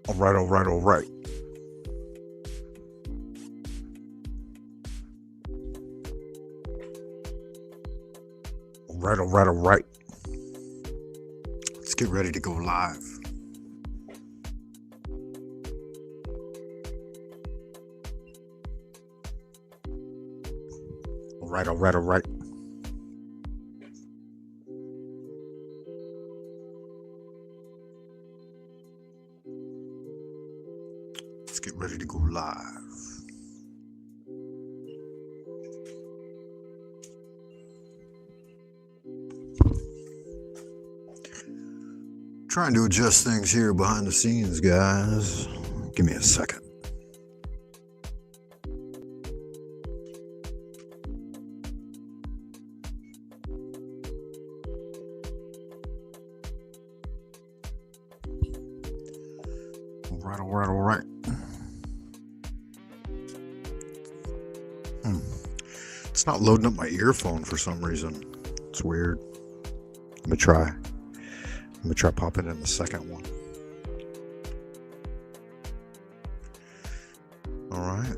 All right, all right, all right. All right, all right, all right. Let's get ready to go live. All right, all right, all right. Let's get ready to go live. Trying to adjust things here behind the scenes, guys. Give me a second. All right, all right, all right. It's not loading up my earphone for some reason. It's weird. Let me try popping in the second one. All right.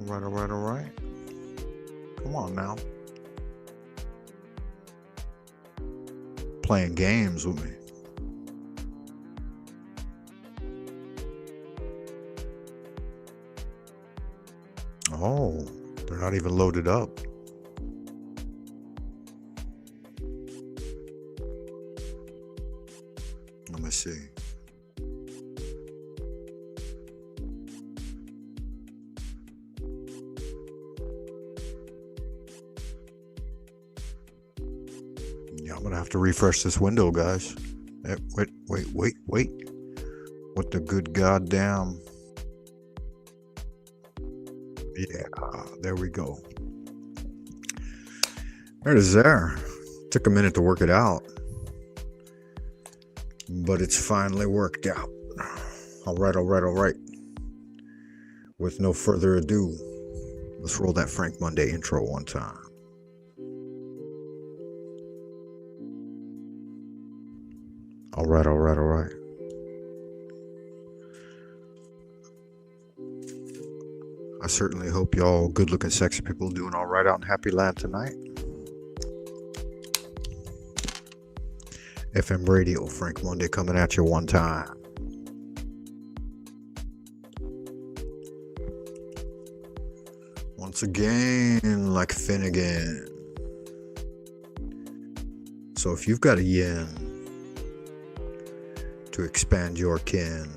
All right, all right, all right. Come on now. Playing games with me. Oh, they're not even loaded up. Let me see. Yeah, I'm gonna have to refresh this window, guys. Wait. What the good goddamn... Yeah, there we go. There it is there. Took a minute to work it out, but it's finally worked out. All right, all right, all right. With no further ado, let's roll that Frank Monday intro one time. All right, all right, all right. I certainly hope y'all good-looking, sexy people doing all right out in Happy Land tonight. FM Radio, Frank Monday coming at you one time. Once again, like Finnegan. So if you've got a yen to expand your kin,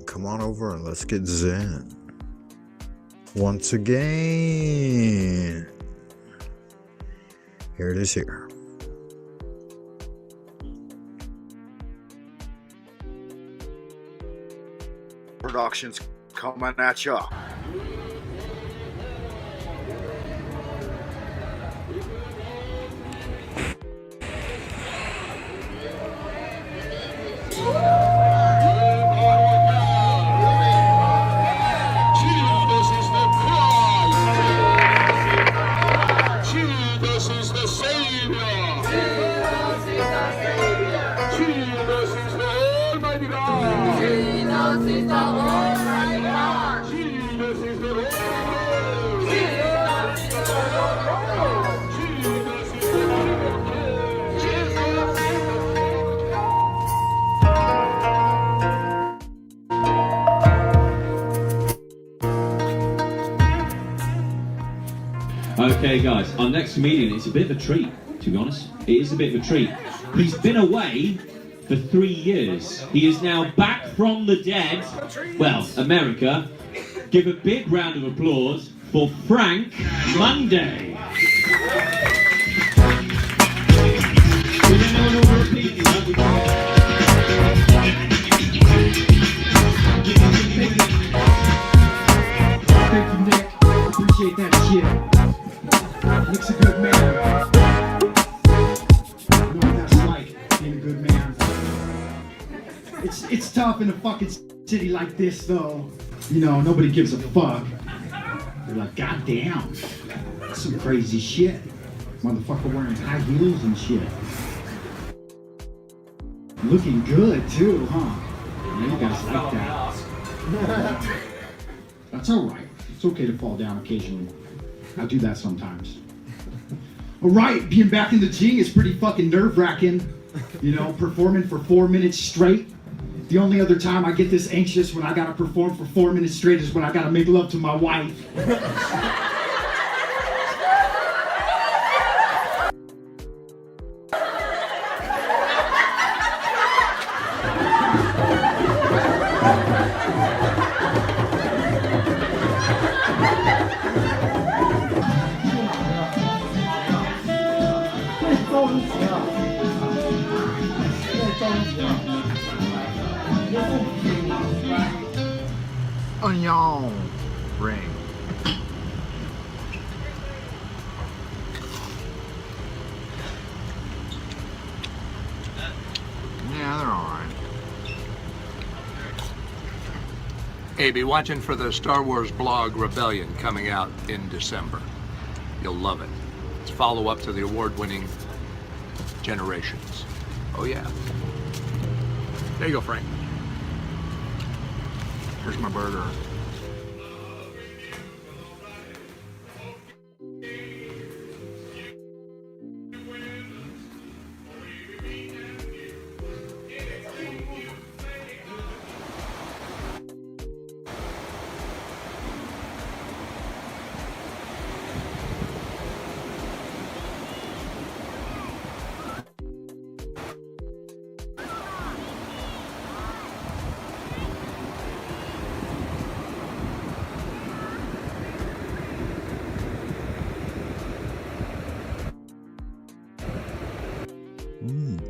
come on over and let's get zen. Once again, here it is here. Productions coming at ya. Okay guys, our next comedian is a bit of a treat, to be honest. It is a bit of a treat. He's been away for 3 years. He is now back from the dead. Well, America. Give a big round of applause for Frank Monday. Thank you, Nick. Appreciate that shit. Nick's a good man. You know what that's like, being a good man. It's tough in a fucking city like this, though. You know, nobody gives a fuck. They're like, goddamn, that's some crazy shit. Motherfucker wearing high heels and shit. Looking good too, huh? I know you guys like that. That's alright. It's okay to fall down occasionally. I do that sometimes. Alright, being back in the G is pretty fucking nerve-wracking. You know, performing for 4 minutes straight. The only other time I get this anxious when I gotta perform for 4 minutes straight is when I gotta make love to my wife. Onion ring. Yeah, they're alright. Hey, be watching for the Star Wars blog Rebellion coming out in December. You'll love it. It's follow-up to the award-winning Generations. Oh yeah. There you go, Frank. Here's my burger. Mm.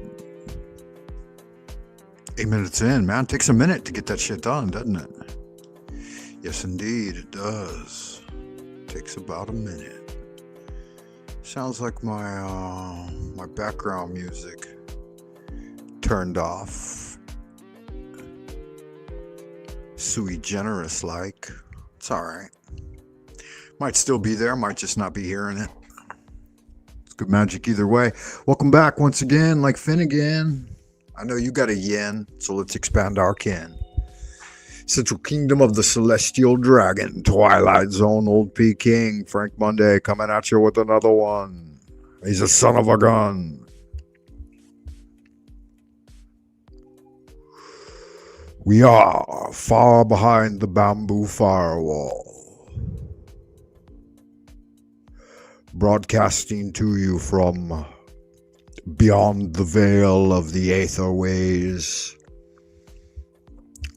8 minutes in, man. Takes a minute to get that shit done, doesn't it? Yes, indeed, it does. Takes about a minute. Sounds like my background music turned off. Sui generis like. It's alright. Might still be there, might just not be hearing it. It's good magic either way. Welcome back once again, like Finnegan. I know you got a yen, so let's expand our kin. Central Kingdom of the Celestial Dragon, Twilight Zone, Old Peking, Frank Monday coming at you with another one. He's a son of a gun. We are far behind the bamboo firewall, broadcasting to you from beyond the veil of the aetherways.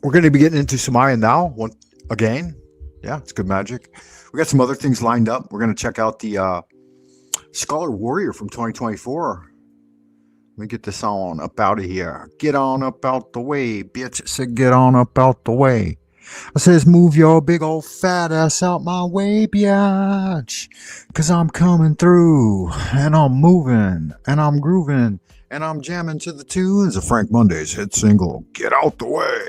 We're going to be getting into some Maya now, again. Yeah, it's good magic. We got some other things lined up. We're going to check out the Scholar Warrior from 2024. Let me get this on up out of here. Get on up out the way, bitch. It said get on up out the way. I says move your big old fat ass out my way, biatch. Cause I'm coming through, and I'm moving, and I'm grooving, and I'm jamming to the tunes of Frank Monday's hit single, Get Out the Way.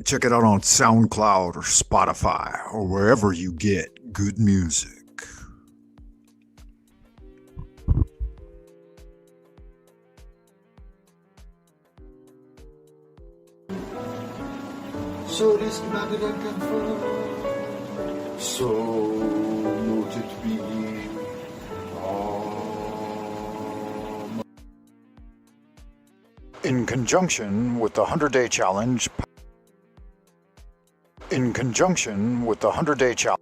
Check it out on SoundCloud or Spotify or wherever you get good music. So rischiate del caffè, so much it be. In conjunction with the 100-day challenge. In conjunction with the 100-day challenge.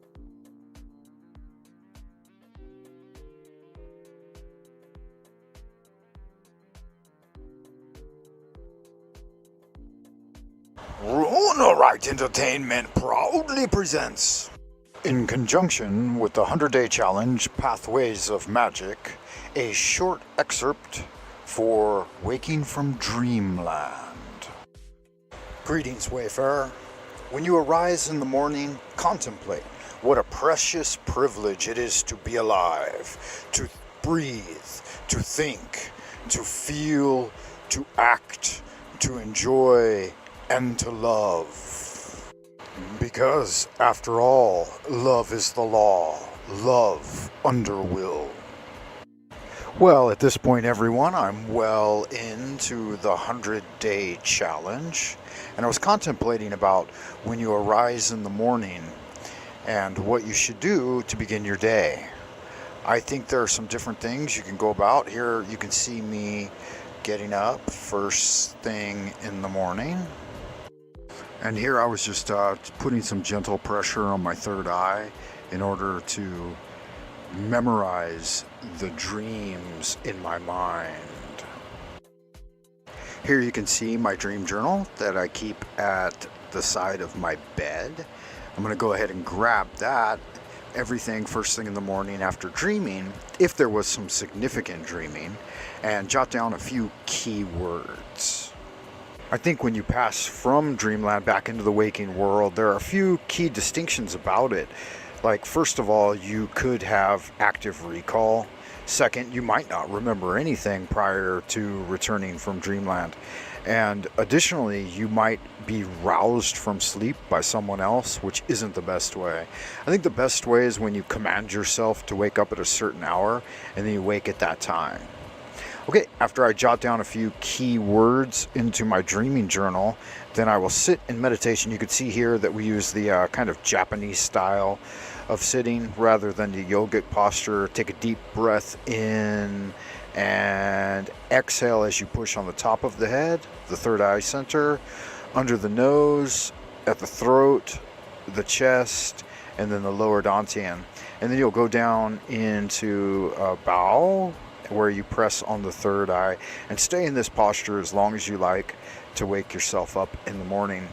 Right Entertainment proudly presents, in conjunction with the 100-day challenge Pathways of Magic, a short excerpt for Waking from Dreamland. Greetings, Wayfarer. When you arise in the morning, contemplate what a precious privilege it is to be alive, to breathe, to think, to feel, to act, to enjoy, and to love. Because, after all, love is the law. Love under will. Well, at this point, everyone, I'm well into the 100-day challenge, and I was contemplating about when you arise in the morning and what you should do to begin your day. I think there are some different things you can go about. Here you can see me getting up first thing in the morning. And here I was just putting some gentle pressure on my third eye in order to memorize the dreams in my mind. Here you can see my dream journal that I keep at the side of my bed. I'm going to go ahead and grab that, everything first thing in the morning after dreaming, if there was some significant dreaming, and jot down a few key words. I think when you pass from Dreamland back into the waking world, there are a few key distinctions about it. Like, first of all, you could have active recall. Second, you might not remember anything prior to returning from Dreamland. And additionally, you might be roused from sleep by someone else, which isn't the best way. I think the best way is when you command yourself to wake up at a certain hour, and then you wake at that time. Okay, after I jot down a few key words into my dreaming journal, then I will sit in meditation. You can see here that we use the kind of Japanese style of sitting rather than the yogic posture. Take a deep breath in and exhale as you push on the top of the head, the third eye center, under the nose, at the throat, the chest, and then the lower dantian. And then you'll go down into a bow, where you press on the third eye, and stay in this posture as long as you like to wake yourself up in the morning.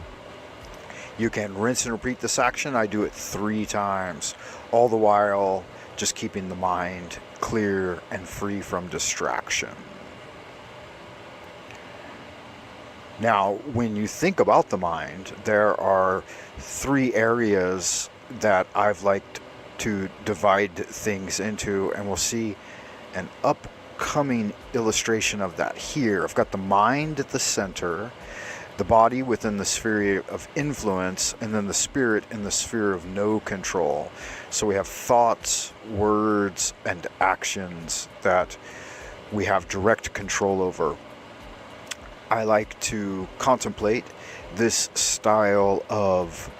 You can rinse and repeat this action. I do it 3 times, all the while just keeping the mind clear and free from distraction. Now, when you think about the mind, there are 3 areas that I've liked to divide things into, and we'll see an upcoming illustration of that here. I've got the mind at the center, the body within the sphere of influence, and then the spirit in the sphere of no control. So we have thoughts, words, and actions that we have direct control over. I like to contemplate this style of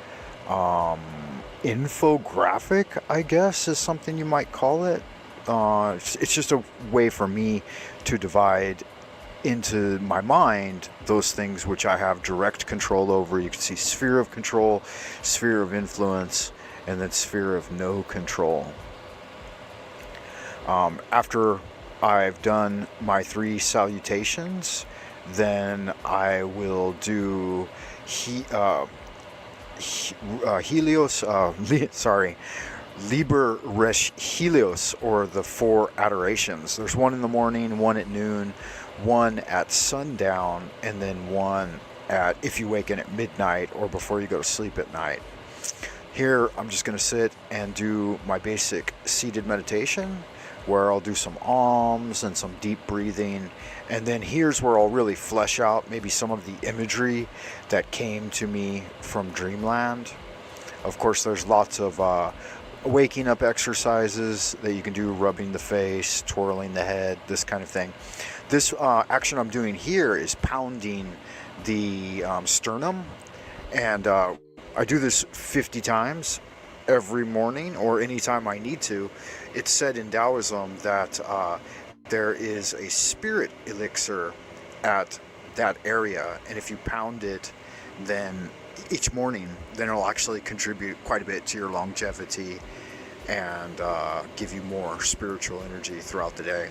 infographic, I guess, is something you might call it. It's just a way for me to divide into my mind those things which I have direct control over. You can see sphere of control, sphere of influence, and then sphere of no control. After I've done my 3 salutations, then I will do Liber Resh Helios, or the 4 adorations. There's 1 in the morning, 1 at noon, 1 at sundown, and then 1 at if you waken at midnight or before you go to sleep at night. Here I'm just going to sit and do my basic seated meditation, where I'll do some alms and some deep breathing, and then here's where I'll really flesh out maybe some of the imagery that came to me from Dreamland. Of course, there's lots of waking up exercises that you can do, rubbing the face, twirling the head, this kind of thing. This action I'm doing here is pounding the sternum, and I do this 50 times every morning, or anytime I need to. It's said in Taoism that there is a spirit elixir at that area, and if you pound it then each morning, then it'll actually contribute quite a bit to your longevity and give you more spiritual energy throughout the day.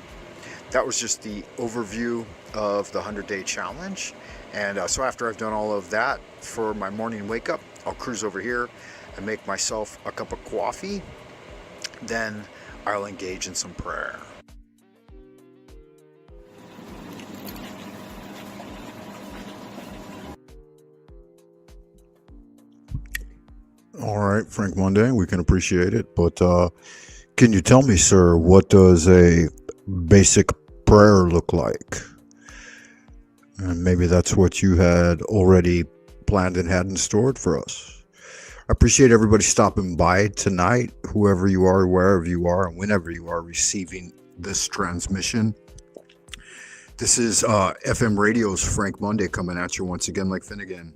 That was just the overview of the 100-day challenge. And so after I've done all of that for my morning wake up, I'll cruise over here and make myself a cup of coffee. Then I'll engage in some prayer. All right, Frank Monday, we can appreciate it, but can you tell me, sir, what does a basic prayer look like? And maybe that's what you had already planned and had in stored for us. I appreciate everybody stopping by tonight, whoever you are, wherever you are, and whenever you are receiving this transmission. This is FM Radio's Frank Monday coming at you once again like Finnegan.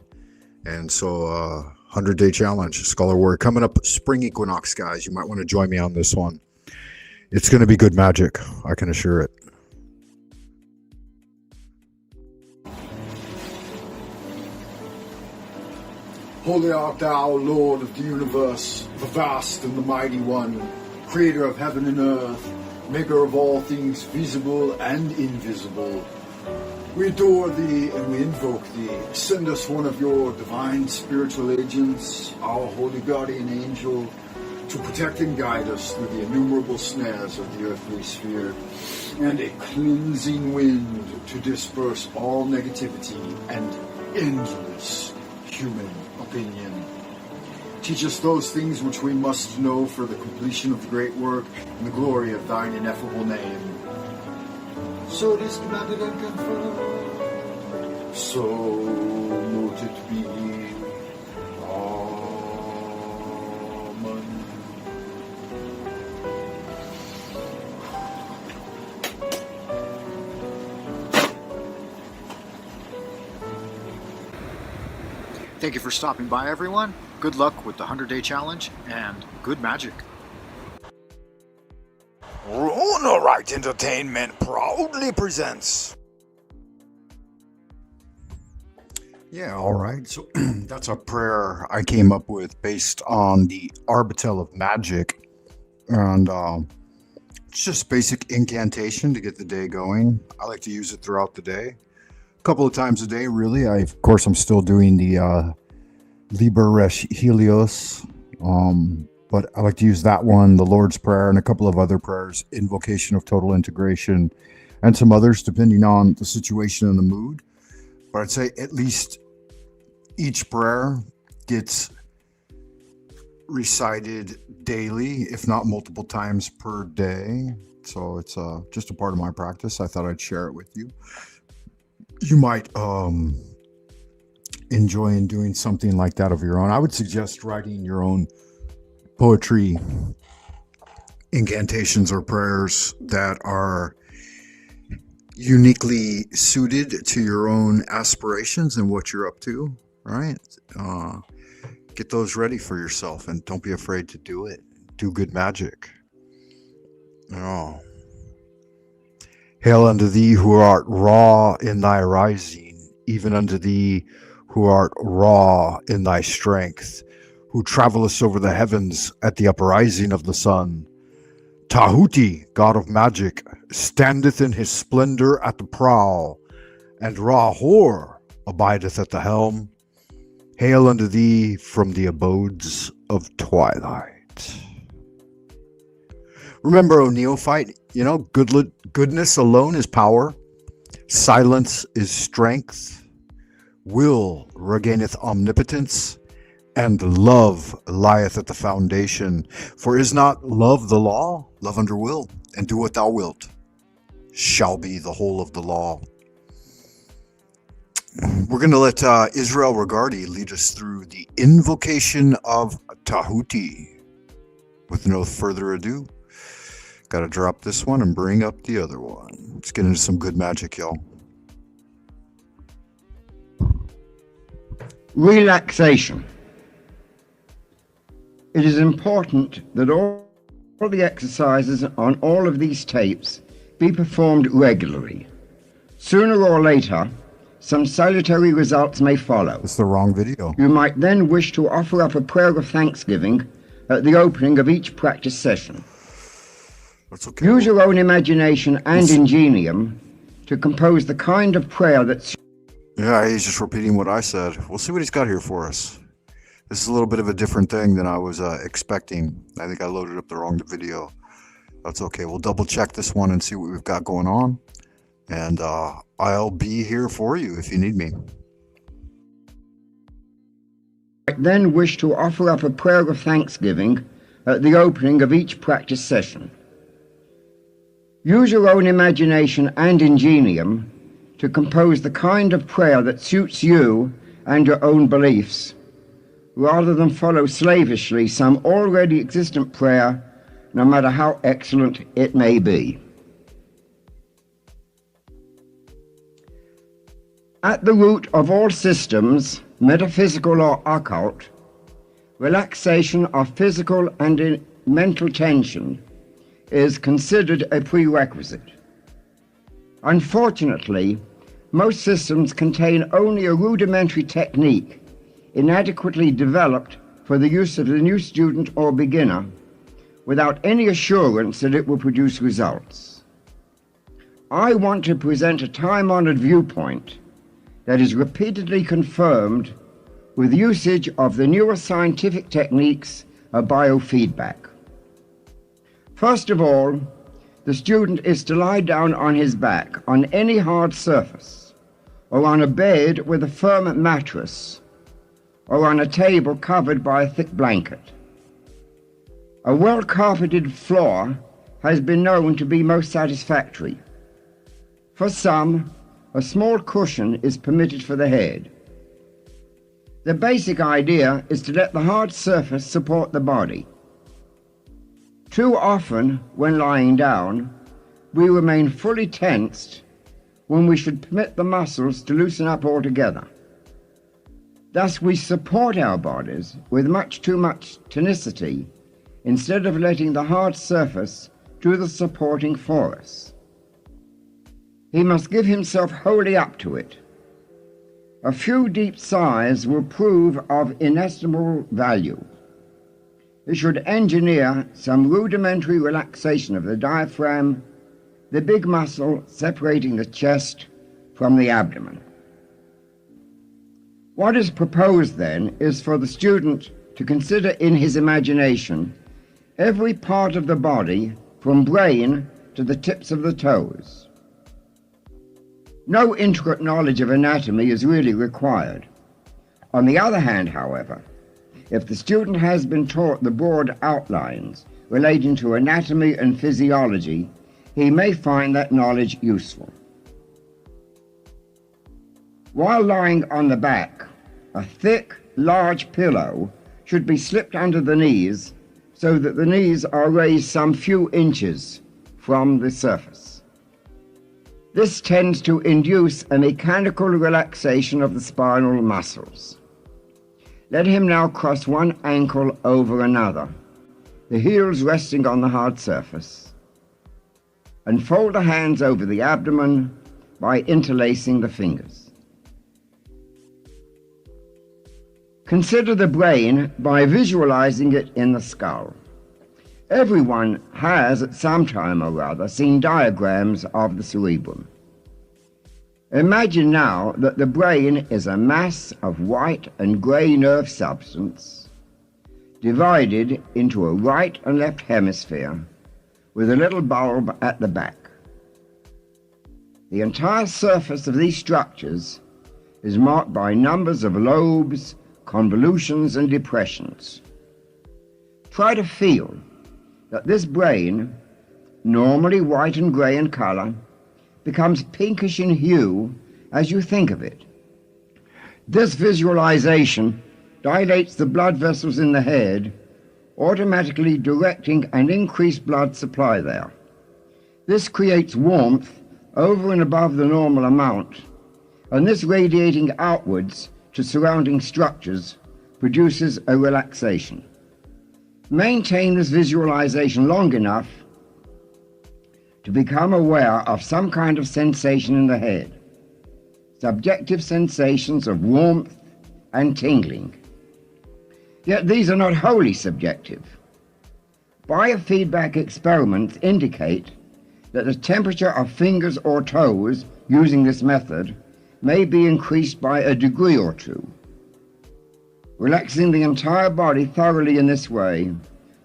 And so 100-day challenge, Scholar Warrior, coming up spring equinox, guys. You might want to join me on this one. It's going to be good magic, I can assure it. Holy art thou, Lord of the universe, the vast and the mighty one, creator of heaven and earth, maker of all things visible and invisible. We adore thee and we invoke thee. Send us one of your divine spiritual agents, our holy guardian angel, to protect and guide us through the innumerable snares of the earthly sphere, and a cleansing wind to disperse all negativity and endless human opinion. Teach us those things which we must know for the completion of the great work and the glory of thine ineffable name. So it is commanded and confirmed. So mote it be. Amen. Thank you for stopping by, everyone. Good luck with the 100-day challenge and good magic. Right Entertainment proudly presents. Yeah, all right. So that's a prayer I came up with based on the Arbitel of Magic. And it's just basic incantation to get the day going. I like to use it throughout the day. A couple of times a day, really. Of course, I'm still doing the Liber Helios, but I like to use that one, the Lord's Prayer, and a couple of other prayers, Invocation of Total Integration, and some others, depending on the situation and the mood. But I'd say at least each prayer gets recited daily, if not multiple times per day. So it's just a part of my practice. I thought I'd share it with you. You might enjoy in doing something like that of your own. I would suggest writing your own poetry, incantations, or prayers that are uniquely suited to your own aspirations and what you're up to, right? Get those ready for yourself and don't be afraid to do it. Do good magic. Oh. Hail unto thee who art raw in thy rising, even unto thee who art raw in thy strength, who travellest over the heavens at the uprising of the sun. Tahuti, god of magic, standeth in his splendor at the prow, and Ra-Hor abideth at the helm. Hail unto thee from the abodes of twilight. Remember, O neophyte, goodness alone is power, silence is strength, will regaineth omnipotence, and love lieth at the foundation. For is not love the law? Love under will, and do what thou wilt, shall be the whole of the law. We're going to let Israel Regardi lead us through the invocation of Tahuti. With no further ado, got to drop this one and bring up the other one. Let's get into some good magic, y'all. Relaxation. It is important that all the exercises on all of these tapes be performed regularly. Sooner or later, some salutary results may follow. It's the wrong video. You might then wish to offer up a prayer of thanksgiving at the opening of each practice session. That's okay. Use your own imagination and ingenium to compose the kind of prayer that's... Yeah, he's just repeating what I said. We'll see what he's got here for us. This is a little bit of a different thing than I was expecting. I think I loaded up the wrong video. That's okay. We'll double check this one and see what we've got going on. And I'll be here for you if you need me. I then wish to offer up a prayer of thanksgiving at the opening of each practice session. Use your own imagination and ingenium to compose the kind of prayer that suits you and your own beliefs, rather than follow slavishly some already existent prayer, no matter how excellent it may be. At the root of all systems, metaphysical or occult, relaxation of physical and mental tension is considered a prerequisite. Unfortunately, most systems contain only a rudimentary technique inadequately developed for the use of the new student or beginner without any assurance that it will produce results. I want to present a time-honored viewpoint that is repeatedly confirmed with usage of the newer scientific techniques of biofeedback. First of all, the student is to lie down on his back on any hard surface, or on a bed with a firm mattress, or on a table covered by a thick blanket. A well-carpeted floor has been known to be most satisfactory. For some, a small cushion is permitted for the head. The basic idea is to let the hard surface support the body. Too often, when lying down, we remain fully tensed when we should permit the muscles to loosen up altogether. Thus, we support our bodies with much too much tonicity instead of letting the hard surface do the supporting for us. He must give himself wholly up to it. A few deep sighs will prove of inestimable value. He should engineer some rudimentary relaxation of the diaphragm, the big muscle separating the chest from the abdomen. What is proposed then is for the student to consider in his imagination every part of the body from brain to the tips of the toes. No intricate knowledge of anatomy is really required. On the other hand, however, if the student has been taught the broad outlines relating to anatomy and physiology, he may find that knowledge useful. While lying on the back, a thick, large pillow should be slipped under the knees so that the knees are raised some few inches from the surface. This tends to induce a mechanical relaxation of the spinal muscles. Let him now cross one ankle over another, the heels resting on the hard surface, and fold the hands over the abdomen by interlacing the fingers. Consider the brain by visualizing it in the skull. Everyone has at some time or other seen diagrams of the cerebrum. Imagine now that the brain is a mass of white and grey nerve substance divided into a right and left hemisphere with a little bulb at the back. The entire surface of these structures is marked by numbers of lobes, convolutions, and depressions. Try to feel that this brain, normally white and grey in color, becomes pinkish in hue as you think of it. This visualization dilates the blood vessels in the head, automatically directing an increased blood supply there. This creates warmth over and above the normal amount, and this radiating outwards to surrounding structures produces a relaxation. Maintain this visualization long enough to become aware of some kind of sensation in the head, subjective sensations of warmth and tingling. Yet these are not wholly subjective. Biofeedback experiments indicate that the temperature of fingers or toes using this method may be increased by a degree or two. Relaxing the entire body thoroughly in this way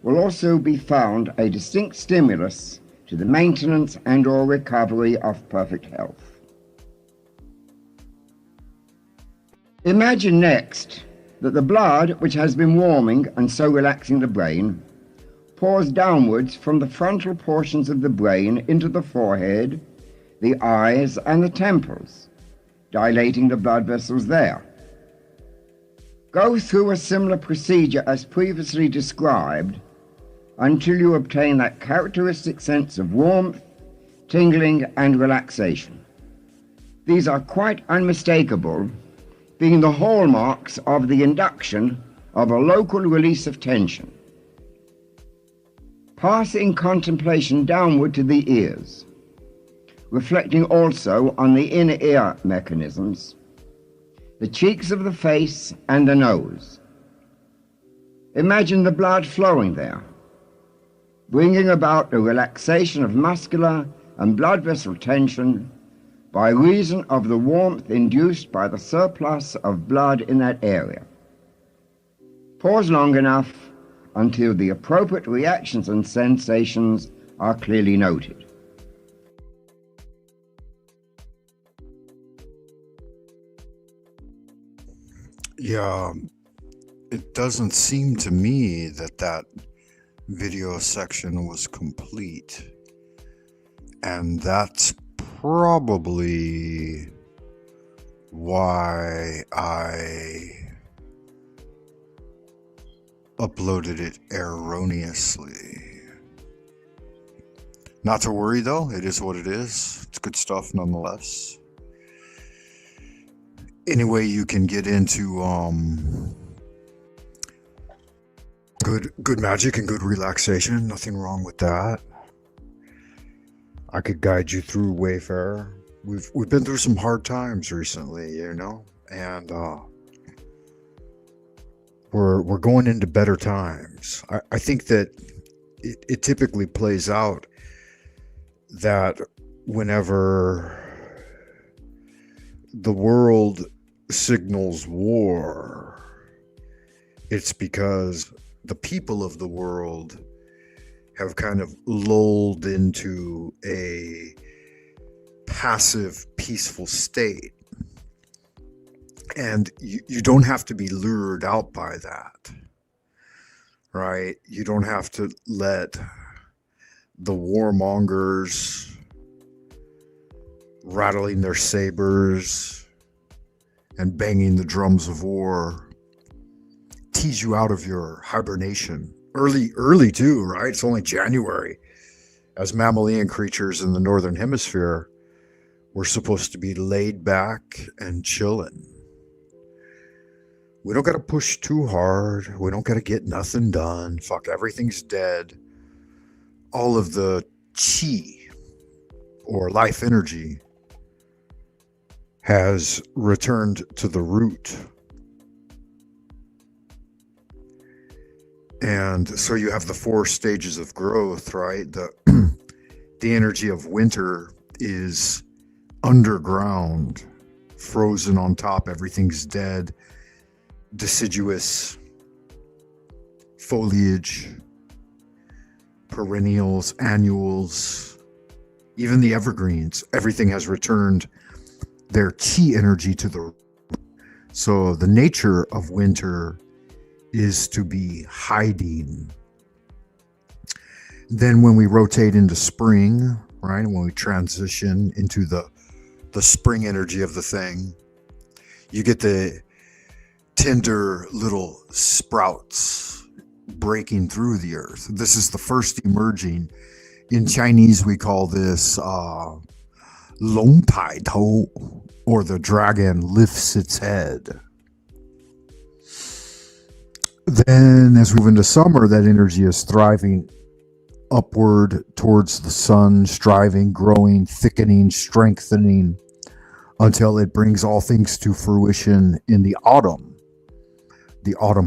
will also be found a distinct stimulus to the maintenance and/or recovery of perfect health. Imagine next that the blood, which has been warming and so relaxing the brain, pours downwards from the frontal portions of the brain into the forehead, the eyes, and the temples, dilating the blood vessels there. Go through a similar procedure as previously described until you obtain that characteristic sense of warmth, tingling, and relaxation. These are quite unmistakable, being the hallmarks of the induction of a local release of tension. Passing contemplation downward to the ears, reflecting also on the inner ear mechanisms, the cheeks of the face and the nose. Imagine the blood flowing there, bringing about a relaxation of muscular and blood vessel tension by reason of the warmth induced by the surplus of blood in that area. Pause long enough until the appropriate reactions and sensations are clearly noted. Yeah, it doesn't seem to me that that video section was complete. And that's probably why I uploaded it erroneously. Not to worry though, it is what it is. It's good stuff nonetheless. Anyway, you can get into good magic and good relaxation. Nothing wrong with that. I could guide you through Wayfarer. We've been through some hard times recently, you know, and we're going into better times. I think that it typically plays out that whenever the world signals war, it's because the people of the world have kind of lulled into a passive, peaceful state. And you don't have to be lured out by that, right? You don't have to let the warmongers rattling their sabers and banging the drums of war tease you out of your hibernation. Early too, right? It's only January. As mammalian creatures in the northern hemisphere, we're supposed to be laid back and chilling. We don't got to push too hard. We don't got to get nothing done. Fuck, everything's dead. All of the chi, or life energy, has returned to the root. And so you have the 4 stages of growth, right? The energy of winter is underground, frozen on top. Everything's dead. Deciduous foliage, perennials, annuals, even the evergreens. Everything has returned their chi energy to the root. So the nature of winter is to be hiding. Then when we rotate into spring, right, when we transition into the spring energy of the thing, you get the tender little sprouts breaking through the earth. This is the first emerging. In Chinese, we call this Long Tai Tou, or the dragon lifts its head. Then as we move into summer, that energy is thriving upward towards the sun, striving, growing, thickening, strengthening, until it brings all things to fruition in the autumn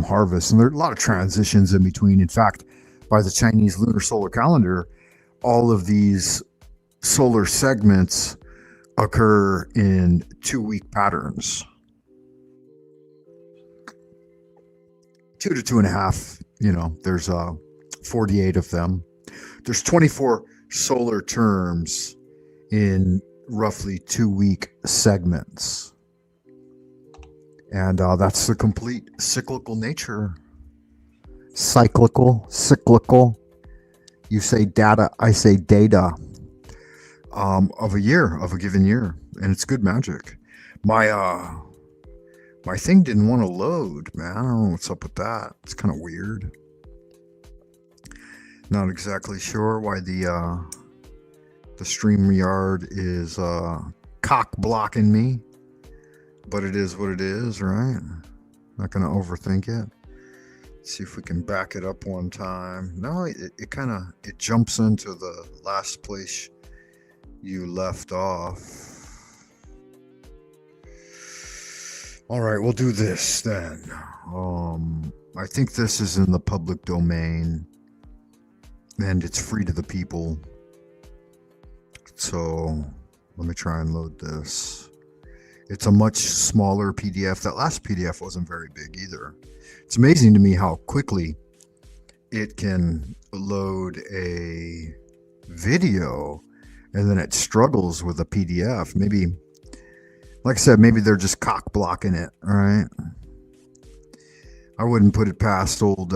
harvest. And there are a lot of transitions in between. In fact, by the Chinese lunar solar calendar, all of these solar segments occur in 2-week patterns. 2 to 2.5, you know, there's 48 of them. There's 24 solar terms in roughly 2-week segments. And that's the complete cyclical nature. Cyclical. You say data, I say data. Of a year, of a given year. And it's good magic. My thing didn't want to load, man. I don't know what's up with that. It's kind of weird. Not exactly sure why the StreamYard is cock blocking me, but it is what it is, right? Not going to overthink it. Let's see if we can back it up one time. No, it kind of, it jumps into the last place you left off. All right, we'll do this then. I think this is in the public domain and it's free to the people. So let me try and load this. It's a much smaller PDF. That last PDF wasn't very big either. It's amazing to me how quickly it can load a video and then it struggles with a PDF. Maybe, like I said, maybe they're just cock blocking it, all right? I wouldn't put it past old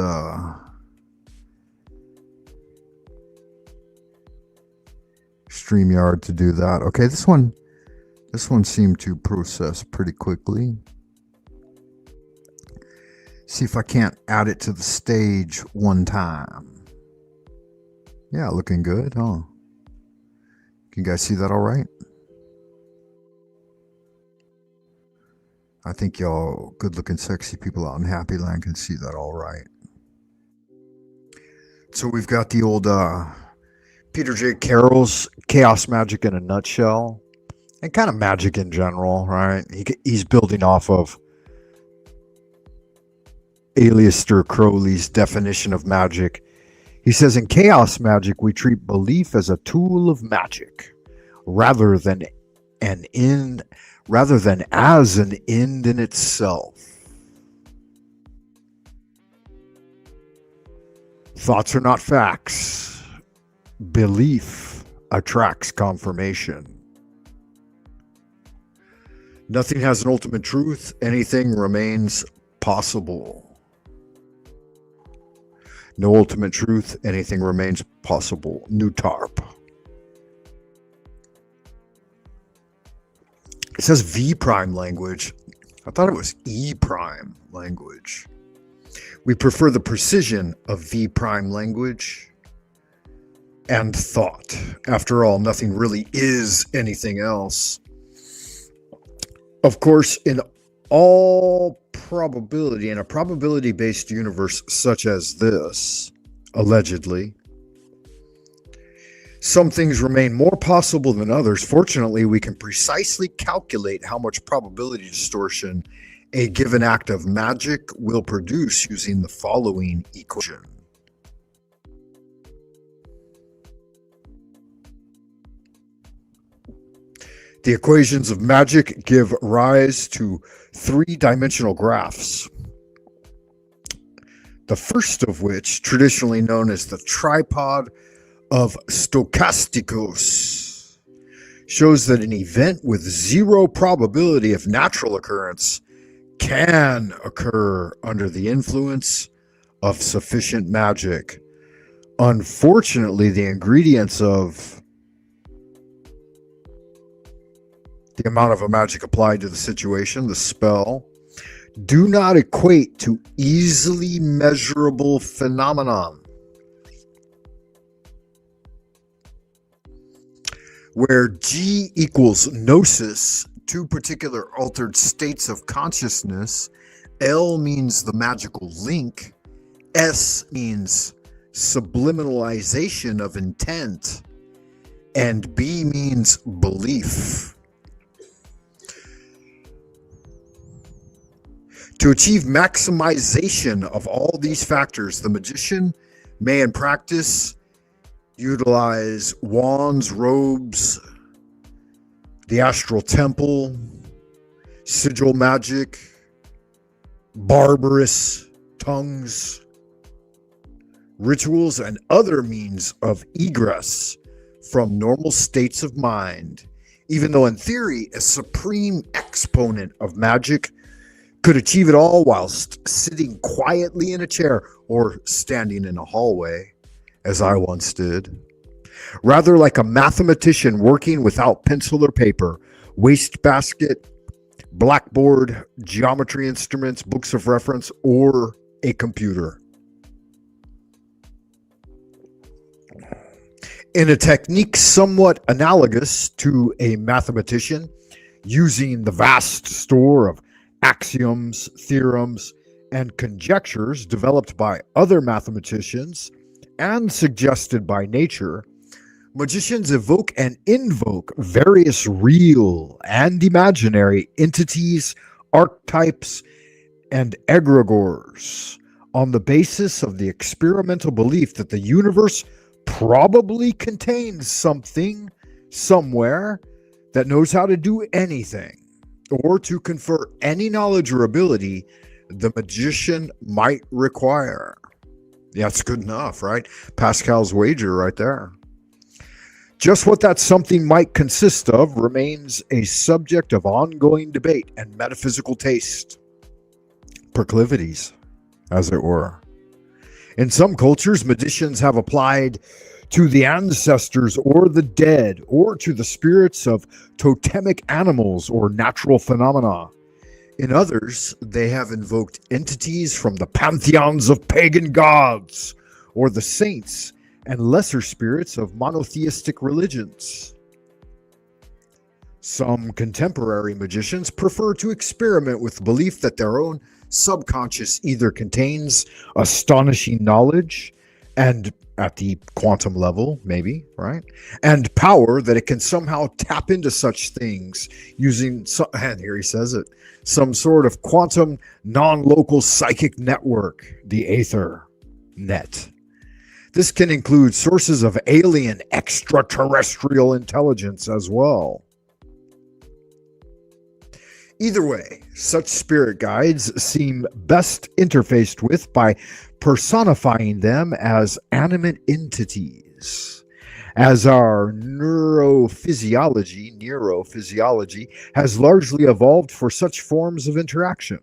StreamYard to do that. Okay, this one seemed to process pretty quickly. See if I can't add it to the stage one time. Yeah, looking good, huh? Can you guys see that all right? I think y'all good-looking, sexy people out in Happy Land can see that all right. So we've got the old Peter J. Carroll's Chaos Magic in a Nutshell, and kind of magic in general, right? He's building off of Aleister Crowley's definition of magic. He says, in chaos magic, we treat belief as a tool of magic rather than as an end in itself. Thoughts are not facts. Belief attracts confirmation. Nothing has an ultimate truth. Anything remains possible. No ultimate truth. Anything remains possible. New TARP. It says V prime language. I thought it was E prime language. We prefer the precision of V prime language and thought. After all, nothing really is anything else. Of course, in all probability, in a probability-based universe such as this, allegedly, some things remain more possible than others. Fortunately, we can precisely calculate how much probability distortion a given act of magic will produce using the following equation. The equations of magic give rise to three-dimensional graphs. The first of which, traditionally known as the tripod of Stochasticos, shows that an event with zero probability of natural occurrence can occur under the influence of sufficient magic. Unfortunately, the ingredients of the amount of a magic applied to the situation, the spell, do not equate to easily measurable phenomenon. Where G equals gnosis, two particular altered states of consciousness, L means the magical link, S means subliminalization of intent, and B means belief. To achieve maximization of all these factors, the magician may in practice utilize wands, robes, the astral temple, sigil magic, barbarous tongues, rituals, and other means of egress from normal states of mind, even though in theory a supreme exponent of magic could achieve it all whilst sitting quietly in a chair or standing in a hallway, as I once did. Rather like a mathematician working without pencil or paper, wastebasket, blackboard, geometry instruments, books of reference, or a computer. In a technique somewhat analogous to a mathematician, using the vast store of axioms, theorems, and conjectures developed by other mathematicians and suggested by nature, magicians evoke and invoke various real and imaginary entities, archetypes, and egregores on the basis of the experimental belief that the universe probably contains something somewhere that knows how to do anything or to confer any knowledge or ability the magician might require. Yeah, it's good enough, right? Pascal's wager right there. Just what that something might consist of remains a subject of ongoing debate and metaphysical taste. Proclivities, as it were. In some cultures, magicians have applied to the ancestors or the dead or to the spirits of totemic animals or natural phenomena. In others, they have invoked entities from the pantheons of pagan gods or the saints and lesser spirits of monotheistic religions. Some contemporary magicians prefer to experiment with the belief that their own subconscious either contains astonishing knowledge and at the quantum level, maybe, right? And power that it can somehow tap into such things using, and here he says it, some sort of quantum non-local psychic network, the Aether Net. This can include sources of alien extraterrestrial intelligence as well. Either way, such spirit guides seem best interfaced with by personifying them as animate entities, as our neurophysiology has largely evolved for such forms of interaction.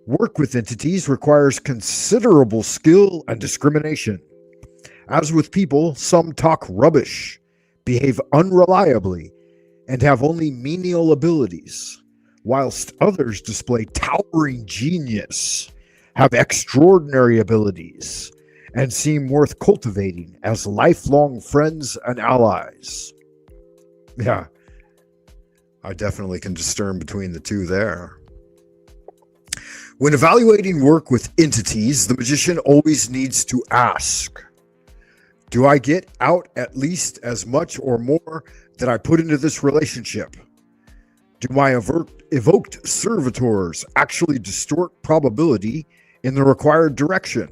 Work with entities requires considerable skill and discrimination. As with people, some talk rubbish, behave unreliably, and have only menial abilities, whilst others display towering genius, have extraordinary abilities, and seem worth cultivating as lifelong friends and allies. Yeah, I definitely can discern between the two there. When evaluating work with entities, the magician always needs to ask, do I get out at least as much or more that I put into this relationship? Do my evoked servitors actually distort probability in the required direction?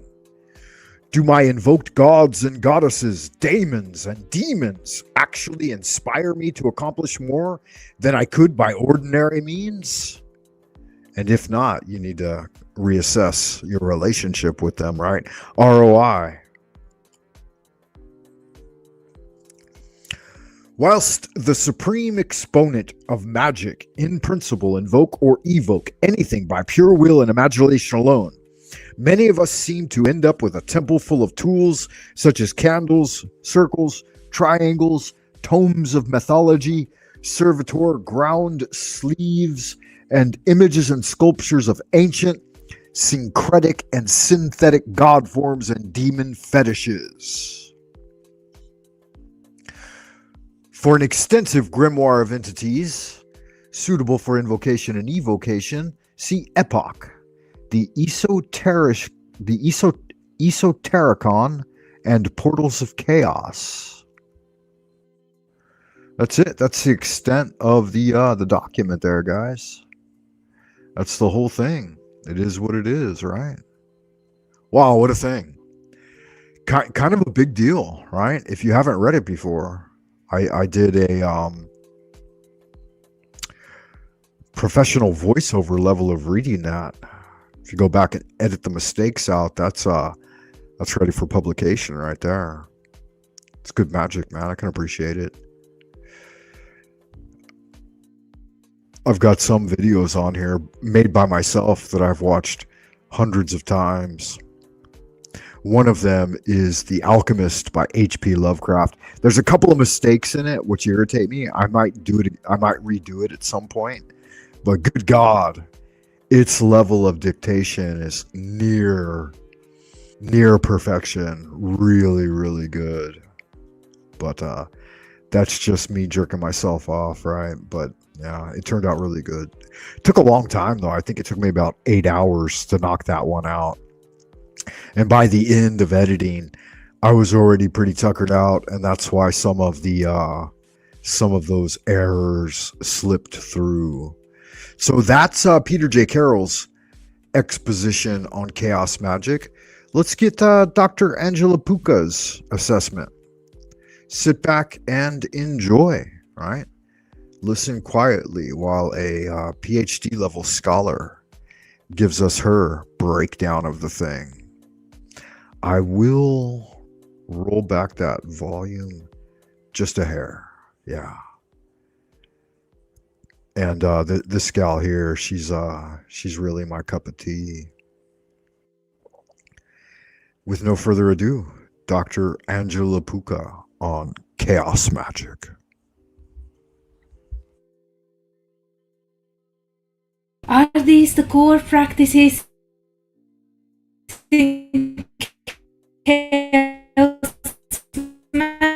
Do my invoked gods and goddesses, daemons and demons actually inspire me to accomplish more than I could by ordinary means? And if not, you need to reassess your relationship with them, right? ROI. Whilst the supreme exponent of magic in principle invoke or evoke anything by pure will and imagination alone, many of us seem to end up with a temple full of tools such as candles, circles, triangles, tomes of mythology, servitor ground sleeves, and images and sculptures of ancient, syncretic, and synthetic god forms and demon fetishes. For an extensive grimoire of entities suitable for invocation and evocation, see Epoch, the Esotericon, and Portals of Chaos. That's it. That's the extent of the document there, guys. That's the whole thing. It is what it is, right? Wow, what a thing. Kind of a big deal, right? If you haven't read it before. I did a professional voiceover level of reading that. If you go back and edit the mistakes out, that's ready for publication right there. It's good magic, man. I can appreciate it. I've got some videos on here made by myself that I've watched hundreds of times. One of them is The Alchemist by H.P. Lovecraft. There's a couple of mistakes in it which irritate me. I might redo it at some point. But good God, its level of dictation is near perfection. Really, really good. But That's just me jerking myself off, right? But yeah, it turned out really good. It took a long time though. I think it took me about 8 hours to knock that one out. And by the end of editing, I was already pretty tuckered out, and that's why some of those errors slipped through. So that's Peter J. Carroll's exposition on chaos magic. Let's get Dr. Angela Puca's assessment. Sit back and enjoy, right? Listen quietly while a PhD level scholar gives us her breakdown of the thing. I will roll back that volume just a hair. Yeah. And this gal here, she's really my cup of tea. With no further ado, Dr. Angela Puca on chaos magic. Are these the core practices in chaos magic?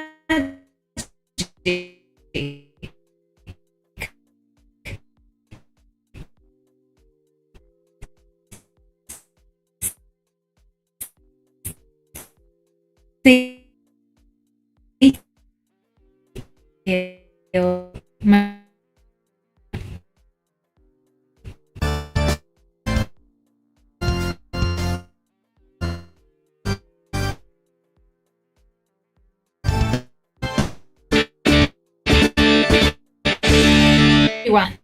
Everyone.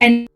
And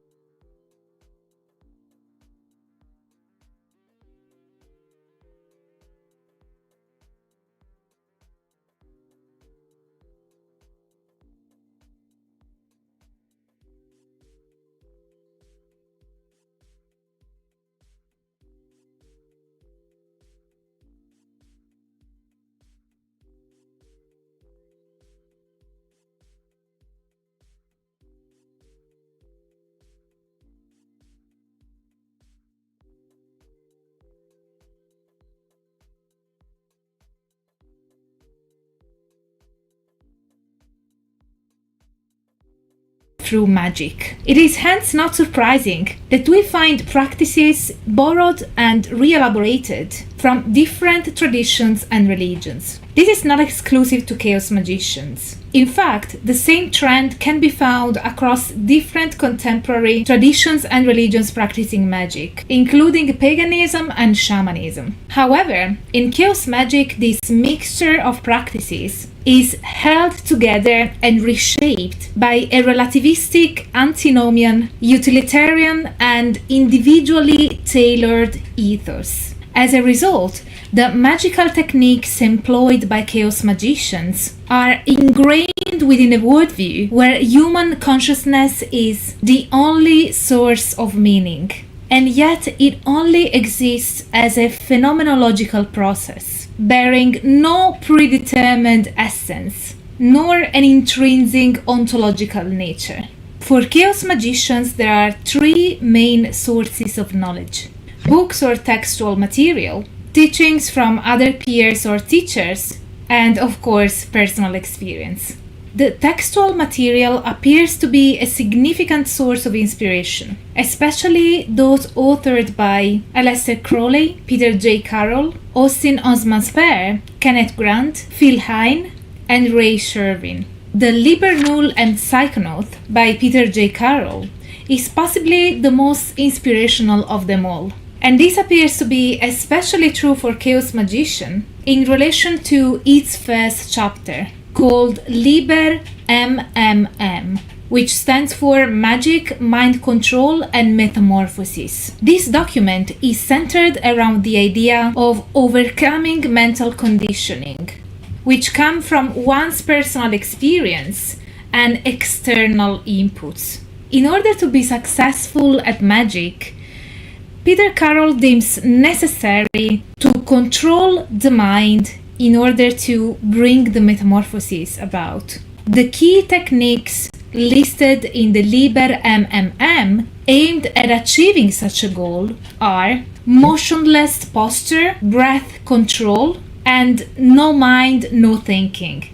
through magic. It is hence not surprising that we find practices borrowed and re-elaborated from different traditions and religions. This is not exclusive to chaos magicians. In fact, the same trend can be found across different contemporary traditions and religions practicing magic, including paganism and shamanism. However, in chaos magic, this mixture of practices is held together and reshaped by a relativistic, antinomian, utilitarian, and individually tailored ethos. As a result, the magical techniques employed by chaos magicians are ingrained within a worldview where human consciousness is the only source of meaning, and yet it only exists as a phenomenological process, bearing no predetermined essence, nor an intrinsic ontological nature. For chaos magicians, there are three main sources of knowledge: books or textual material, teachings from other peers or teachers, and of course, personal experience. The textual material appears to be a significant source of inspiration, especially those authored by Aleister Crowley, Peter J. Carroll, Austin Osman Spare, Kenneth Grant, Phil Hine, and Ray Sherwin. The Liber Null and Psychonaut by Peter J. Carroll is possibly the most inspirational of them all. And this appears to be especially true for Chaos Magician in relation to its first chapter, called Liber MMM, which stands for Magic, Mind Control and Metamorphosis. This document is centered around the idea of overcoming mental conditioning, which come from one's personal experience and external inputs. In order to be successful at magic, Peter Carroll deems necessary to control the mind in order to bring the metamorphosis about. The key techniques listed in the Liber MMM aimed at achieving such a goal are motionless posture, breath control, and no mind, no thinking.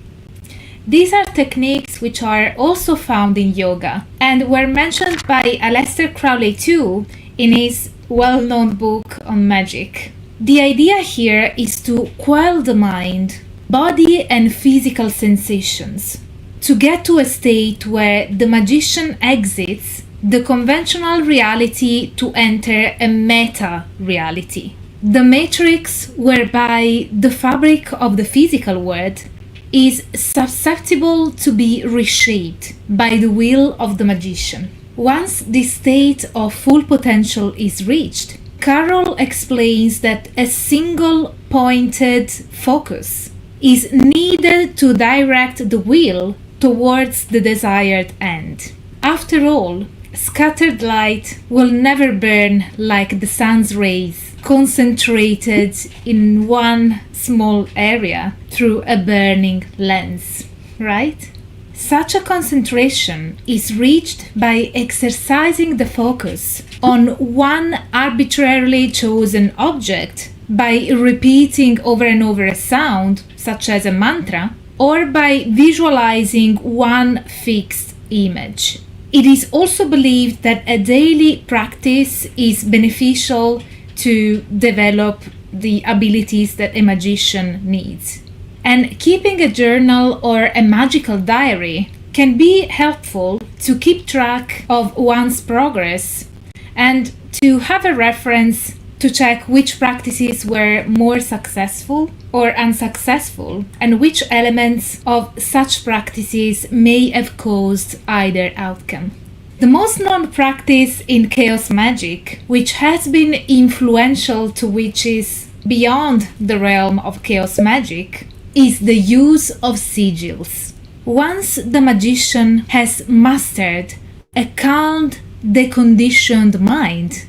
These are techniques which are also found in yoga and were mentioned by Aleister Crowley too in his well-known book on magic. The idea here is to quell the mind, body and physical sensations, to get to a state where the magician exits the conventional reality to enter a meta-reality. The matrix whereby the fabric of the physical world is susceptible to be reshaped by the will of the magician. Once this state of full potential is reached, Carroll explains that a single pointed focus is needed to direct the will towards the desired end. After all, scattered light will never burn like the sun's rays concentrated in one small area through a burning lens, right? Such a concentration is reached by exercising the focus on one arbitrarily chosen object by repeating over and over a sound, such as a mantra, or by visualizing one fixed image. It is also believed that a daily practice is beneficial to develop the abilities that a magician needs. And keeping a journal or a magical diary can be helpful to keep track of one's progress and to have a reference to check which practices were more successful or unsuccessful and which elements of such practices may have caused either outcome. The most known practice in chaos magic, which has been influential to witches beyond the realm of chaos magic, is the use of sigils. Once the magician has mastered a calmed, deconditioned mind,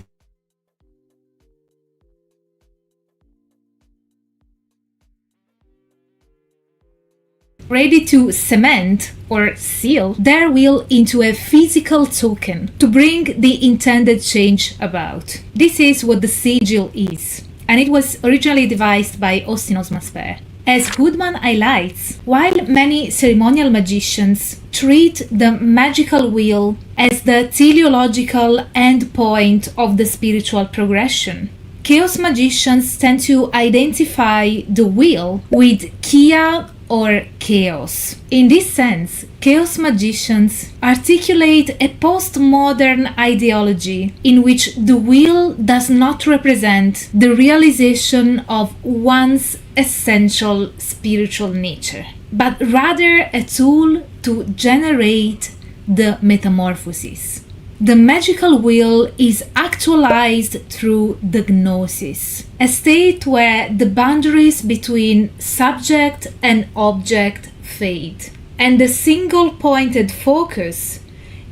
ready to cement or seal their will into a physical token to bring the intended change about. This is what the sigil is, and it was originally devised by Austin Osman-Spare. As Hoodman highlights, while many ceremonial magicians treat the magical wheel as the teleological endpoint of the spiritual progression, chaos magicians tend to identify the wheel with Kia or chaos. In this sense, chaos magicians articulate a postmodern ideology in which the wheel does not represent the realization of one's essential spiritual nature, but rather a tool to generate the metamorphosis. The magical wheel is actualized through the gnosis, a state where the boundaries between subject and object fade, and the single-pointed focus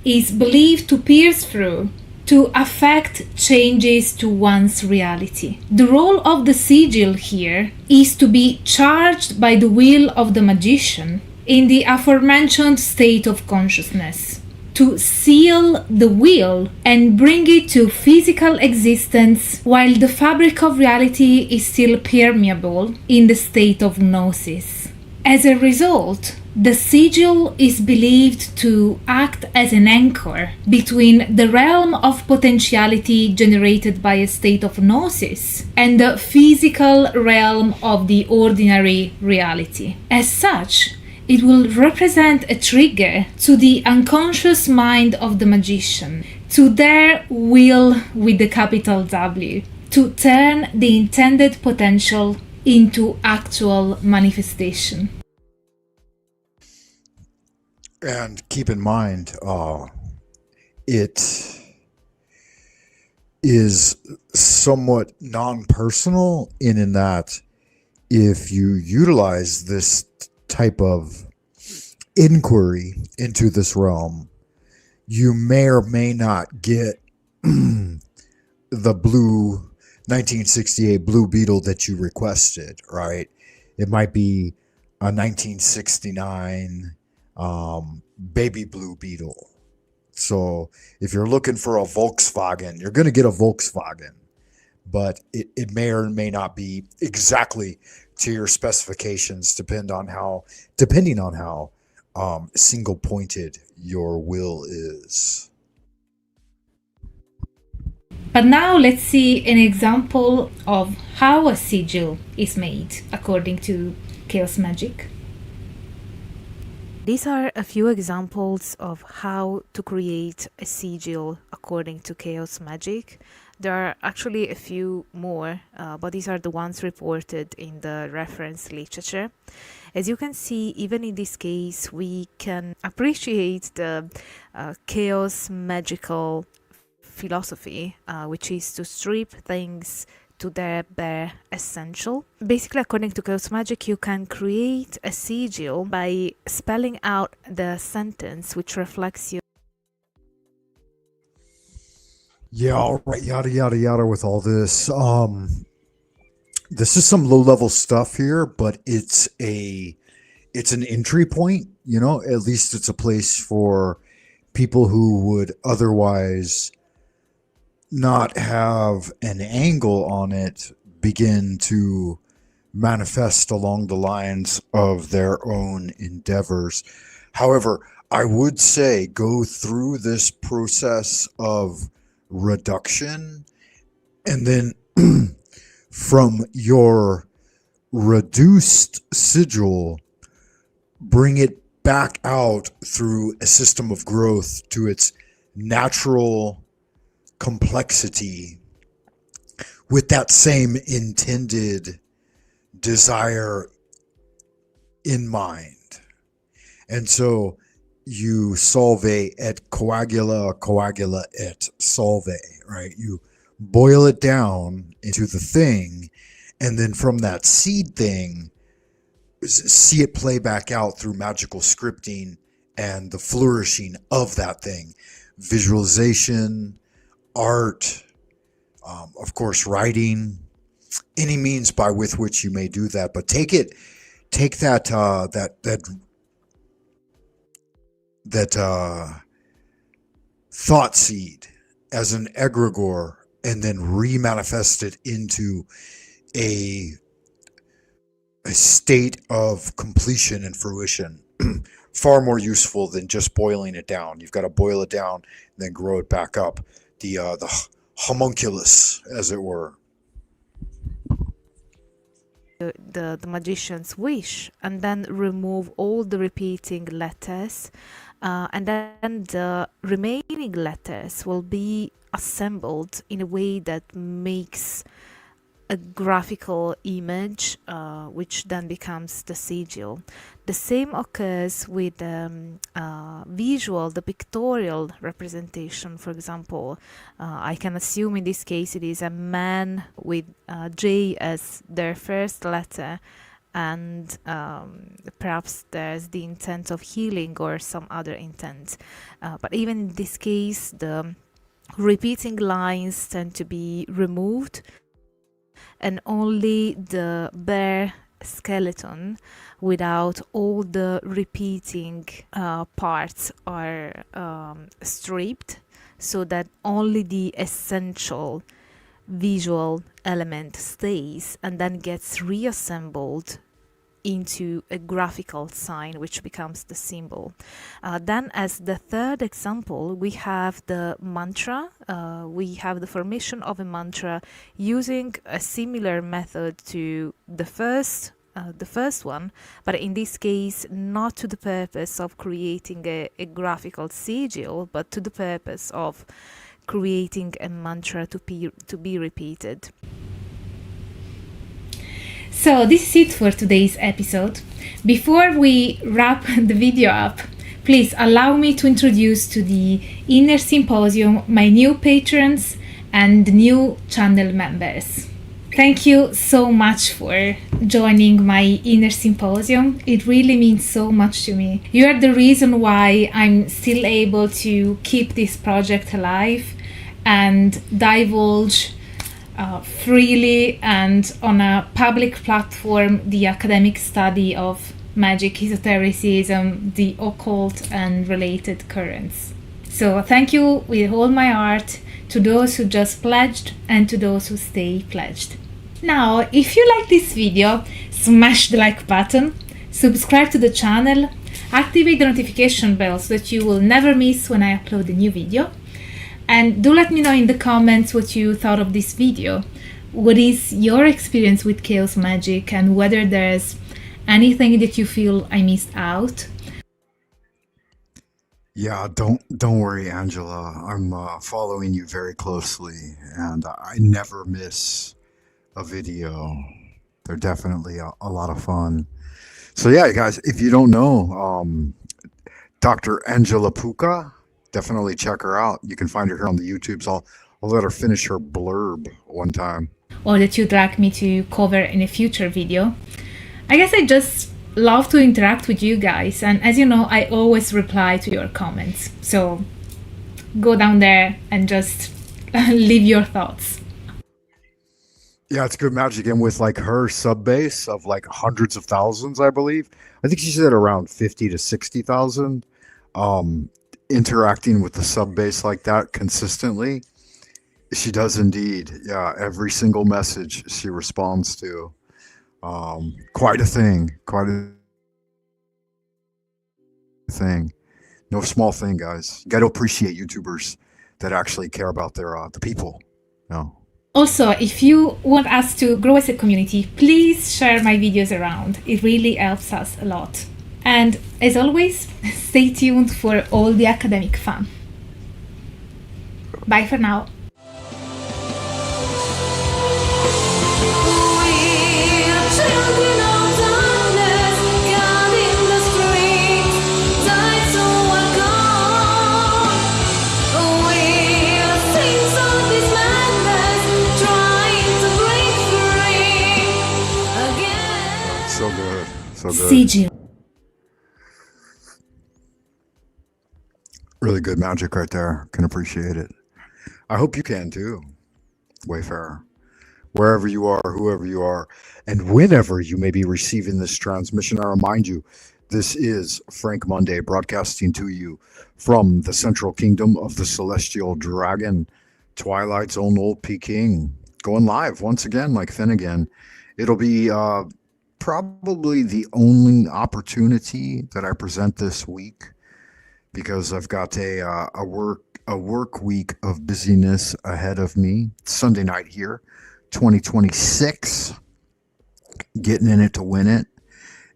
is believed to pierce through to affect changes to one's reality. The role of the sigil here is to be charged by the will of the magician in the aforementioned state of consciousness, to seal the wheel and bring it to physical existence while the fabric of reality is still permeable in the state of gnosis. As a result, the sigil is believed to act as an anchor between the realm of potentiality generated by a state of gnosis and the physical realm of the ordinary reality. As such, it will represent a trigger to the unconscious mind of the magician, to their will with the capital W, to turn the intended potential into actual manifestation. And keep in mind, it is somewhat non-personal in that if you utilize this type of inquiry into this realm, you may or may not get the blue 1968 Blue Beetle that you requested, right? It might be a 1969 baby blue beetle. So if you're looking for a Volkswagen, you're going to get a Volkswagen, but it may or may not be exactly to your specifications, depending on how single pointed your will is. But now let's see an example of how a sigil is made according to chaos magic. These are a few examples of how to create a sigil according to chaos magic. There are actually a few more, but these are the ones reported in the reference literature. As you can see, even in this case, we can appreciate the chaos magical philosophy, which is to strip things to their bare essential. Basically, according to chaos magic, you can create a sigil by spelling out the sentence which reflects your. Yeah, all right, yada yada yada with all this. This is some low level stuff here, but it's an entry point, you know, at least it's a place for people who would otherwise not have an angle on it begin to manifest along the lines of their own endeavors. However, I would say go through this process of reduction, and then from your reduced sigil, bring it back out through a system of growth to its natural complexity with that same intended desire in mind. And so you solve et coagula, coagula et solve, right? You boil it down into the thing, and then from that seed thing, see it play back out through magical scripting and the flourishing of that thing. Visualization, art, of course, writing, any means by with which you may do that. But take that thought seed as an egregore, and then remanifest it into a state of completion and fruition. Far more useful than just boiling it down. You've got to boil it down and then grow it back up. The homunculus, as it were. The magician's wish, and then remove all the repeating letters, and then the remaining letters will be assembled in a way that makes a graphical image, which then becomes the sigil. The same occurs with the pictorial representation. For example, I can assume in this case it is a man with J as their first letter, and perhaps there's the intent of healing or some other intent. But even in this case, the repeating lines tend to be removed, and only the bare skeleton without all the repeating parts are stripped, so that only the essential visual element stays and then gets reassembled into a graphical sign, which becomes the symbol. Then, as the third example, we have the mantra. We have the formation of a mantra using a similar method to the first one, but in this case not to the purpose of creating a graphical sigil, but to the purpose of creating a mantra to be repeated. So this is it for today's episode. Before we wrap the video up, please allow me to introduce to the Inner Symposium my new patrons and new channel members. Thank you so much for joining my Inner Symposium. It really means so much to me. You are the reason why I'm still able to keep this project alive and divulge freely and on a public platform the academic study of magic, esotericism, the occult, and related currents. So thank you with all my heart to those who just pledged and to those who stay pledged. Now, if you like this video, smash the like button, subscribe to the channel, activate the notification bell so that you will never miss when I upload a new video. And do let me know in the comments what you thought of this video. What is your experience with chaos magic and whether there's anything that you feel I missed out? Yeah, don't worry, Angela. I'm following you very closely, and I never miss a video. They're definitely a lot of fun. So yeah, guys, if you don't know, Dr. Angela Puka, definitely check her out. You can find her here on the YouTubes. I'll let her finish her blurb one time. Or that you'd like me to cover in a future video. I guess I just love to interact with you guys, and as you know, I always reply to your comments. So go down there and just leave your thoughts. Yeah, it's good magic. And with like her sub base of like hundreds of thousands, I believe. I think she said around 50 to 60,000. Interacting with the sub base like that consistently. She does indeed. Yeah, every single message she responds to. Quite a thing. Quite a thing. No small thing, guys. You got to appreciate YouTubers that actually care about their the people. No. Also, if you want us to grow as a community, please share my videos around. It really helps us a lot. And as always, stay tuned for all the academic fun. Bye for now. So good. So good. CG. Really good magic right there. Can appreciate it. I hope you can too, Wayfarer. Wherever you are, whoever you are, and whenever you may be receiving this transmission, I remind you, this is Frank Monday broadcasting to you from the Central Kingdom of the Celestial Dragon, Twilight's own old Peking, going live once again like Finnegan. It'll be probably the only opportunity that I present this week, because I've got a work week of busyness ahead of me. Sunday night here, 2026, getting in it to win it,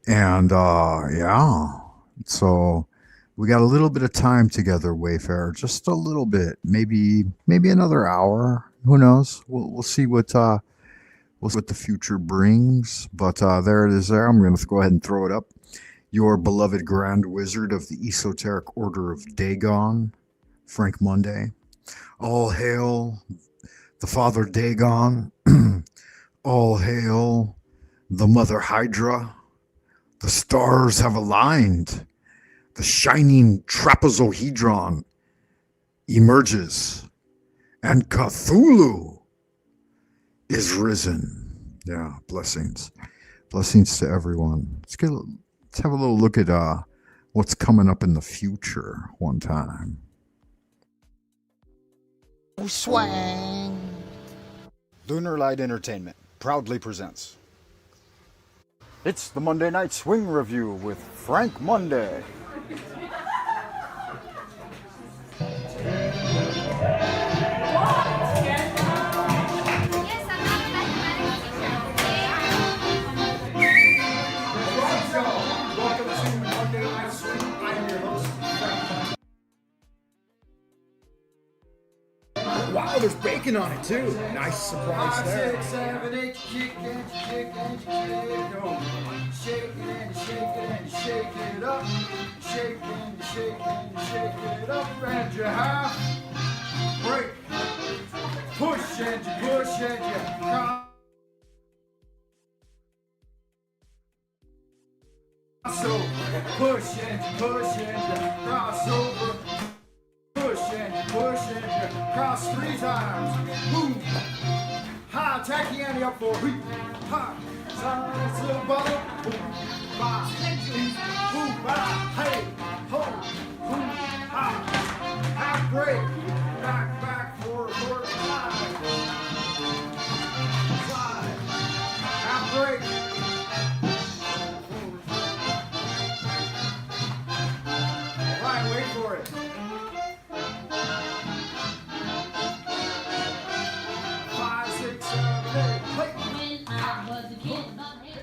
and yeah. So we got a little bit of time together, Wayfarer, just a little bit, maybe another hour. Who knows? We'll see what the future brings. But there it is. There, I'm going to go ahead and throw it up. Your beloved Grand Wizard of the Esoteric Order of Dagon, Frank Monday. All hail the Father Dagon. All hail the Mother Hydra. The stars have aligned. The shining trapezohedron emerges. And Cthulhu is risen. Yeah, blessings. Blessings to everyone. Let's have a little look at what's coming up in the future one time. Swang! Lunar Light Entertainment proudly presents. It's the Monday Night Swing Review with Frank Monday. Wow, there's bacon on it too. Nice surprise there. 5, 6, 7, 8, kick and kick and kick. Oh, shake it and shake it and shake it up. Shake and shake and shake it up. And you half break. Push and you push and you cross over. Push and you push and you cross over. Push and you push and you cross 3 times. Boom. High, tacky ante up for a week. High, sides of the bottom. Boom.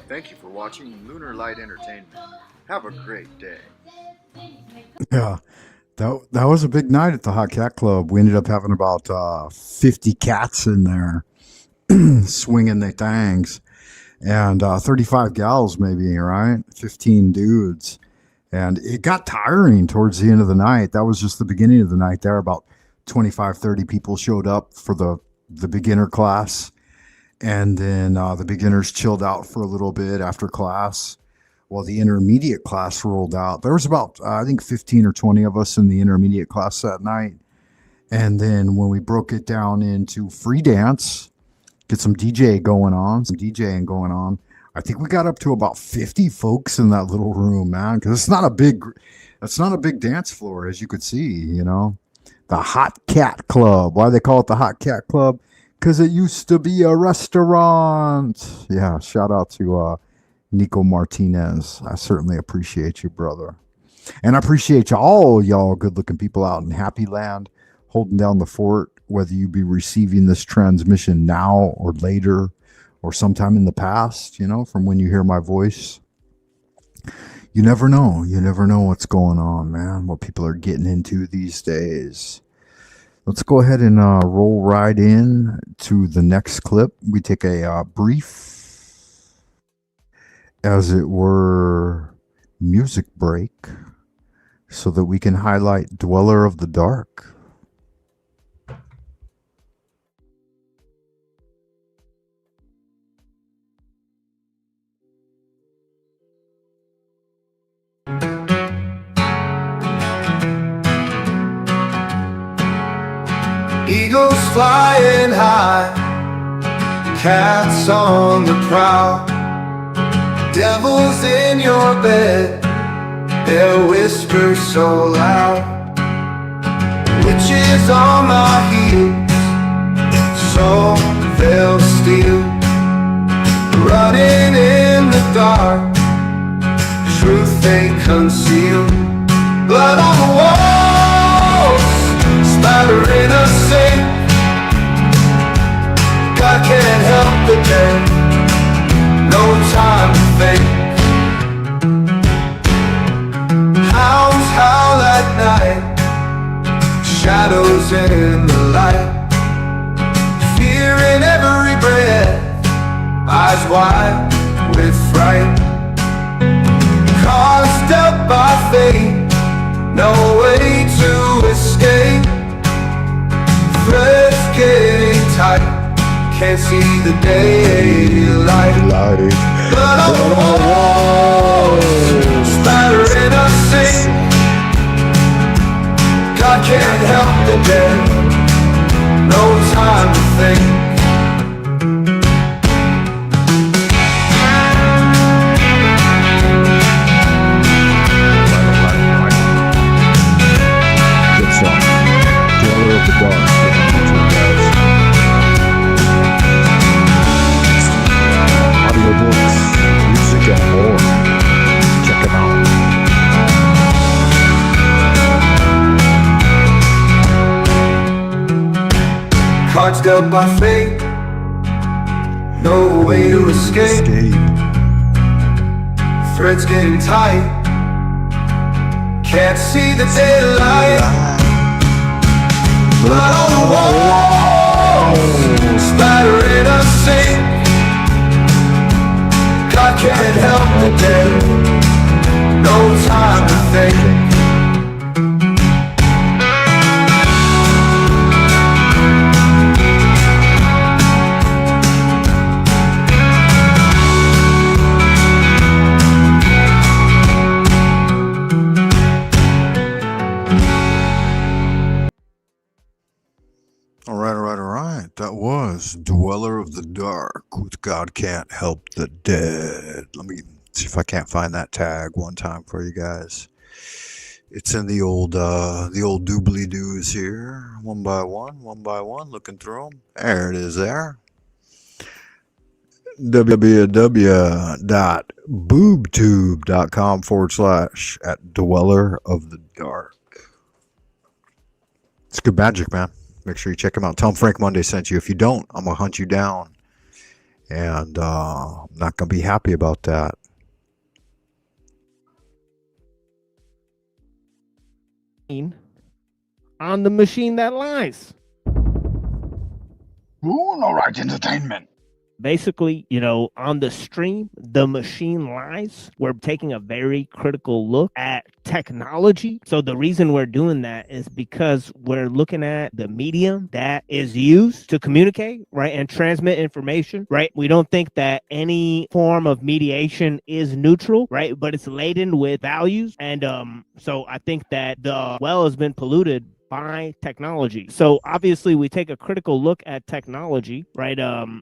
Thank you for watching Lunar Light Entertainment. Have a great day. Yeah, that was a big night at the Hot Cat Club. We ended up having about 50 cats in there swinging their things, and 35 gals maybe, right? 15 dudes. And it got tiring towards the end of the night. That was just the beginning of the night there. About 25, 30 people showed up for the beginner class. And then the beginners chilled out for a little bit after class while the intermediate class rolled out. There was about, I think, 15 or 20 of us in the intermediate class that night. And then when we broke it down into free dance, get some DJing going on, I think we got up to about 50 folks in that little room, man, because it's not a big dance floor, as you could see, you know. The Hot Cat Club. Why they call it the Hot Cat Club? Because it used to be a restaurant. Yeah, shout out to Nico Martinez. I certainly appreciate you, brother. And I appreciate y'all good-looking people out in Happy Land holding down the fort, whether you be receiving this transmission now or later or sometime in the past, you know, from when you hear my voice. You never know. You never know what's going on, man, what people are getting into these days. Let's go ahead and roll right in to the next clip. We take a brief, as it were, music break so that we can highlight Dweller of the Dark. Eagles flying high, cats on the prowl, devils in your bed, their whispers so loud, witches on my heels, so they'll steal, running in the dark, truth they conceal, blood on the walls, splattering a sink. God can't help the dead, no time to think. Hounds howl at night, shadows in the light, fear in every breath, eyes wide with fright. Cards dealt by fate, no way to escape. Threads getting tight, can't see the daylight. Blood on the walls, splattering a sink. God can't help the dead, no time to think. Dweller of the Dark. Audiobooks, music, and more. Check them out. Cards dealt by fate, no way to escape. Threads getting tight, can't see the daylight. Blood on the walls, splattering a sink. God can't help the dead, no time to think. All right. That was Dweller of the Dark with God Can't Help the Dead. Let me See if I can't find that tag one time for you guys. It's in the old doobly doos here, one by one, looking through them. There it is there. www.boobtube.com/ at Dweller of the Dark. It's good magic, man. Make sure you check him out. Tell him Frank Monday sent you. If you don't, I'm going to hunt you down. And I'm not going to be happy about that. On the machine that lies. All right, entertainment. Basically, on the stream, The Machine Lies, we're taking a very critical look at technology. So the reason we're doing that is because we're looking at the medium that is used to communicate, right, and transmit information, right? We don't think that any form of mediation is neutral, right, but it's laden with values. And so I think that the well has been polluted by technology. So obviously we take a critical look at technology, right?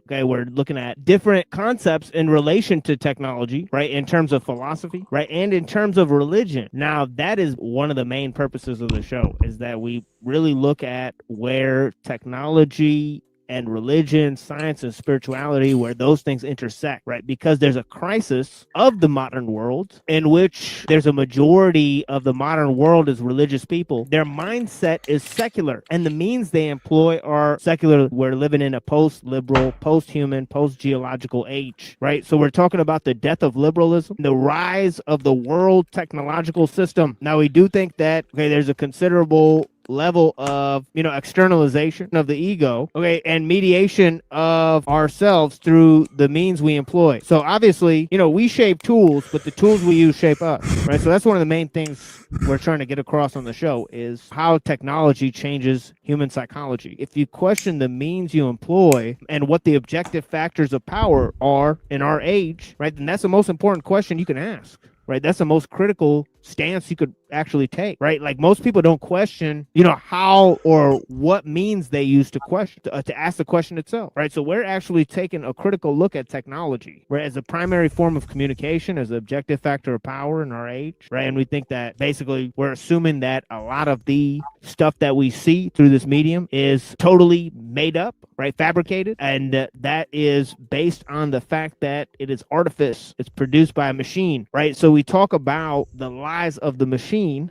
We're looking at different concepts in relation to technology, right? In terms of philosophy, right? And in terms of religion. Now that is one of the main purposes of the show, is that we really look at where technology and religion, science, and spirituality, where those things intersect, right? Because there's a crisis of the modern world in which there's a majority of the modern world is religious people. Their mindset is secular, and the means they employ are secular. We're living in a post-liberal, post-human, post-geological age, right? So we're talking about the death of liberalism, the rise of the world technological system. Now, we do think that, there's a considerable level of externalization of the ego, and mediation of ourselves through the means we employ. So obviously, we shape tools, but the tools we use shape us, right? So that's one of the main things we're trying to get across on the show, is how technology changes human psychology. If you question the means you employ and what the objective factors of power are in our age, right, then that's the most important question you can ask. Right, that's the most critical stance you could actually take, right? Like, most people don't question, how or what means they use to question, to ask the question itself, right? So we're actually taking a critical look at technology, right, as a primary form of communication, as an objective factor of power in our age, right? And we think that basically we're assuming that a lot of the stuff that we see through this medium is totally made up, right, fabricated, and that is based on the fact that it is artifice. It's produced by a machine, right? So we talk about the lies of the machine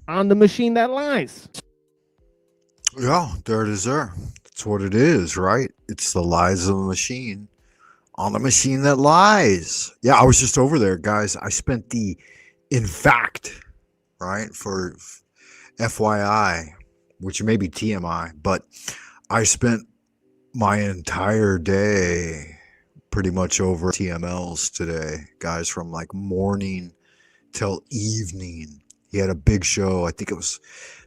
on the machine that lies. Yeah, there it is there. That's what it is, right? It's the lies of the machine on the machine that lies. Yeah, I was just over there, guys. I spent in fact, right, for FYI, which may be TMI, but I spent my entire day pretty much over TMLs today, guys, from like morning till evening. He had a big show. I think it was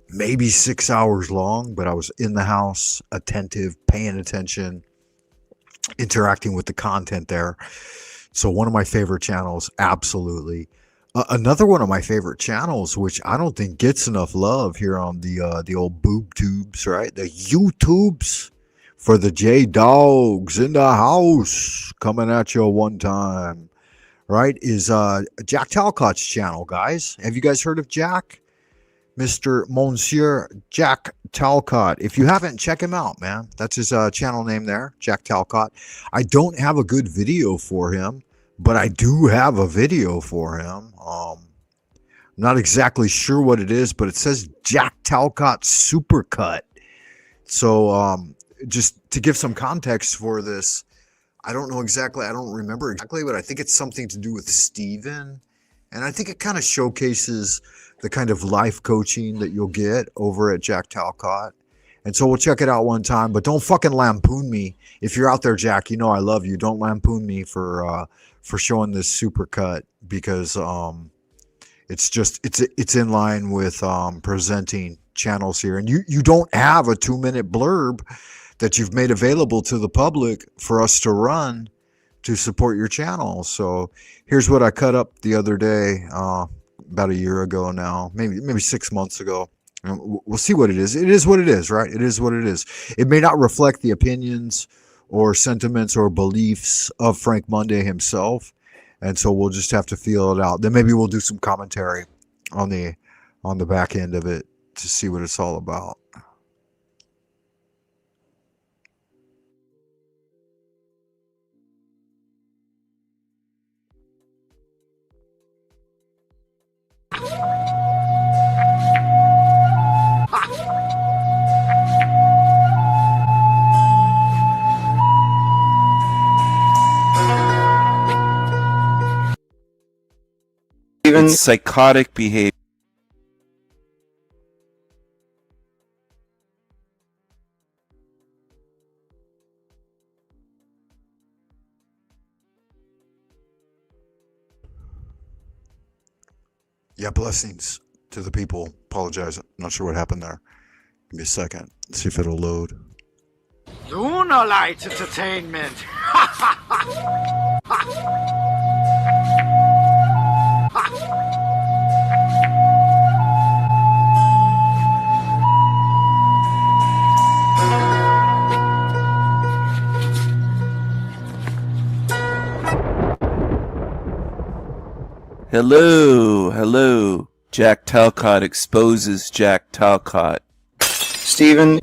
maybe 6 hours long, but I was in the house, attentive, paying attention, interacting with the content there. So one of my favorite channels, absolutely. Another one of my favorite channels, which I don't think gets enough love here on the old boob tubes, right? The YouTubes, for the J-Dogs in the house, coming at you one time, right, is Jack Talcott's channel, guys. Have you guys heard of Jack? Mr. Monsieur Jack Talcott. If you haven't, check him out, man. That's his channel name there, Jack Talcott. I don't have a good video for him, but I do have a video for him. I'm not exactly sure what it is, but it says Jack Talcott Supercut. So just to give some context for this, I don't remember exactly, but I think it's something to do with Steven. And I think it kind of showcases the kind of life coaching that you'll get over at Jack Talcott. And so we'll check it out one time, but don't fucking lampoon me. If you're out there, Jack, you know I love you. Don't lampoon me for showing this supercut, because it's in line with presenting channels here. And you don't have a 2-minute blurb that you've made available to the public for us to run to support your channel. So here's what I cut up the other day, about a year ago now, maybe 6 months ago. We'll see what it is. It is what it is, right? It is what it is. It may not reflect the opinions or sentiments or beliefs of Frank Monday himself. and so we'll just have to feel it out. Then maybe we'll do some commentary on the back end of it to see what it's all about. It's psychotic behavior. Yeah, blessings to the people. Apologize. Not sure what happened there. Give me a second. Let's see if it'll load. Lunar Light Entertainment. Hello. Jack Talcott exposes Jack Talcott. Stephen.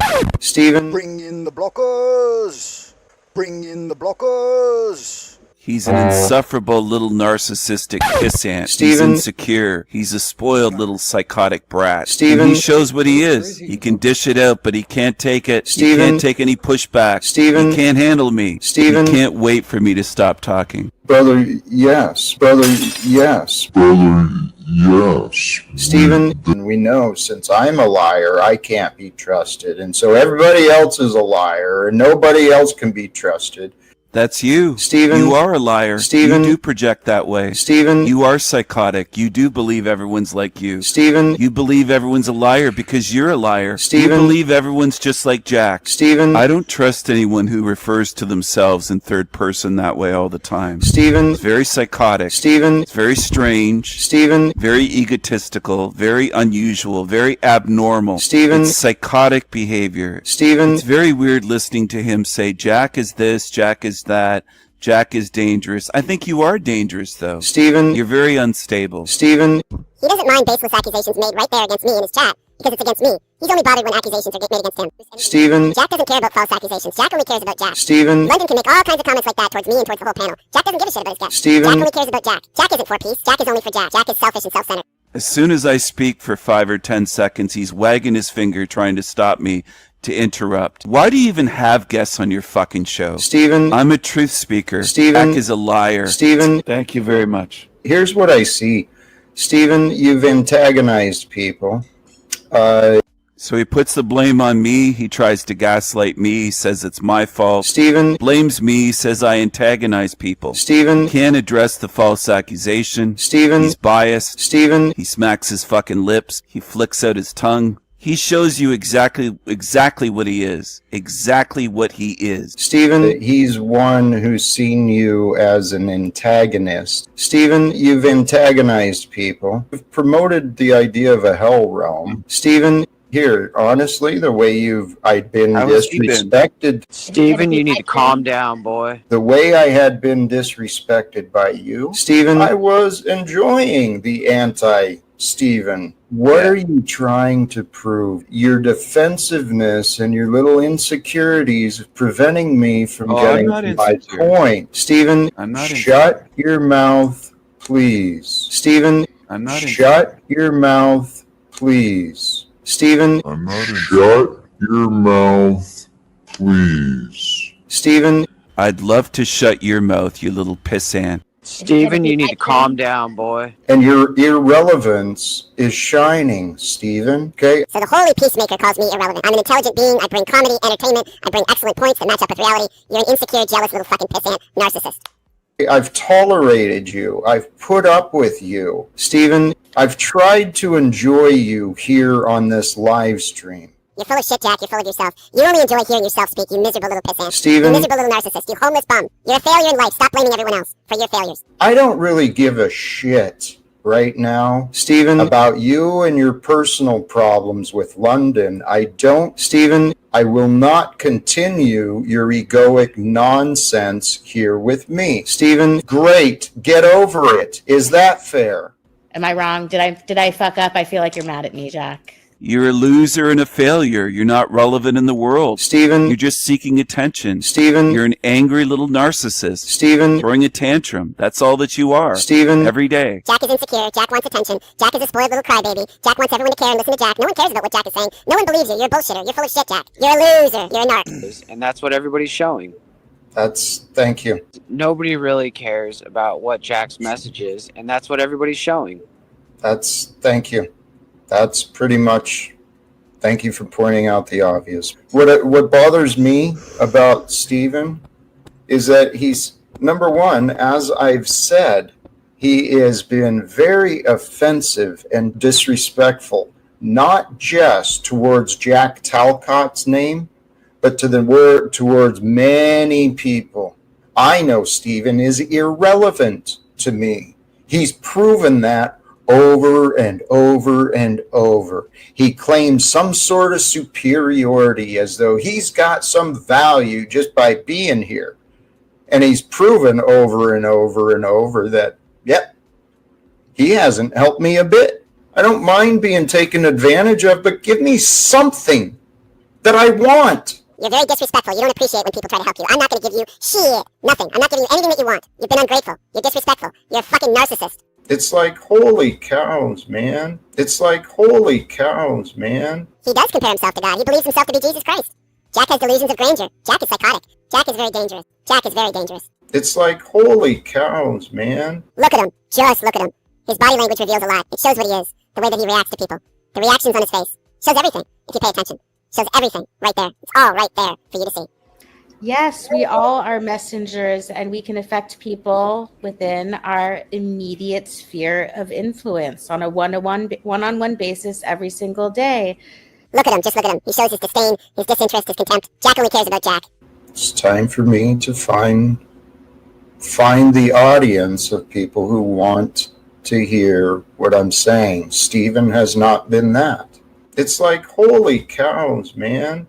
Bring in the blockers. He's an insufferable little narcissistic pissant. Stephen. He's insecure. He's a spoiled little psychotic brat. Stephen. And he shows what he is. He can dish it out, but he can't take it. Stephen. He can't take any pushback. Stephen. He can't handle me. Stephen. He can't wait for me to stop talking. Brother, yes. Stephen, we know since I'm a liar, I can't be trusted. And so everybody else is a liar, and nobody else can be trusted. That's you. Stephen. You are a liar. Stephen. You do project that way. Stephen. You are psychotic. You do believe everyone's like you. Stephen. You believe everyone's a liar because you're a liar. Stephen. You believe everyone's just like Jack. Stephen. I don't trust anyone who refers to themselves in third person that way all the time. Stephen. It's very psychotic. Stephen. It's very strange. Stephen. Very egotistical. Very unusual. Very abnormal. Stephen. It's psychotic behavior. Stephen. It's very weird listening to him say, Jack is this, Jack is that. Jack is dangerous. I think you are dangerous, though. Stephen. You're very unstable. Stephen. He doesn't mind baseless accusations made right there against me in his chat, because it's against me. He's only bothered when accusations are made against him. Stephen. Jack doesn't care about false accusations. Jack only cares about Jack. Stephen. London can make all kinds of comments like that towards me and towards the whole panel. Jack doesn't give a shit about his guests. Stephen. Jack only cares about Jack. Jack isn't for peace. Jack is only for Jack. Jack is selfish and self-centered. As soon as I speak for 5 or 10 seconds, he's wagging his finger trying to stop me, to interrupt. Why do you even have guests on your fucking show? Stephen. I'm a truth speaker. Stephen. Jack is a liar. Stephen. Thank you very much. Here's what I see. Stephen, you've antagonized people. So he puts the blame on me. He tries to gaslight me. He says it's my fault. Stephen. Blames me. Says I antagonize people. Stephen. Can't address the false accusation. Stephen. He's biased. Stephen. He smacks his fucking lips. He flicks out his tongue. He shows you exactly what he is. Exactly what he is. Stephen, he's one who's seen you as an antagonist. Stephen, you've antagonized people. You've promoted the idea of a hell realm. Stephen, here, honestly, the way I'd been disrespected. Stephen, you need to calm down, boy. The way I had been disrespected by you, Stephen, I was enjoying the Stephen, what are you trying to prove? Your defensiveness and your little insecurities preventing me from getting to my point. Stephen, shut your mouth, please. Stephen, shut your mouth, please. Stephen, shut your mouth, please. Stephen, I'd love to shut your mouth, you little pissant. Stephen, you need to calm down, boy. And your irrelevance is shining, Stephen. Okay? So the holy peacemaker calls me irrelevant. I'm an intelligent being. I bring comedy, entertainment. I bring excellent points that match up with reality. You're an insecure, jealous little fucking pissant narcissist. I've tolerated you. I've put up with you. Stephen, I've tried to enjoy you here on this live stream. You're full of shit, Jack. You're full of yourself. You only enjoy hearing yourself speak, you miserable little pissant. Stephen. You miserable little narcissist. You homeless bum. You're a failure in life. Stop blaming everyone else for your failures. I don't really give a shit right now, Stephen, about you and your personal problems with London. Stephen, I will not continue your egoic nonsense here with me. Stephen, great, get over it. Is that fair? Am I wrong? Did I fuck up? I feel like you're mad at me, Jack. You're a loser and a failure. You're not relevant in the world. Stephen. You're just seeking attention. Stephen. You're an angry little narcissist. Stephen. Throwing a tantrum. That's all that you are. Stephen. Every day. Jack is insecure. Jack wants attention. Jack is a spoiled little crybaby. Jack wants everyone to care and listen to Jack. No one cares about what Jack is saying. No one believes you. You're a bullshitter. You're full of shit, Jack. You're a loser. You're a narc. And that's what everybody's showing. Thank you. Nobody really cares about what Jack's message is, and that's what everybody's showing. Thank you. That's pretty much. Thank you for pointing out the obvious. What bothers me about Stephen is that he's, number one, as I've said, he has been very offensive and disrespectful, not just towards Jack Talcott's name, but towards many people. I know Stephen is irrelevant to me. He's proven that over and over and over. He claims some sort of superiority as though he's got some value just by being here. And he's proven over and over and over that, yep, he hasn't helped me a bit. I don't mind being taken advantage of, but give me something that I want. You're very disrespectful. You don't appreciate when people try to help you. I'm not going to give you shit. Nothing. I'm not giving you anything that you want. You've been ungrateful. You're disrespectful. You're a fucking narcissist. It's like, holy cows, man. It's like, holy cows, man. He does compare himself to God. He believes himself to be Jesus Christ. Jack has delusions of grandeur. Jack is psychotic. Jack is very dangerous. Jack is very dangerous. It's like, holy cows, man. Look at him. Just look at him. His body language reveals a lot. It shows what he is. The way that he reacts to people. The reactions on his face. Shows everything, if you pay attention. Shows everything right there. It's all right there for you to see. Yes, we all are messengers, and we can affect people within our immediate sphere of influence on a one-on-one basis every single day. Look at him. Just look at him. He shows his disdain, his disinterest, his contempt. Jack only cares about Jack. It's time for me to find the audience of people who want to hear what I'm saying. Stephen has not been that. It's like, holy cows, man.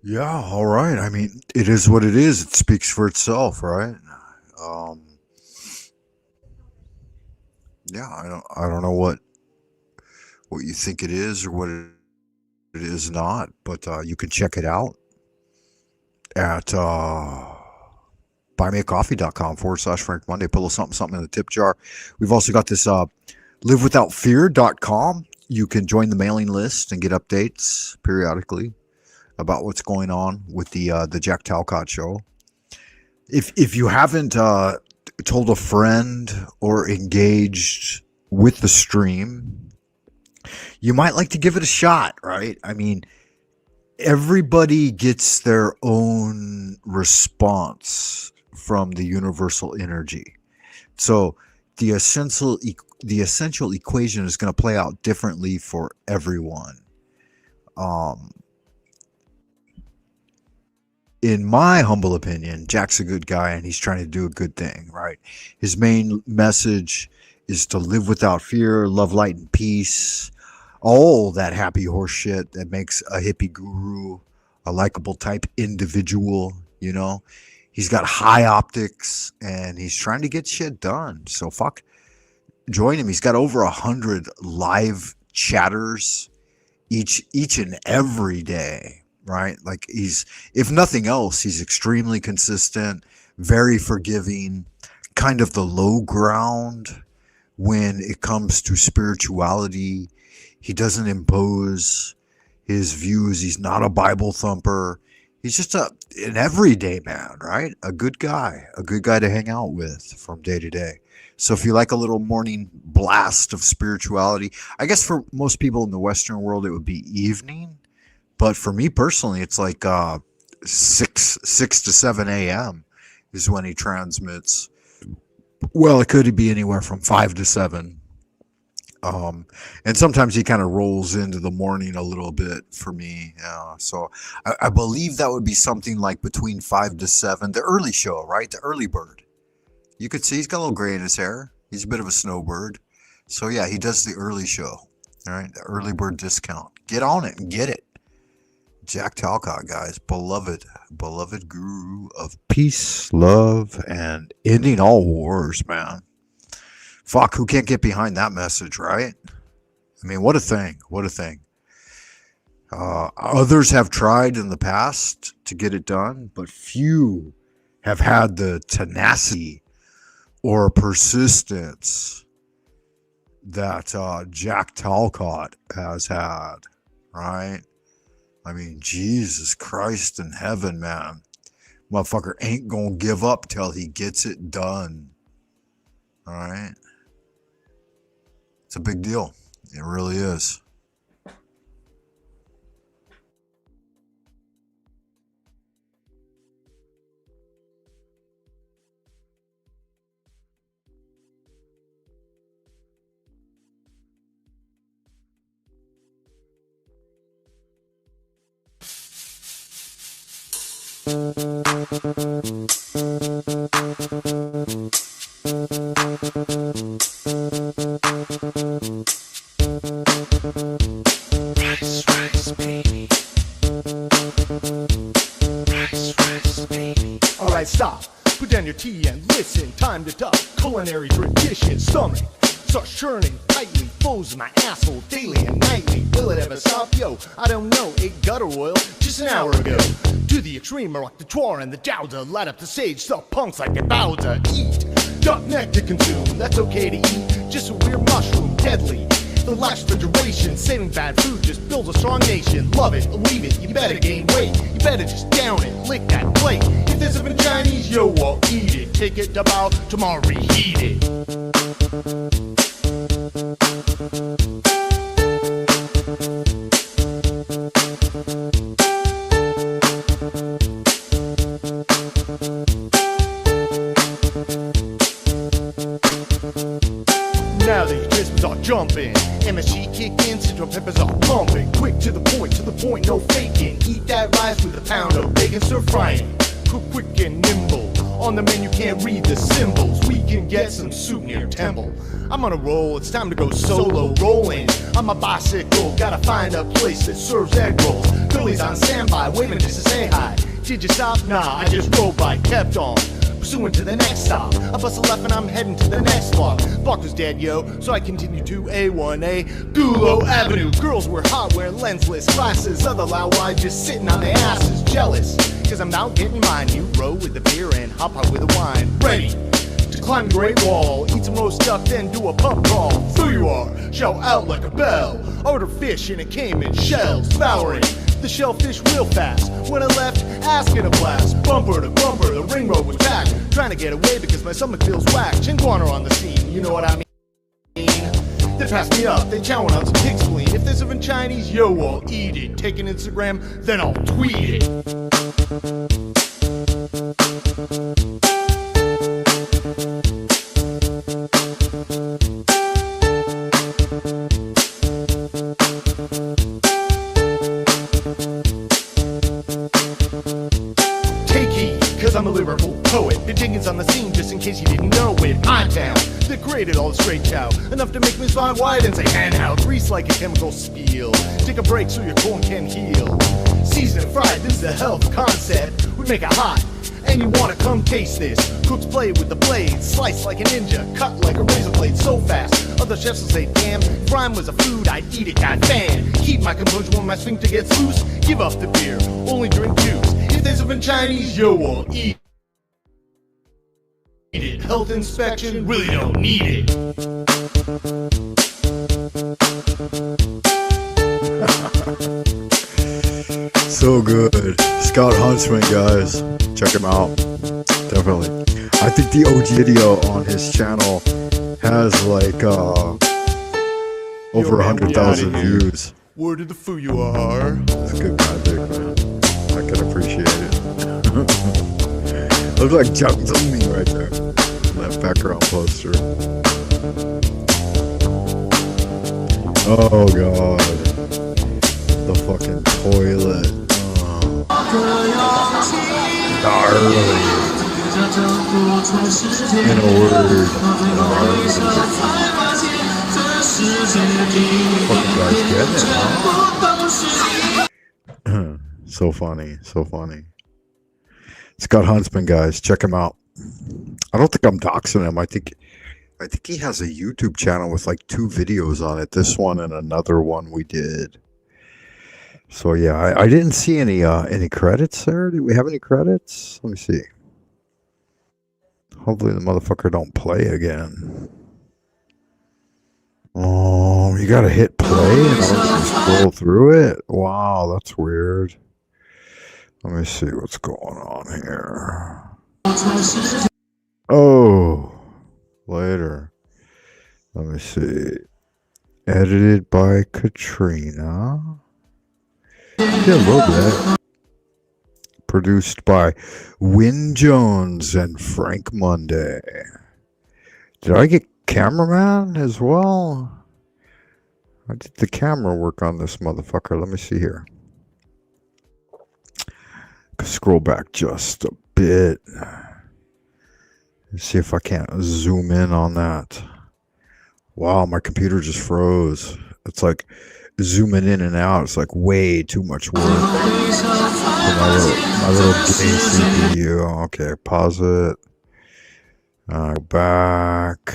Yeah, all right. I mean, it is what it is. It speaks for itself, right? Yeah, I don't know what you think it is or what it is not, but you can check it out at buymeacoffee.com/Frank Monday. Put a little something in the tip jar. We've also got this livewithoutfear.com. You can join the mailing list and get updates periodically about what's going on with the Jack Talcott show. If you haven't told a friend or engaged with the stream, you might like to give it a shot, right? I mean, everybody gets their own response from the universal energy. So the essential equation is going to play out differently for everyone. In my humble opinion, Jack's a good guy and he's trying to do a good thing, right? His main message is to live without fear, love, light, and peace. All that happy horse shit that makes a hippie guru a likable type individual, you know? He's got high optics and he's trying to get shit done. So join him. He's got over 100 live chatters each and every day. Right? Like if nothing else, he's extremely consistent, very forgiving, kind of the low ground when it comes to spirituality. He doesn't impose his views. He's not a Bible thumper. He's just an everyday man, right? A good guy to hang out with from day to day. So if you like a little morning blast of spirituality, I guess for most people in the Western world, it would be evening. But for me personally, it's like 6 to 7 a.m. is when he transmits. Well, it could be anywhere from 5 to 7. And sometimes he kind of rolls into the morning a little bit for me. So I believe that would be something like between 5 to 7, the early show, right? The early bird. You could see he's got a little gray in his hair. He's a bit of a snowbird. So yeah, he does the early show. All right, the early bird discount. Get on it and get it. Jack Talcott, guys, beloved guru of peace, love, and ending all wars, man. Fuck, who can't get behind that message, right? I mean, what a thing. What a thing. Others have tried in the past to get it done, but few have had the tenacity or persistence that Jack Talcott has had, right? I mean, Jesus Christ in heaven, man. Motherfucker ain't gonna give up till he gets it done. All right? It's a big deal. It really is. Alright, stop. Put down your tea and listen. Time to talk culinary tradition. Stomach starts churning tightly. Flows in my asshole daily and nightly. Will it ever stop? Yo, I don't know. Ate gutter oil just an hour ago. To the extreme, I rock the twar and the dowder. Light up the sage, stop punks like they bow to eat. Duck neck to consume, that's okay to eat. Just a weird mushroom, deadly. The life's for duration, saving bad food just builds a strong nation. Love it, leave it, you better gain weight. You better just down it, lick that plate. If there's a Chinese, yo, I'll eat it. Take it to bow, tomorrow reheat it. Now the Christmas are jumping, MSG kick in, Central Peppers are pumping. Quick to the point, no faking. Eat that rice with a pound of bacon, stir frying. Cook quick and nimble. On the menu can't read the symbols. We can get some soup near Temple. I'm on a roll, it's time to go solo rolling. On my bicycle, gotta find a place that serves egg rolls. Billy's on standby, waving just to say hi. Did you stop? Nah, I just rolled by, kept on. Pursuing to the next stop. I bust a left and I'm heading to the next block. Block was dead, yo, so I continue to A1A Gulo Avenue. Girls were hot, wearing lensless glasses. Other loud wide just sitting on their asses. Jealous, cause I'm out getting mine. You roll with the beer and hop out with the wine. Ready to climb the Great Wall. Eat some roast duck, then do a pub crawl. Through you are, shout out like a bell. Order fish and it came in shells. Devouring the shellfish real fast. When I left, asking a blast. Bumper to bumper, the ring road was packed. Trying to get away because my stomach feels whack. Chinguana on the scene, you know what I mean? They pass me up, they chowing on some pig spleen. If there's even Chinese, yo, I'll eat it. Take an Instagram, then I'll tweet it. I'm a lyrical poet. The Jenkins on the scene, just in case you didn't know it. My town, that created all the straight chow. Enough to make me smile wide and say hand out. Grease like a chemical spiel. Take a break so your corn can heal. Seasoned and fried, this is a health concept. We make it hot, and you wanna come taste this. Cooks play with the blade, slice like a ninja, cut like a razor blade so fast. Other chefs will say, damn, if rhyme was a food, I'd eat it, that fan. Keep my composure when my sphincter gets loose. Give up the beer, only drink juice. If there's even Chinese, yo, I'll eat it. Health inspection, really don't need it. So good. Scott Huntsman, guys. Check him out. Definitely. I think the OG video on his channel has like over 100,000 views. Word of the foo you are. That's good magic, man. I can appreciate it. Looks like Chuck Zooming right there. That background poster. Oh god. The fucking toilet. Gnarly. In a word. Fucking guys getting it, huh? So funny. So funny. Scott Huntsman, guys. Check him out. I don't think I'm doxing him. I think he has a YouTube channel with like 2 videos on it. This one and another one we did. So yeah, I didn't see any credits there. Did we have any credits? Let me see. Hopefully the motherfucker don't play again. Oh, you gotta hit play in order to scroll through it? Wow, that's weird. Let me see what's going on here. Oh, later. Let me see. Edited by Katrina. Yeah, a little bit. Produced by Win Jones and Frank Monday. Did I get cameraman as well? I did the camera work on this motherfucker. Let me see here. Scroll back just a bit. Let's see if I can't zoom in on that. Wow, my computer just froze. It's like zooming in and out. It's like way too much work. My little gay CPU. Okay, pause it. Go back.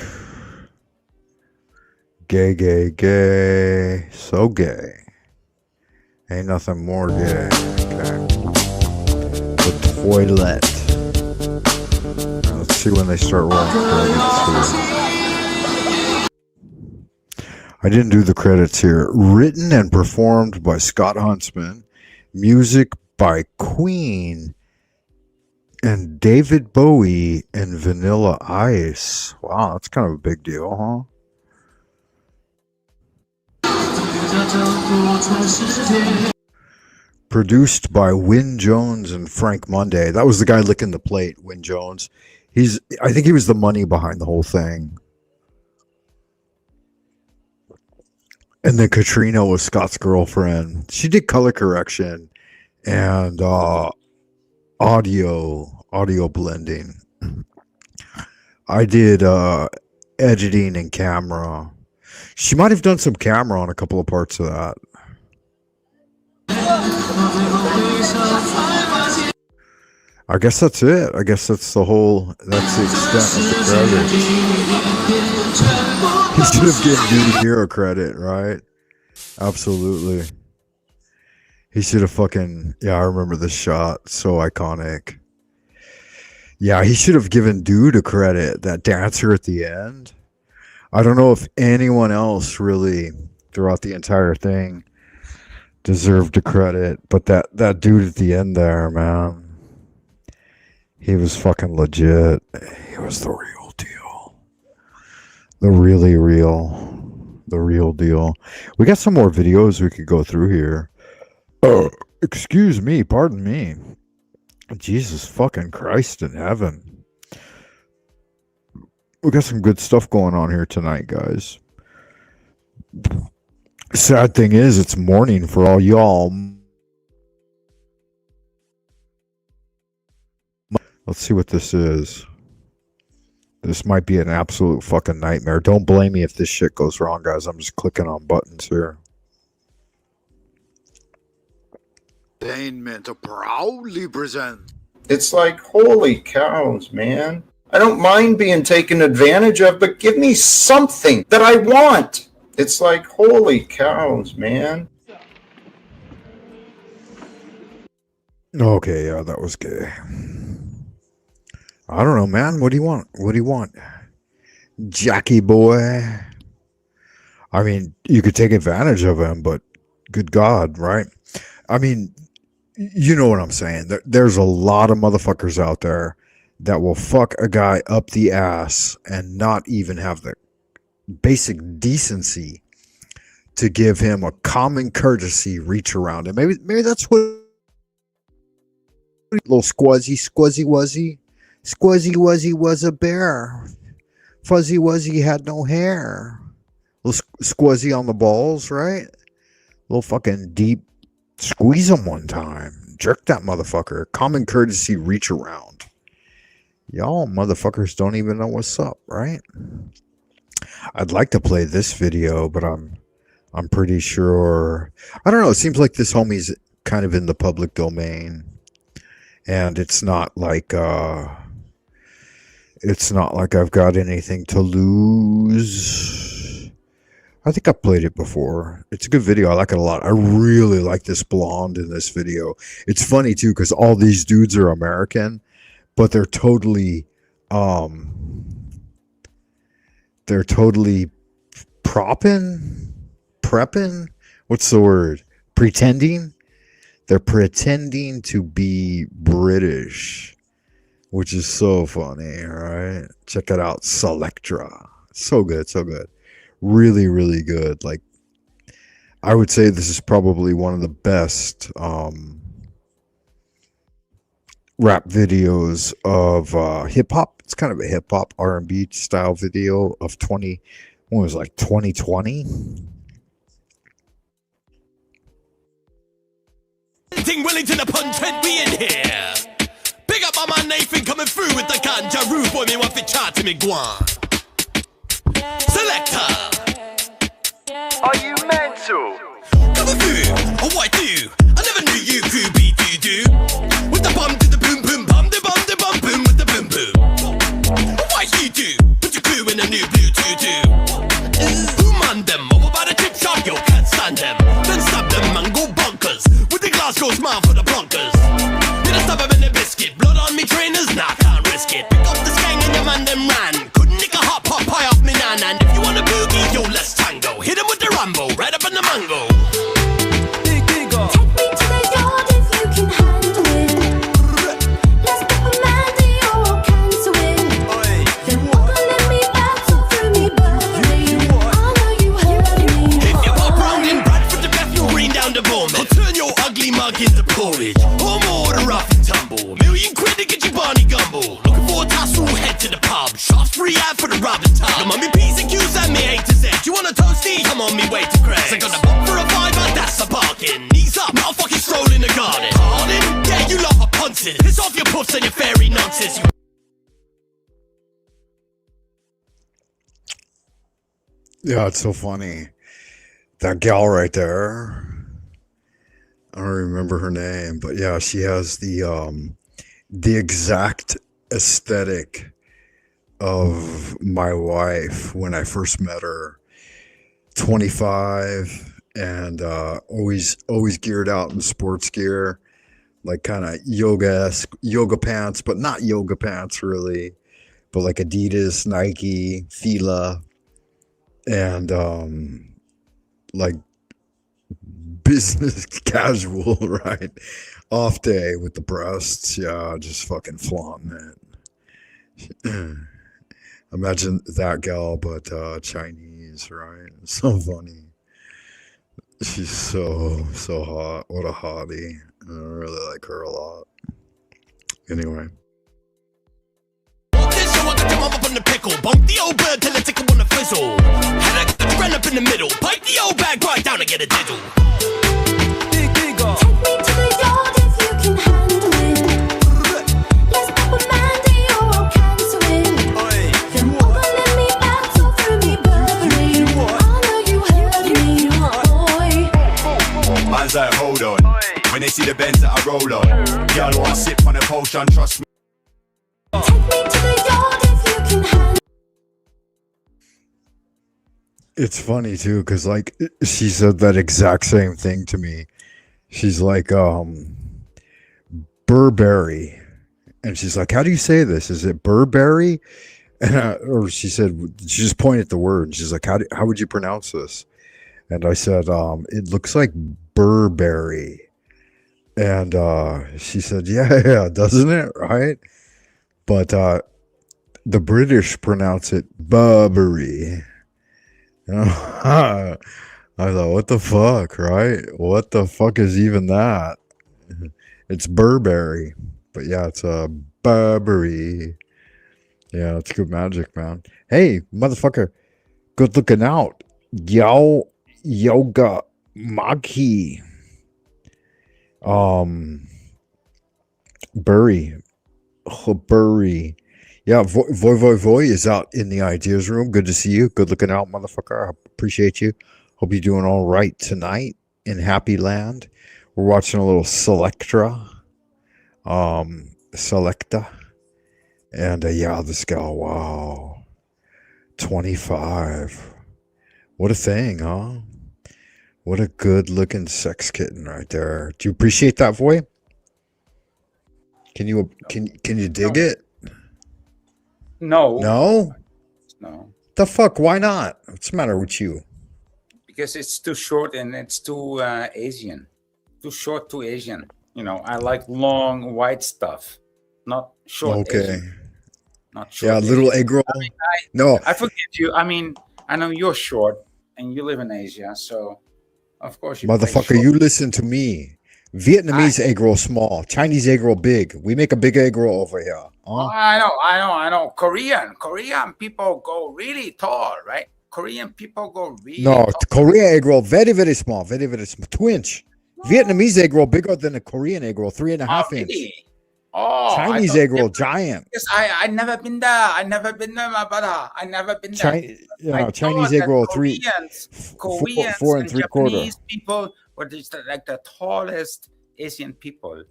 Gay, gay, gay. So gay. Ain't nothing more gay. Okay. The toilet. Now, let's see when they start rolling credits here. I didn't do the credits here. Written and performed by Scott Huntsman. Music by Queen and David Bowie and Vanilla Ice. Wow, that's kind of a big deal, huh? Produced by Win Jones and Frank Monday. That was the guy licking the plate, Win Jones. I think he was the money behind the whole thing. And then Katrina was Scott's girlfriend. She did color correction and audio blending. I did editing and camera. She might have done some camera on a couple of parts of that. I guess that's it. I guess that's the extent of the credit. He should have given Duty Hero credit, right? Absolutely. He should have fucking... Yeah, I remember this shot. So iconic. Yeah, he should have given Dude a credit. That dancer at the end. I don't know if anyone else really, throughout the entire thing, deserved a credit. But that dude at the end there, man. He was fucking legit. He was the real deal. The really real. The real deal. We got some more videos we could go through here. Excuse me. Pardon me. Jesus fucking Christ in heaven. We got some good stuff going on here tonight, guys. Sad thing is, it's morning for all y'all. Let's see what this is. This might be an absolute fucking nightmare. Don't blame me if this shit goes wrong, guys. I'm just clicking on buttons here. Entertainment proudly present. It's like, holy cows, man. I don't mind being taken advantage of, but give me something that I want. It's like, holy cows, man. Okay, yeah, that was gay. I don't know, man. What do you want? What do you want? Jackie boy. I mean, you could take advantage of him, but good God, right? I mean, you know what I'm saying. There's a lot of motherfuckers out there that will fuck a guy up the ass and not even have the basic decency to give him a common courtesy reach around him. Maybe that's what little Squuzzy Wuzzy. Squuzzy Wuzzy was a bear. Fuzzy Wuzzy had no hair. little squizzy on the balls, right? Little fucking deep squeeze them one time. Jerk that motherfucker. Common courtesy reach around. Y'all motherfuckers don't even know what's up, right? I'd like to play this video, but I'm pretty sure, I don't know, it seems like this homie's kind of in the public domain. And it's not like I've got anything to lose. I think I played it before. It's a good video. I like it a lot. I really like this blonde in this video. It's funny too, because all these dudes are American, but they're totally prepping. What's the word? Pretending. They're pretending to be British, which is so funny, right? Check it out, Selectra. So good, so good. Really, really good. Like, I would say this is probably one of the best rap videos of hip hop. It's kind of a hip hop R&B style video of 2020. Wellington upon Trent, we in here. Big up on my Nathan coming through with the ganja roo. Boy, me want to chat to me, guan. Selector. Are you mental? Coming through, oh I do. I never knew you could be doo-doo. With the bum to the boom boom bum, the bum boom with the boom boom. Oh why you do? Put your crew in a new blue doo-doo. Who man them? Over by the chip shop, yo can't stand them. Then stab them and go bonkers. With the Glasgow smile for the Broncos. Did I stab them in the biscuit? Blood on me trainers? Nah, can't risk it. Pick up the skang and your man them ran. Couldn't nick a hot pot pie off me nan. And if you want a boogie, yo let's tango. Hit him with the Rambo, right up in the mango. Big digger. Take me to the yard if you can handle it. Let's put a Mandy or I'll cancel it. You walk and let me battle through me, Burberry. I know you heard me. If you pop round in Bradford, the Beth, you'll rain down the bomb. I'll turn your ugly mug into porridge. Or more to rough and tumble. £1,000,000 to get you Barney Gumble. Looking for a tassel, head to the pub. Shots free ad for the Robin Tub. Come on me P's and Q's and me A to Z. You want a toasty? Come on me way to Craig's. I got a bump for a £5, that's a bargain. Knees up, not a fucking stroll in the garden. Pardon? Yeah, you lot are punces. Piss off your puffs and your fairy nonsense. You Yeah, it's so funny. That gal right there. I don't remember her name, but yeah, she has the exact aesthetic of my wife when I first met her. 25 and always geared out in sports gear, like kind of yoga pants, but not yoga pants really, but like Adidas, Nike, Fila, and like business casual, right? Off day with the breasts, yeah, just fucking flaunting it. Imagine that gal, but Chinese, right? So funny. She's so hot. What a hottie. I really like her a lot. Anyway. this, so I got your mum up on the pickle. Bonk the old bird till it tickle on the fizzle. Head I got the friend up in the middle. Pipe the old bag right down and get a diddle. Big digger. Take me to the yard if you can handle it. Let's pop a Mandy or I'll cancel it. Then walk and let me battle through me, Burberry. I know you heard me, boy. Man's like, hold on. When they see the Benz that I roll on, y'all want to sip on a potion, trust me. Take me to the yard if you can handle It's funny too, because like she said that exact same thing to me. She's like, Burberry. And she's like, how do you say this? Is it Burberry? And or she said, she just pointed at the word. And she's like, how would you pronounce this? And I said, it looks like Burberry. And she said, yeah, doesn't it? Right? But the British pronounce it Burberry. You know? I thought, what the fuck, right? What the fuck is even that? It's Burberry. But yeah, it's Burberry. Yeah, it's good magic, man. Hey, motherfucker, good looking out. Yoga Maghi. Burry. Yeah, Voy is out in the ideas room. Good to see you. Good looking out, motherfucker. I appreciate you. Hope you're doing all right tonight in Happy Land. We're watching a little Selecta. And yeah, this guy, wow. 25. What a thing, huh? What a good looking sex kitten right there. Do you appreciate that, Voy? Can you dig it? No. No? No. The fuck? Why not? What's the matter with you? Because it's too short and it's too Asian. Too short, too Asian. You know, I like long, white stuff, not short. Okay. Asian. Not short. Yeah, little Asian. egg roll. I mean, No. I forgive you. I mean, I know you're short and you live in Asia, so of course you. Motherfucker, you listen to me. Vietnamese egg roll small. Chinese egg roll big. We make a big egg roll over here. Huh? I know. Korean people go really tall, right? Korean people go really No, tall. Korean egg roll very, very small. Very, very small. 2-inch. Vietnamese egg roll bigger than a Korean egg roll. 3.5 inch. Really? Oh, Chinese egg roll giant. Yes, I never been there. I never been there, my brother. I never been there. Chinese egg roll Koreans 4 and 3/4. Japanese people were just like the tallest Asian people.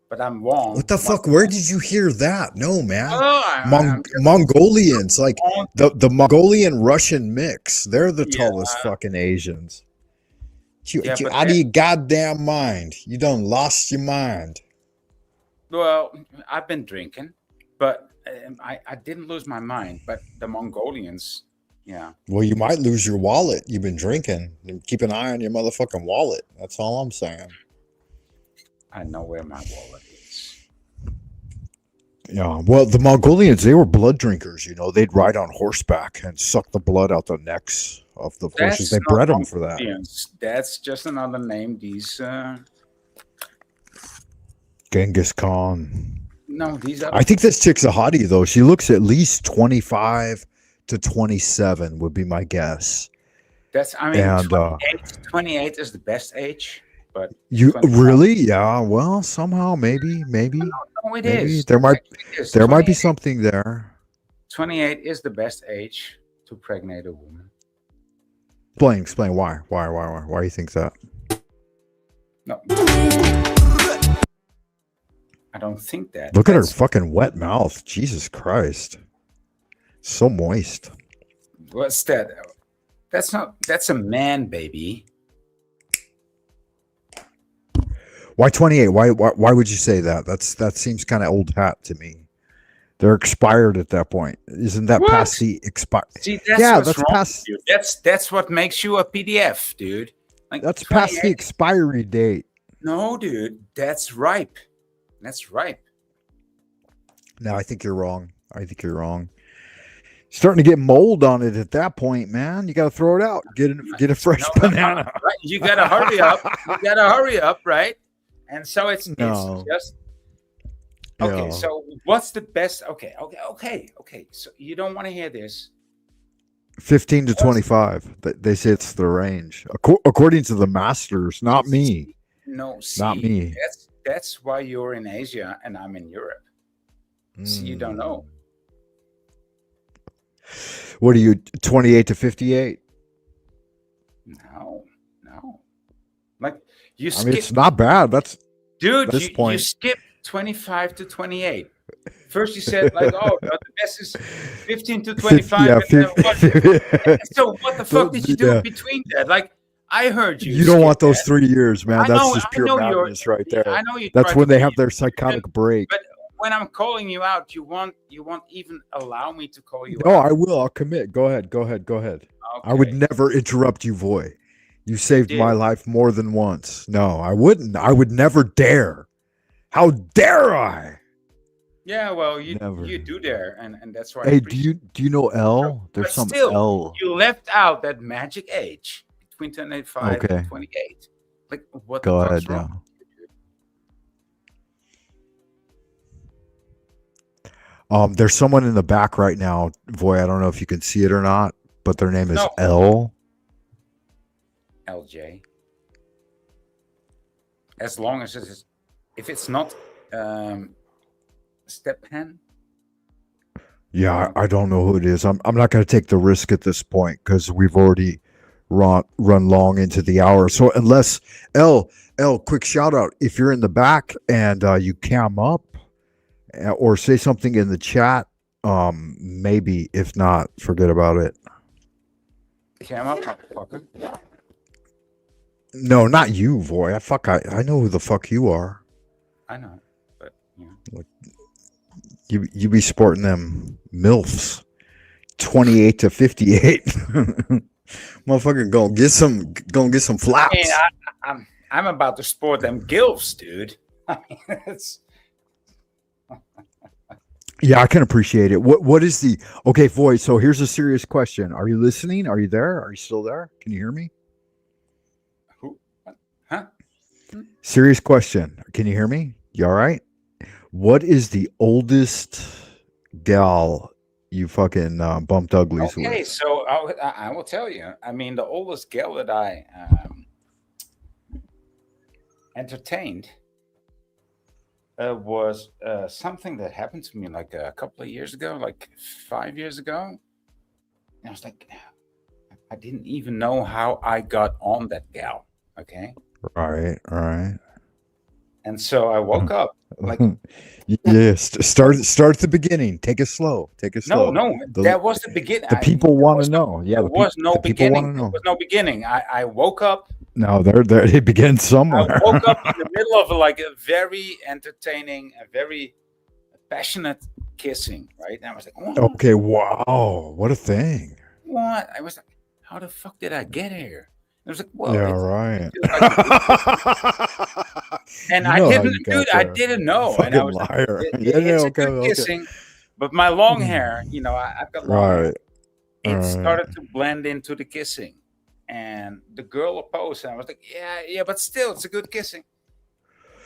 But I'm wrong. What the fuck? Where did you hear that? No, man. I'm Mongolians, like the Mongolian Russian mix. They're the tallest fucking Asians. You out of your goddamn mind. You done lost your mind. Well, I've been drinking, but I didn't lose my mind. But the Mongolians, yeah. Well, you might lose your wallet. You've been drinking. Keep an eye on your motherfucking wallet. That's all I'm saying. I know where my wallet is. Yeah, well, the Mongolians, they were blood drinkers, you know. They'd ride on horseback and suck the blood out the necks of the horses. They bred them for that. Mongolians. That's just another name. These Genghis Khan. no, these are. I think this chick's a hottie, though. She looks at least 25 to 27 would be my guess. That's, I mean, And 28 is the best age, but you 25 really? Yeah. Well, somehow, maybe. No, it Maybe is. there might Actually, it is. there might be 28 something there. 28 is the best age to pregnate a woman. Explain why you think that? No, I don't think that. Look at her That's- fucking wet mouth. Jesus Christ. So moist. What's that? That's a man, baby. Why 28? Why would you say that? That seems kind of old hat to me. They're expired at that point. Isn't that What? past the expire? See, that's Yeah, what's that's wrong past with you. That's what makes you a PDF, dude. Like that's past the 28 expiry date. No, dude, that's ripe. That's ripe. No, I think you're wrong. Starting to get mold on it at that point, man. You got to throw it out. Get a fresh banana. Right? You gotta hurry up. You gotta hurry up, right? And so it's No. just okay. Yeah. So what's the best? Okay. So you don't want to hear this. 15 to 25. They say it's the range. According to the masters, not me. No, see, Not me. That's why you're in Asia and I'm in Europe. See, you don't know. What are you, 28 to 58? No. Like you I skip. mean, it's not bad. That's Dude, at this you point. skip 25 to 28. First you said like, oh, the best is 15 to 25. Yeah, and then what? So what the fuck did you do Yeah. in between that? Like, I heard you. You don't skip want those that. 3 years, man. I That's know- just I pure know you're- madness right there. I know you That's tried when to they be- have their psychotic break. But when I'm calling you out, you won't even allow me to call you No, out. I will. I'll commit. Go ahead. I would never interrupt you, Voy. You saved my life more than once. No, I wouldn't. I would never dare. How dare I? Yeah, well, you Never. do there, and that's why. I Hey, appreciate do you know L? There's But some still, L. you left out that magic age between 25 Okay. and 28. Like, what Go the fuck's ahead, wrong? There's someone in the back right now, Voy. I don't know if you can see it or not, but their name is No. L. LJ. As long as it is, if it's not step hen. Yeah, I don't know who it is. I'm not going to take the risk at this point because we've already run long into the hour. So unless L, quick shout out if you're in the back and you cam up or say something in the chat. Maybe if not, forget about it. Cam up, motherfucker. No, not you, Voy. I know who the fuck you are. I know, but You be sporting them MILFs, 28 to 58. Motherfucker, go get some flaps. I mean, I'm about to sport them gilfs, dude. I mean, it's. Yeah, I can appreciate it. What is the okay, Voy? So here's a serious question. Are you listening? Are you there? Are you still there? Can you hear me? Who? Huh? Serious question. Can you hear me? You all right? What is the oldest gal you fucking bumped uglies with? Okay, so I will tell you. I mean, the oldest gal that I entertained was something that happened to me like a couple of years ago, like 5 years ago. And I was like, I didn't even know how I got on that gal. Okay. Right. And so I woke up like, yes. Start at the beginning. Take it slow. no, that was the beginning. The people want to know. Yeah, there was no beginning. There was no beginning. I woke up. No, it begins somewhere. I woke up in the middle of like a very entertaining, a very passionate kissing, right? And I was like, oh, okay, wow, what a thing. What? I was like, how the fuck did I get here? I was like, well, yeah, right. And I didn't, dude, I didn't know. And I was liar. Like, it's a good kissing, but my long hair, I've got long hair. It started to blend into the kissing. And the girl opposed, and I was like, yeah, but still, it's a good kissing.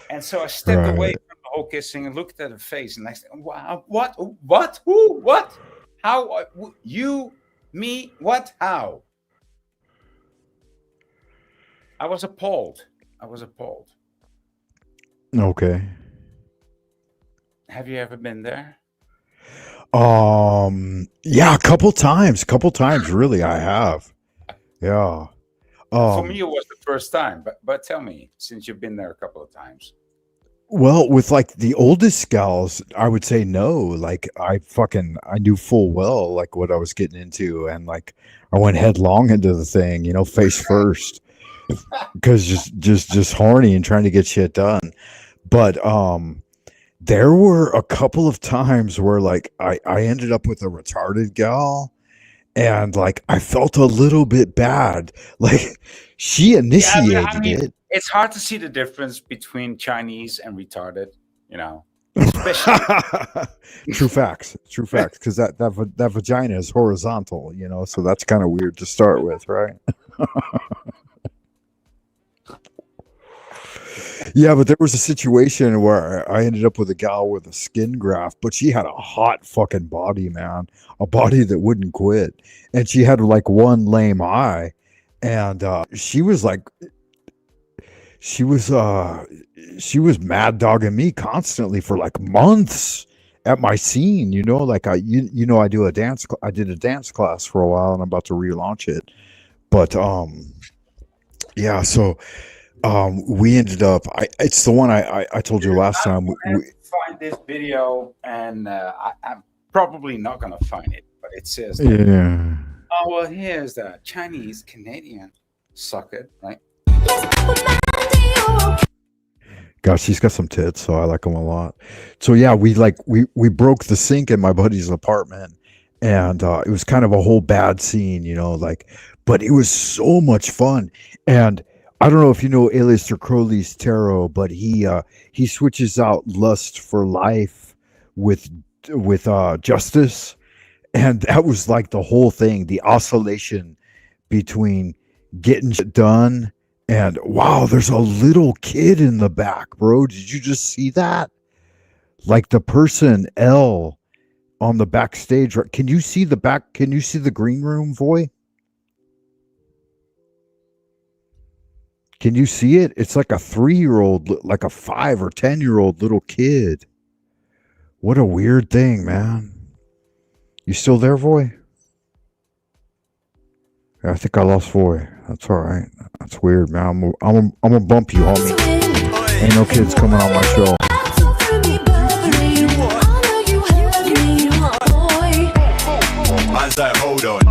And so I stepped away from the whole kissing and looked at her face, and I said, wow, what, who, what, how, you, me, what, how? I was appalled. Okay. Have you ever been there? Yeah, a couple times, really, I have. Yeah. For me, it was the first time, but tell me, since you've been there a couple of times. Well, with like the oldest gals, I would say no. Like I knew full well like what I was getting into, and like I went headlong into the thing, face first, because just horny and trying to get shit done. But there were a couple of times where like I ended up with a retarded gal. And like I felt a little bit bad. Like she initiated it. It's hard to see the difference between Chinese and retarded, Especially True facts. Because that vagina is horizontal, so that's kind of weird to start with, right? Yeah, but there was a situation where I ended up with a gal with a skin graft, but she had a hot fucking body, man. A body that wouldn't quit. And she had like one lame eye. And she was mad dogging me constantly for like months at my scene, like I did a dance class for a while and I'm about to relaunch it. But yeah, so we ended up it's the one I told you last time. Find this video, and I'm probably not gonna find it, but it says yeah. Oh well, here's the Chinese Canadian socket, right? Gosh, she's got some tits, so I like them a lot. So yeah, we broke the sink in my buddy's apartment, and it was kind of a whole bad scene, but it was so much fun. And I don't know if you know Aleister Crowley's tarot, but he switches out lust for life with justice, and that was like the whole thing, the oscillation between getting shit done and wow, there's a little kid in the back, bro. Did you just see that? Like the person L on the backstage. Can you see the back? Can you see the green room, Voy? Can you see it? It's like a 3-year-old, like a 5 or 10-year-old little kid. What a weird thing, man. You still there, Voy? I think I lost Voy. That's all right. That's weird, man. I'm gonna bump you, homie. Ain't no kids coming on my show. Man's like, hold on.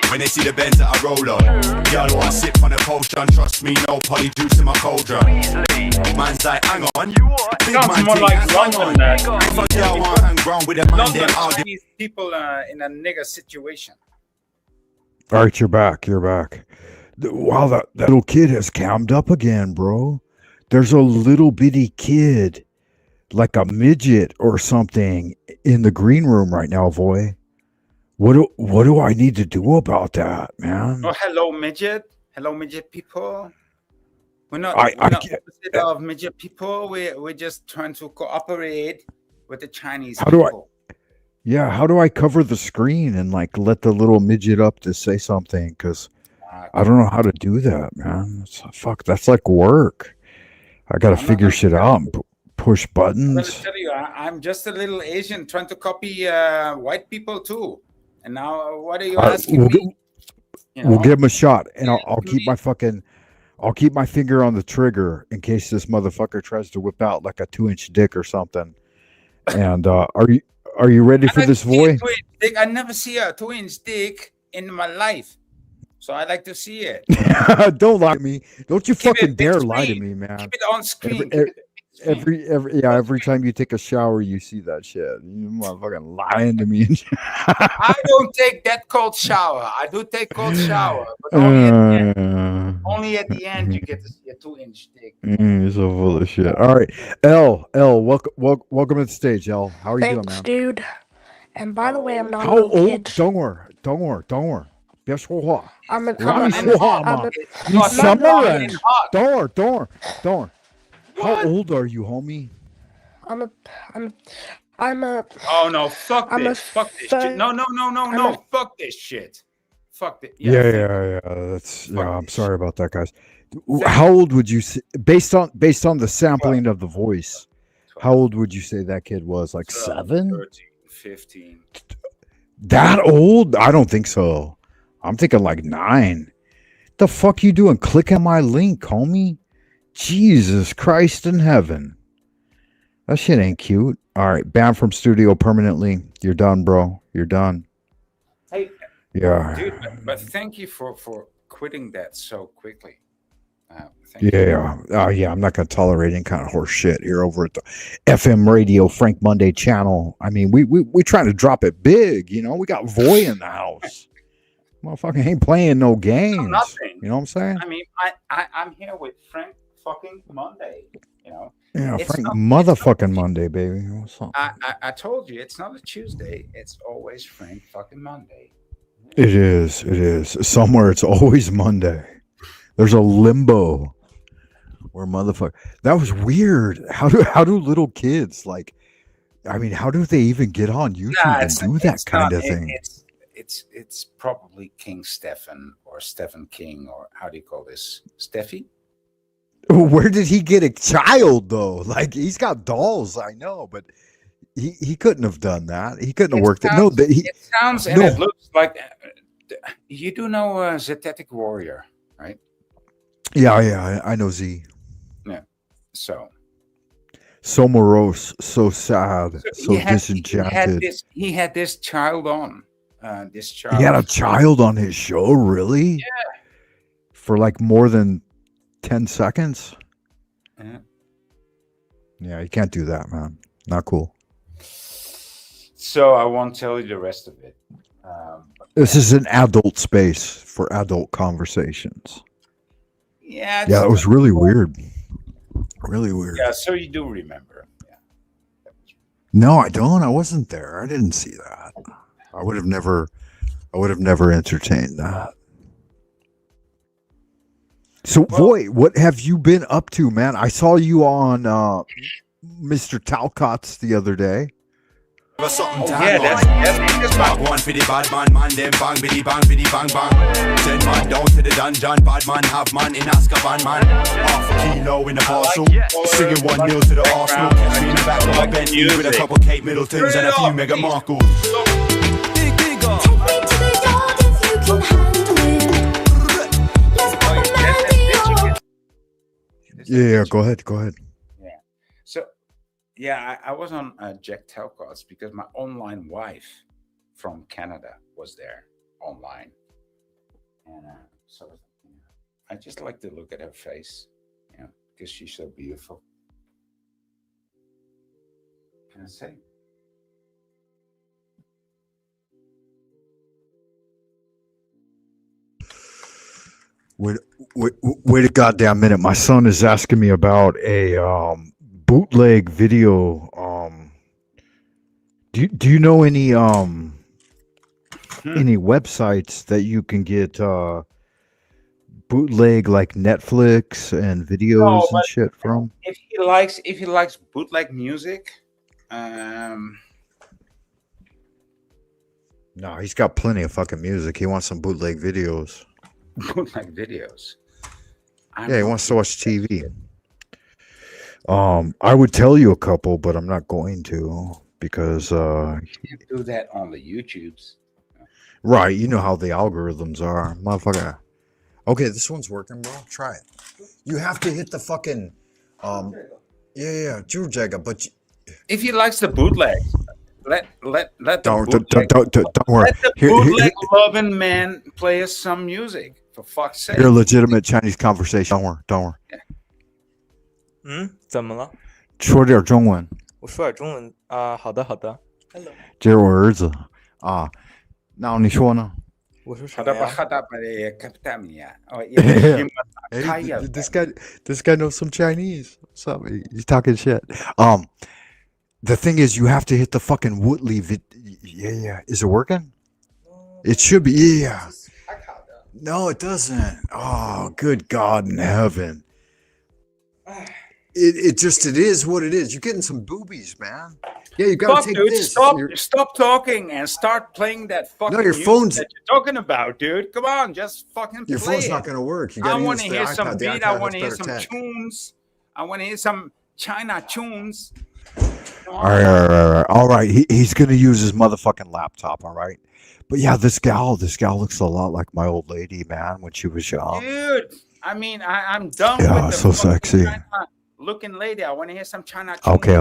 When they see the Benz that I roll on, y'all want to sip on a potion. Trust me, no poly juice in my cauldron. Man's like, hang on. Big Sounds man more thing, like hang London. on. If I y'all want to hang round with a man, London, then I'll do. these people in a nigger situation. All right, you're back. You're back. Wow, that little kid has cammed up again, bro. There's a little bitty kid, like a midget or something, in the green room right now, Voy. What do I need to do about that, man? Oh, hello, midget. Hello, midget people. We're not I opposite of midget people. We're just trying to cooperate with the Chinese How do I? people. Yeah, how do I cover the screen and like let the little midget up to say something? Because I don't know how to do that, man. Fuck, that's like work. I gotta figure shit out and push I'm gonna buttons. tell you, I'm just a little Asian trying to copy white people too. And now, what are you All right, asking we'll, me? we'll give him a shot, and I'll keep my finger on the trigger in case this motherfucker tries to whip out like a 2-inch dick or something. And are you ready for this, Voy? Dick. I never see a 2-inch dick in my life, so I like to see it. Don't lie to me. Don't you Keep it fucking big dare lie to screen. me, man. Keep it on screen. Every time you take a shower, you see that shit. You motherfucking lying to me. I don't take that cold shower. I do take cold shower, but only at the end. Only at the end you get to see a 2-inch dick. You're so full of shit. All right, L, welcome to the stage, L. How are you doing, Thanks, man? dude. And by the way, I'm not a How little old? kid. Don't worry. Guess what? I'm a Don't worry. How old are you, homie? I'm a Oh no! Fuck I'm a this! Fuck this shit! No! Fuck this shit! Fuck it! Yeah. I'm sorry about that, guys. How old would you say, based on the sampling of the voice? How old would you say that kid was? Like 7? 13, 15. That old? I don't think so. I'm thinking like 9. The fuck you doing? Click on my link, homie. Jesus Christ in heaven. That shit ain't cute. All right, banned from studio permanently. You're done, bro. You're done. Hey, Yeah. dude, but thank you for quitting that so quickly. Yeah. I'm not going to tolerate any kind of horse shit here over at the FM radio Frank Monday channel. I mean, we trying to drop it big, you know. We got Voy in the house. Motherfucker ain't playing no games. Nothing. You know what I'm saying? I mean, I'm here with Frank fucking Monday. You know. Yeah, It's Frank not- motherfucking Monday, baby. What's up? I told you it's not a Tuesday. It's always Frank fucking Monday. It is. Somewhere it's always Monday. There's a limbo where motherfucker. That was weird. How do little kids like? I mean, how do they even get on YouTube and do that kind of thing? It's probably King Stefan or Stephen King or how do you call this? Steffi? Where did he get a child though? Like he's got dolls, I know, but he couldn't have done that. He couldn't have worked it. No, It sounds and it looks like you do know Zetetic Warrior, right? Yeah, I know Z. Yeah. So morose, so sad, so he disenchanted. He had this child on. This child. He had a child on his show, really? Yeah. For like more than 10 seconds? Yeah. Yeah, you can't do that, man. Not cool. So I won't tell you the rest of it. This is an adult space for adult conversations. Yeah. Yeah, it was really weird. Really weird. Yeah, so you do remember. No, I don't. I wasn't there. I didn't see that. I would have never entertained that. So, Voy, what have you been up to, man? I saw you on Mr. Talcott's the other day. Got something to Yeah, hang on. that's Bad one for the bad man, them bang biddy bang biddy bang bang. Send man down to the dungeon, bad man have man in Azkaban man. Half a kilo in the parcel, singing 1-0 to the Arsenal. Catch me in the back of my Bentley with a couple Kate Middletons and a few Meghan Markles. Take me to the yard if you can handle it. Let's pop a Mandy or Yeah, go ahead. Yeah. So, yeah, I was on Jack Telcards because my online wife from Canada was there online. And so I just like to look at her face, because she's so beautiful. Can I say? Wait a goddamn minute. My son is asking me about a bootleg video. Do you know any websites that you can get bootleg like Netflix and videos No, and but shit from? if he likes bootleg music, No, he's got plenty of fucking music. He wants some bootleg videos. bootleg videos. Yeah, he wants to watch TV. I would tell you a couple, but I'm not going to because You can't do that on the YouTubes. right, you know how the algorithms are, motherfucker. Okay, this one's working, bro. Try it. You have to hit the fucking yeah, Drew Jagger, but If he likes the bootleg, let the don't bootleg, worry. let the Here- bootleg loving man play us some music, for fuck's sake. You're a legitimate Chinese conversation. Don't worry. 怎么了？说点中文。我说点中文啊，好的好的。这是我儿子啊。那你说呢？我说什么呀？ Oh, Hey, this guy knows some Chinese. What's up? He's talking shit. The thing is, you have to hit the fucking Woodley yeah. Is it working? It should be. Yeah. No, it doesn't. Oh, good God in heaven. It is what it is. You're getting some boobies, man. Yeah, you gotta Fuck, take dude, this. stop talking and start playing that fucking your music phone's- that you're talking about, dude. Come on, just fucking Your play phone's it. not gonna work. You I gotta want use to the hear some iPad. The beat. iPad I has want to hear better some tech. tunes. I want to hear some China tunes. All right. All right. He's gonna use his motherfucking laptop. All right. But yeah, this gal looks a lot like my old lady, man, when she was young. Dude, I mean, I'm done Yeah, with the so fucking sexy. China-looking lady. I want to hear some China tunes. Okay.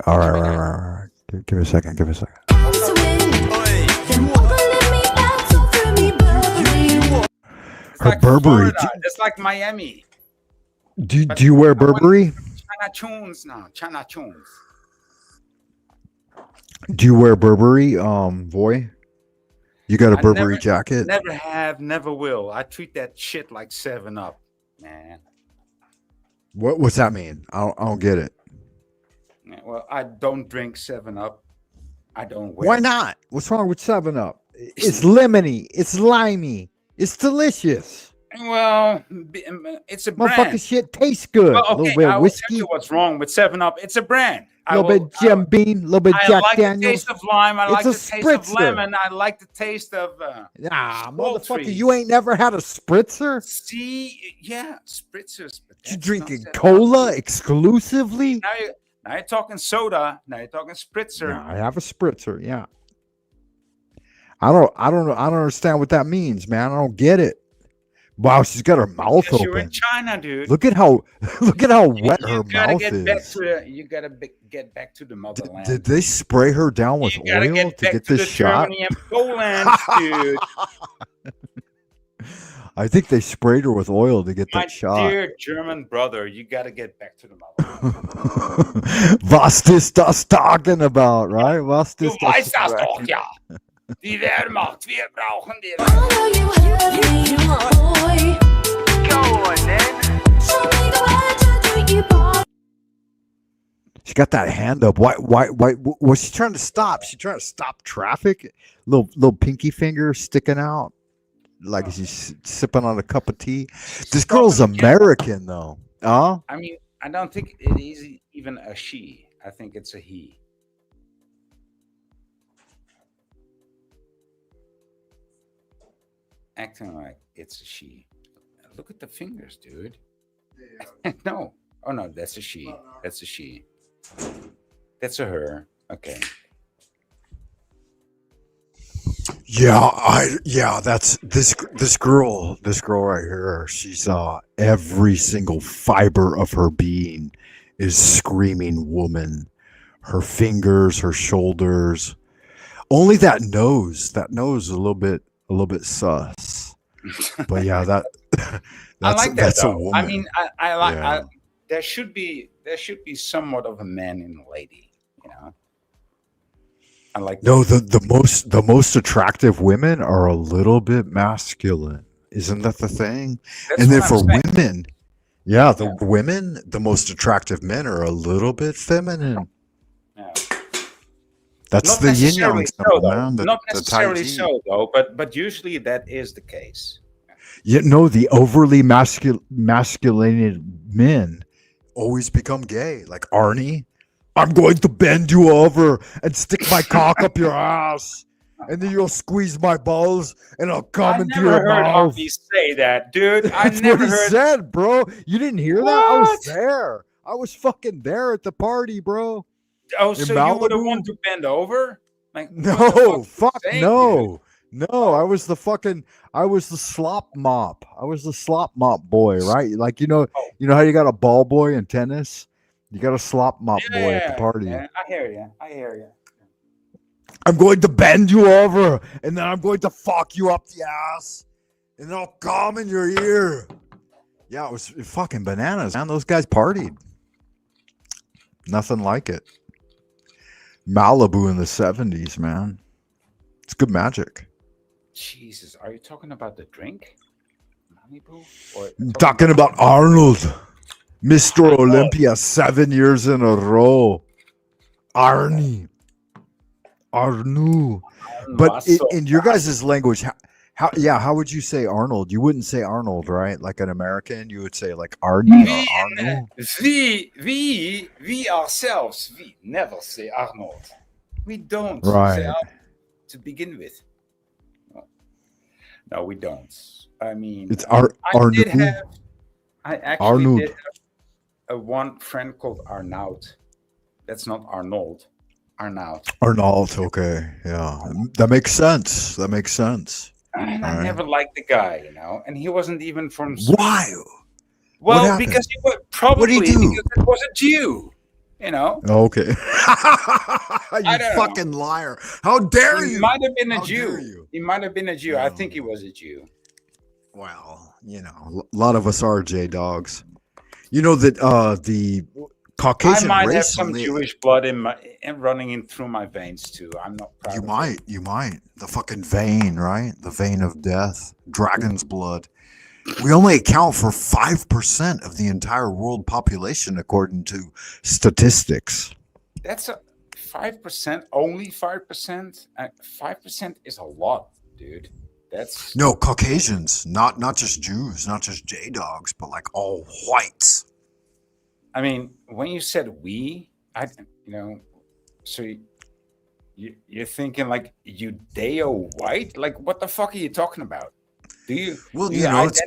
All right. Give me a second. then walk a let me battle through me bubbly. Her Burberry. Florida. It's like Miami. Do you wear Burberry? China tunes now. China tunes. Do you wear Burberry, boy? You got a Burberry jacket? Never have, never will. I treat that shit like 7-Up, man. What's that mean? I don't get it. Well, I don't drink 7-Up. I don't wear. Why not? What's wrong with 7-Up? It's lemony. It's limey. It's delicious. Well, it's a brand. Motherfucking shit tastes good. Well, A okay, little bit I of will tell whiskey, you what's wrong with 7-Up. It's a brand. a little bit Jim Beam, a little bit I Jack like Daniels. the taste of lime. I It's like a the taste of spritzer. lemon. I like the taste of. Nah, Sultry. motherfucker, you ain't never had a spritzer? See, yeah, spritzers. But You that's drinking not 7-Up. cola exclusively? Now you're talking soda. Now you're talking spritzer. Yeah, I have a spritzer. Yeah. I don't understand what that means, man. I don't get it. Wow, she's got her mouth Because you're in open. China, dude. Look at how wet her gotta mouth get back is. to you gotta get back to the motherland. Did they spray her down with You gotta oil get to back get to this the shot? Germany and Poland, dude. I think they sprayed her with oil to get My that shot. dear German brother, you gotta get back to the motherland. Was ist das talking about, right? Was Du ist das? weißt das doch, ja. Die Wehrmacht, wir brauchen die. She got that hand up. Why was she trying to stop? She trying to stop traffic? Little pinky finger sticking out. Like she's sipping on a cup of tea. This girl's American though. Huh? I mean, I don't think it is even a she. I think it's a he. acting like it's a she. Look at the fingers, dude. No. Oh no, that's a she. That's a she. That's a her. Okay. That's this girl right here. She's every single fiber of her being is screaming woman. Her fingers, her shoulders. Only that nose a little bit sus. But yeah, I like that that's a though. woman. I mean, I like. Yeah. There should be somewhat of a man in a lady. You know. I like. No, the most attractive women are a little bit masculine. Isn't that the thing? That's And then what for I'm saying. women, the women, the most attractive men are a little bit feminine. Yeah. That's Not the yin necessarily yang so, symbol, though. man. Not The necessarily Tai Chi. so, though. But usually that is the case. The overly masculinated men always become gay. Like Arnie, I'm going to bend you over and stick my cock up your ass, and then you'll squeeze my balls, and I'll come I into never your heard mouth. Arnie say that, dude. I That's never what he heard. said, bro. You didn't hear that? I was What? there. I was fucking there at the party, bro. Oh, In so you were the Malibu? one to bend over? Like what the No, fuck fuck you saying, no. No, I was the slop mop. I was the slop mop boy, right? Like you know how you got a ball boy in tennis? You got a slop mop dude? boy at the party. Yeah, I hear you. I hear you. I'm going to bend you over, and then I'm going to fuck you up the ass, and then I'll come in your ear. Yeah, it was fucking bananas, man. Those guys partied. Nothing like it. Malibu in the 70s, man. It's good magic. Jesus, are you talking about the drink? Malibu? Or I'm talking about Arnold, Mr. Olympia, 7 years in a row. Arnie. Arnu. But in your guys' language, how would you say Arnold? You wouldn't say Arnold, right? Like an American, you would say like Arnie or Arnu. We ourselves, we never say Arnold. We don't Right. say Arnold to begin with. No, we don't. I mean, It's I did Arnu. have. I actually Arnold. did have a one friend called Arnoud. That's not Arnold. Arnoud. Arnold, okay. Yeah. That makes sense. That makes sense. And All I right. never liked the guy, you know, and he wasn't even from. Why? Well, happened? because he was probably What'd he do? because it was a Jew, you know. Okay. I You don't fucking liar. How dare He you? might have been a How dare Jew. you? He might have been a Jew. I think he was a Jew. Well, you know, a lot of us are J dogs. You know that the Caucasian I might have race some only- Jewish blood and running in through my veins too. I'm not proud. You might. The fucking vein, right? The vein of death. Dragon's blood. We only account for 5% of the entire world population, according to statistics. That's a 5%. Only 5%. 5% is a lot, dude. That's No, Caucasians, not just Jews, not just J dogs, but like all whites. I mean, when you said we, so you're thinking like Judeo white? Like, what the fuck are you talking about? Do you? Well, do you know, it's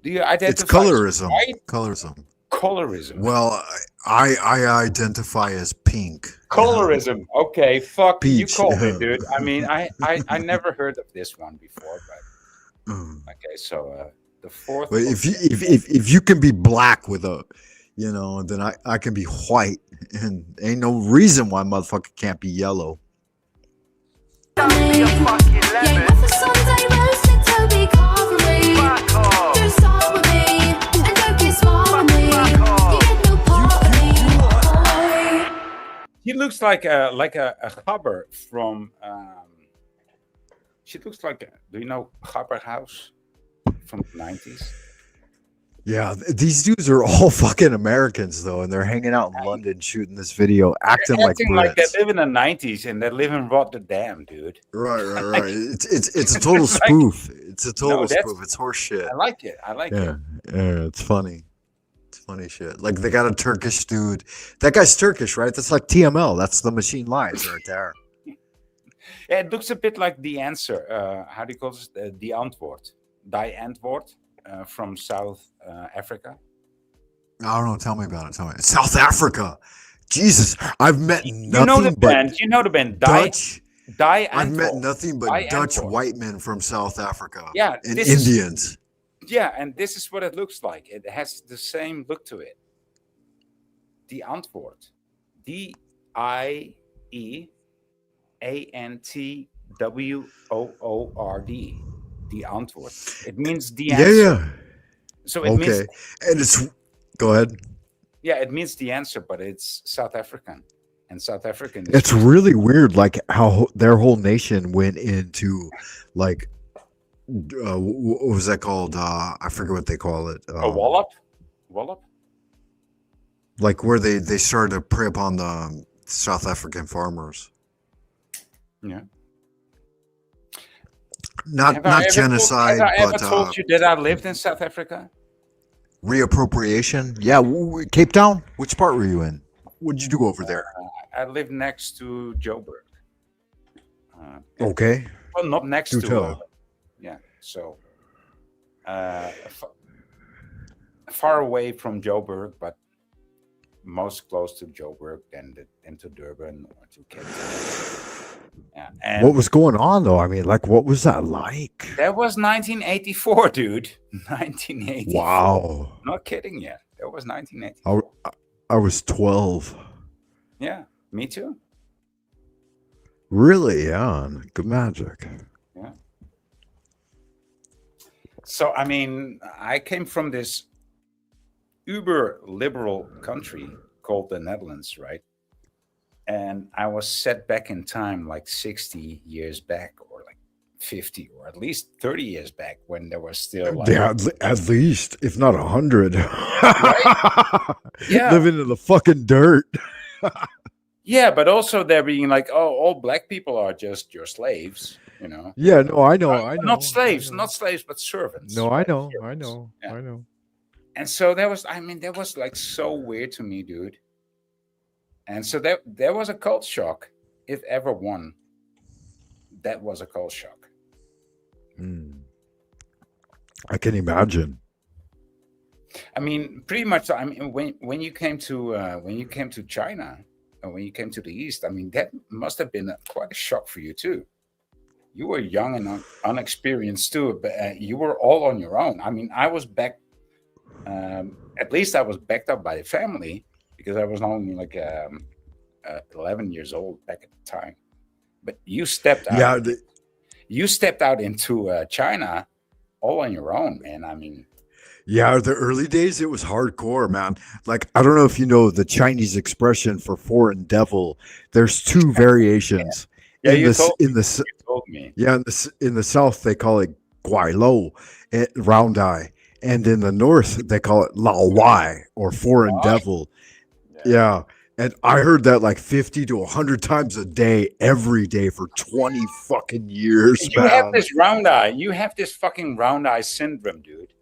identify it's as colorism. white? Colorism. Colorism. Well, I identify as pink. Colorism. Okay, fuck. Peach, You called yeah. it, dude. I mean, I never heard of this one before, but okay. So the fourth. But if you can be black with a, you know, then I can be white, and ain't no reason why motherfucker can't be yellow. He looks like a Gabber from. She looks like. Do you know Gabber House from the 90s? Yeah, these dudes are all fucking Americans though, and they're hanging out in London shooting this video, acting like Brits. they live in the 90s and they live in Rotterdam, dude. Right. It's a total spoof. It's a total that's- spoof. It's horse shit. I like it. I like it. Yeah, it's funny. It's funny shit. Like they got a Turkish dude. That guy's Turkish, right? That's like TML. That's the Machine Lies right there. Yeah, it looks a bit like the answer. How do you call this? The antwoord. Die antwoord from South Africa. I don't know. Tell me about it. Tell me. South Africa. Jesus, I've met You know the nothing but band. You know the band. Die. Dutch. Die I've met antwoord. nothing but Die Dutch antwoord. white men from South Africa. Yeah, and this is- Indians. Yeah, and this is what it looks like. It has the same look to it. Die antwoord. DIEANTWOORD. Die antwoord. It means the Yeah, answer. yeah. So it Okay, means and it's. Go ahead. yeah, it means the answer, but it's South African, and South African. Is It's really weird, like how their whole nation went into, like, what was that called? I forget what they call it. a wallop. Wallop. Like where they started to prey upon the South African farmers. Yeah. Not Have I not ever genocide, told, have I ever but told you that I lived in South Africa? reappropriation. Yeah, Cape Town. Which part were you in? What did you do over there? I lived next to Joburg. Okay. Well, not next Do to. tell. Yeah. So. Far away from Joburg, but most close to Joburg than into Durban or to Cape Town. Yeah. And What was going on though? I mean, like, what was that like? that was 1984, dude. 1984. Wow. Not kidding you. That was 1984. I was 12. Yeah, me too. Really? Yeah. Good magic. Yeah. So, I mean, I came from this uber liberal country called the Netherlands, right? And I was set back in time like 60 years back, or like 50, or at least 30 years back, when there was still like, Yeah, at least, if not 100. Yeah. Living in the fucking dirt. yeah, but also there being like, oh, all black people are just your slaves, you know? Yeah, no, I know, I know. Not slaves, not slaves, but servants. No, I right? know, I Servants. know, Yeah. I know. And so that was, I mean, that was like so weird to me, dude. And so there was a cult shock, if ever one. That was a cult shock. I can imagine. I mean, pretty much. I mean, when you came to China, and when you came to the East, I mean, that must have been quite a shock for you too. You were young and unexperienced too, but you were all on your own. I mean, I was back. At least I was backed up by the family, because I was only like 11 years old back at the time. But you stepped out. Yeah, you stepped out into China all on your own, man. I mean, yeah, the early days, it was hardcore, man. Like, I don't know if you know the Chinese expression for foreign devil. There's two variations. Yeah, in the you told me. Yeah, in the south they call it guai lo, round eye, and in the north they call it lao wai, or foreign devil. Yeah, and I heard that like 50 to 100 times a day, every day for 20 fucking years. You man. have this round eye. You have this fucking round eye syndrome, dude.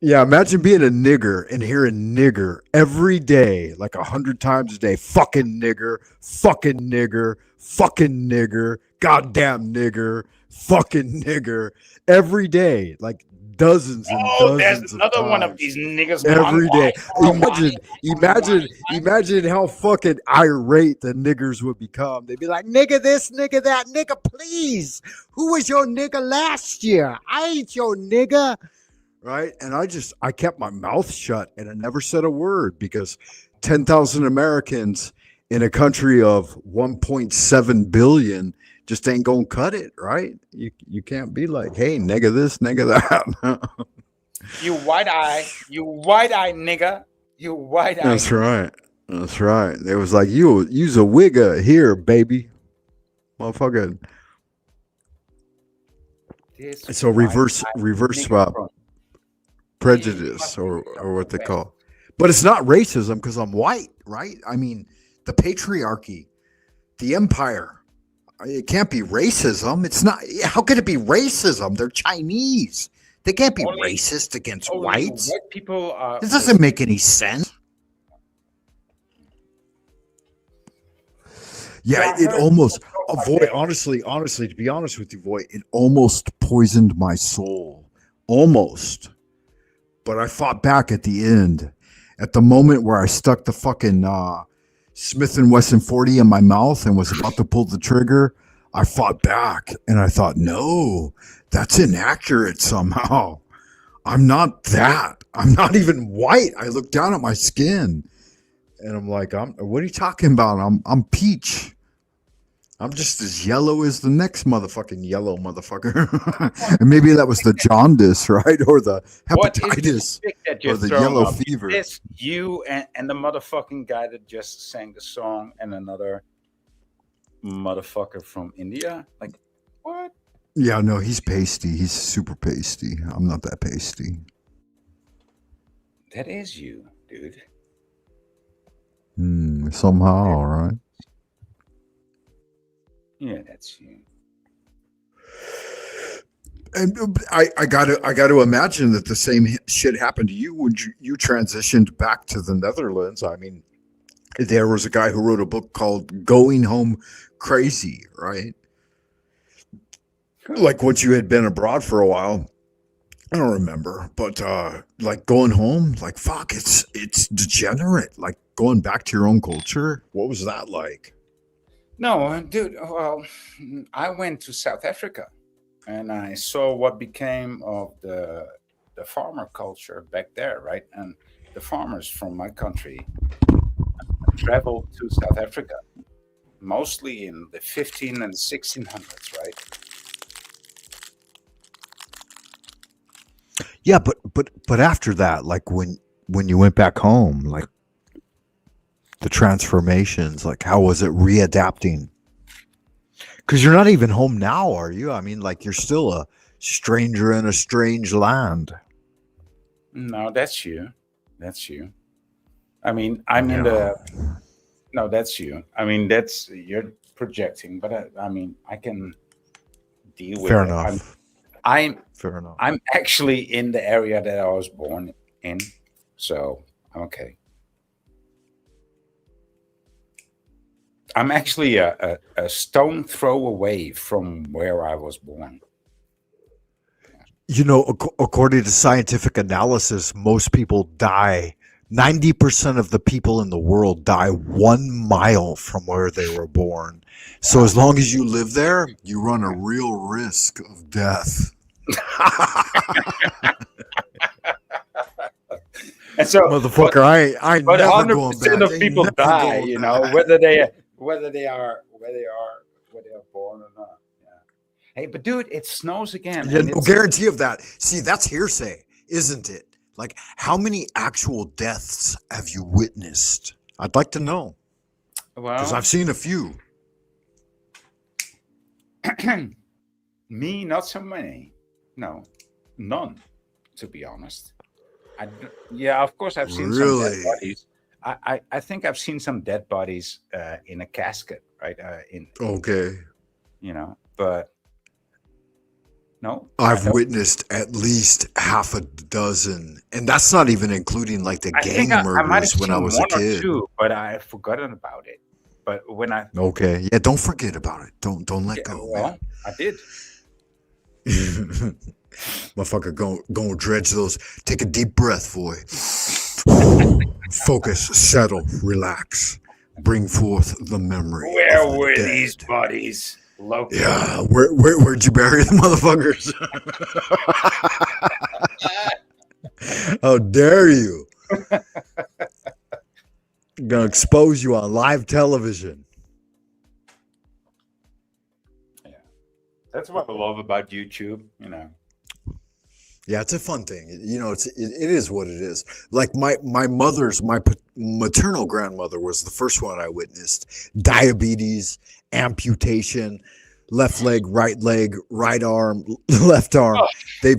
Yeah, imagine being a nigger and hearing nigger every day, like 100 times a day. Fucking nigger, fucking nigger, fucking nigger, goddamn nigger, fucking nigger, every day, like dozens and dozens There's another of one of times. these niggas. Every day. Imagine. Imagine how fucking irate the niggers would become. They'd be like, nigga this, nigga that, nigga please. Who was your nigga last year? I ain't your nigga. Right? And I kept my mouth shut and I never said a word, because 10,000 Americans in a country of 1.7 billion just ain't gonna cut it, right? You can't be like, hey, nigga this, nigga that. You white eye nigga. You white eye. That's right. That's right. It was like, use a wigger here, baby. Motherfucker. So reverse prejudice, or what they call. But it's not racism, because I'm white, right? I mean, the patriarchy, the empire. It can't be racism. It's not. How could it be racism? They're Chinese. They can't be racist against whites. White people are. This doesn't make any sense. Yeah, it almost Void, honestly, to be honest with you, Void, it almost poisoned my soul. Almost. But I fought back at the end. At the moment where I stuck the fucking Smith & Wesson 40 in my mouth and was about to pull the trigger, I fought back. And I thought, no, that's inaccurate somehow. I'm not that. I'm not even white. I looked down at my skin. And I'm like, what are you talking about? I'm peach. I'm just as yellow as the next motherfucking yellow motherfucker. And maybe that was the jaundice, right? Or the hepatitis. Or the yellow fever. It's you and the motherfucking guy that just sang the song and another motherfucker from India. Like, what? Yeah, no, he's pasty. He's super pasty. I'm not that pasty. That is you, dude. Somehow, right? Yeah, that's you. And I gotta imagine that the same shit happened to you when you transitioned back to the Netherlands. I mean, there was a guy who wrote a book called Going Home Crazy, right? Like once you had been abroad for a while. I don't remember, but like going home, like fuck, it's degenerate. Like going back to your own culture. What was that like? No, dude. Well, I went to South Africa, and I saw what became of the farmer culture back there, right? And the farmers from my country traveled to South Africa, mostly in the 15 and 1600s, right? Yeah, but after that, like when you went back home, like the transformations, like how was it readapting? Because you're not even home now, are you? I mean, like you're still a stranger in a strange land. No, that's you. That's you. I mean, I'm in the. No, that's you. I mean, you're projecting, but I mean, I can deal with Fair it. enough. Fair enough. I'm actually in the area that I was born in, so I'm okay. I'm actually a stone throw away from where I was born. You know, according to scientific analysis, most people die. 90% of the people in the world die 1 mile from where they were born. So as long as you live there, you run a real risk of death. And so, motherfucker, I but never 100% going back. of Ain't people never die, going you know, back. whether they are born or not. Yeah. Hey, but dude, it snows again. Yeah, and no it's- guarantee of that. See, that's hearsay, isn't it? Like, how many actual deaths have you witnessed? I'd like to know. Because Well, I've seen a few. me, not so many. No, none, to be honest. Yeah, of course, I've seen some Really? dead bodies. I think I've seen some dead bodies in a casket, right? Okay. You know, but no. I I've don't. witnessed at least half a dozen. And that's not even including like the I gang think I might have murders when I seen was a one or kid. two, but I've forgotten about it. But when I Okay. Yeah, don't forget about it. Don't let go, well, man. I did. Motherfucker, go dredge those. Take a deep breath, boy. Focus, settle, relax. Bring forth the memory. Where of the were dead. these bodies located? Yeah, where'd you bury the motherfuckers? How dare you? Gonna expose you on live television. That's what I love about YouTube, you know. Yeah, it's a fun thing. You know, it is what it is. Like my maternal grandmother was the first one I witnessed. Diabetes, amputation, left leg, right arm, left arm. They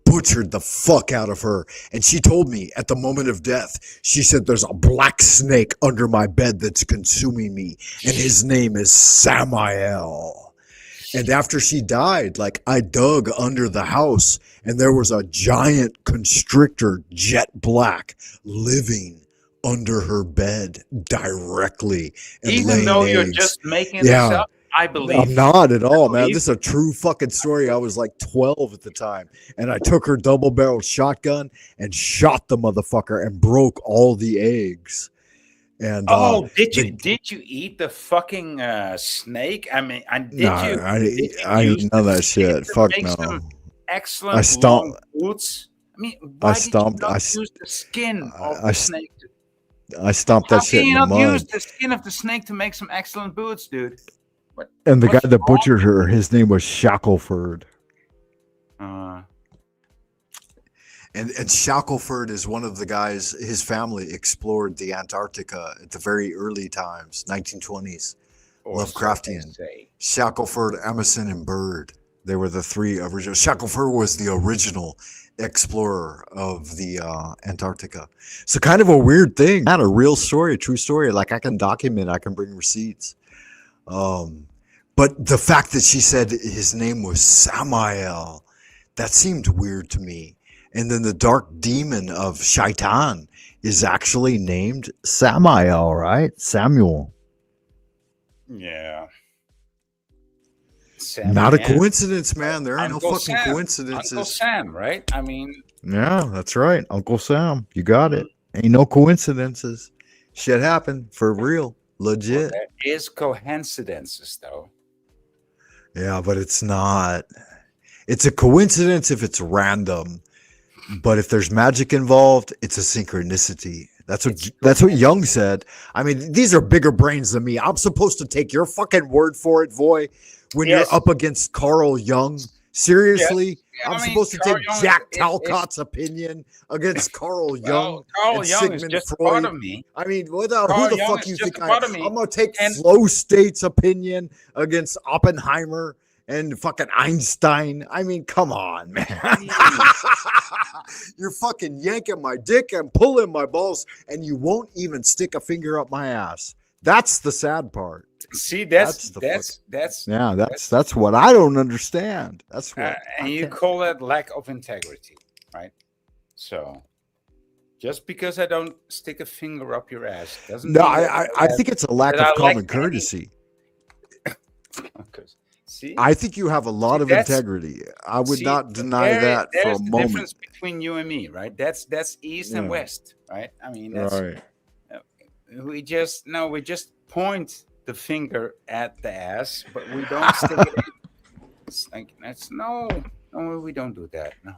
butchered the fuck out of her. And she told me at the moment of death, she said, there's a black snake under my bed that's consuming me. And his name is Samael. And after she died, like I dug under the house and there was a giant constrictor, jet black, living under her bed directly. And Even laying though you're eggs. just making this up, I believe. I'm not at all, man. believe This is a true fucking story. I was like 12 at the time, and I took her double-barreled shotgun and shot the motherfucker and broke all the eggs. And Oh, did you eat the fucking snake? I mean, did you use use none of the that snake shit. to Fuck make no. some I excellent stomped. long boots? I mean, I why stomped. did you I, not s- use the skin of I the s- snake? I stomped How that shit can in you the not use mud. the skin of the snake to make some excellent boots, dude? And the guy What's that wrong butchered with her, you? his name was Shackelford. Uh, And Shackelford is one of the guys. His family explored the Antarctica at the very early times, 1920s. or so they Lovecraftian. say. Shackelford, Emerson, and Bird. They were the three original. Shackelford was the original explorer of the Antarctica. So kind of a weird thing. Not a real story, a true story. Like I can document, I can bring receipts. But the fact that she said his name was Samael, that seemed weird to me. And then the dark demon of Shaitan is actually named Samael, right? Samuel. Yeah. Not a Man. coincidence, man. There ain't Uncle no fucking Sam. coincidences. Uncle Sam, right? I mean, Yeah, that's right. Uncle Sam. You got it. Ain't no coincidences. Shit happened for real. Legit. there is coincidences, though. Yeah, but it's not. It's a coincidence if it's random. But if there's magic involved, it's a synchronicity. That's what Jung said. I mean, these are bigger brains than me. I'm supposed to take your fucking word for it, Voy, when Yes. you're up against Carl Jung. Seriously? Yes. Yeah, I'm I mean, supposed to Carl take Jung Jack is- Talcott's opinion against Carl Jung Well, Carl and Jung Sigmund is just a Freud. part of me. I mean, who Carl the Jung fuck is you just think a I part am? of me. I'm gonna take And- Flow State's opinion against Oppenheimer and fucking Einstein. I mean, come on, man. You're fucking yanking my dick and pulling my balls, and you won't even stick a finger up my ass. That's the sad part. See, that's Yeah, that's what I don't understand. That's what and you call that lack of integrity, right? So, just because I don't stick a finger up your ass doesn't. No, mean I think it's a lack that I of common lack courtesy. See, I think you have a lot of that's- integrity. I would see, not deny that for there's a the moment. difference between you and me, right? That's east and Yeah. west, right? I mean, that's Right. we just point the finger at the ass, but we don't stick it in. It's like that's no, we don't do that. No.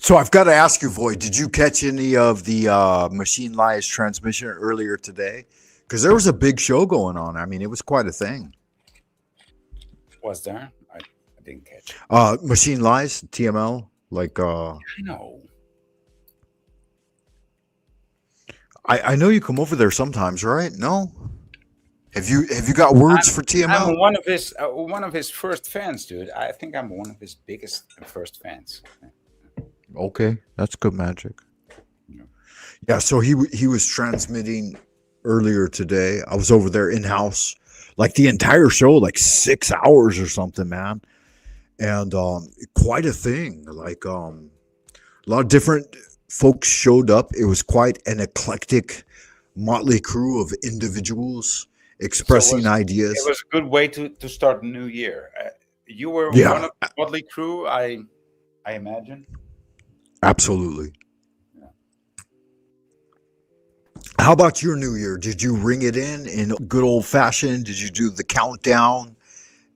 So I've got to ask you, Void, did you catch any of the Machine Lies transmission earlier today? Because there was a big show going on. I mean, it was quite a thing. Was there? I didn't catch it. Machine Lies, TML, like I know. I know you come over there sometimes, right? No? Have you got words for TML? I'm one of his first fans, dude. I think I'm one of his biggest and first fans. Okay, that's good magic. Yeah, so he was transmitting earlier today. I was over there in house, like the entire show, like 6 hours or something, man. And quite a thing. Like a lot of different folks showed up. It was quite an eclectic motley crew of individuals expressing ideas. It was a good way to start the new year. You were Yeah. one of the motley crew, I imagine. Absolutely. How about your new year? Did you ring it in good old fashioned? Did you do the countdown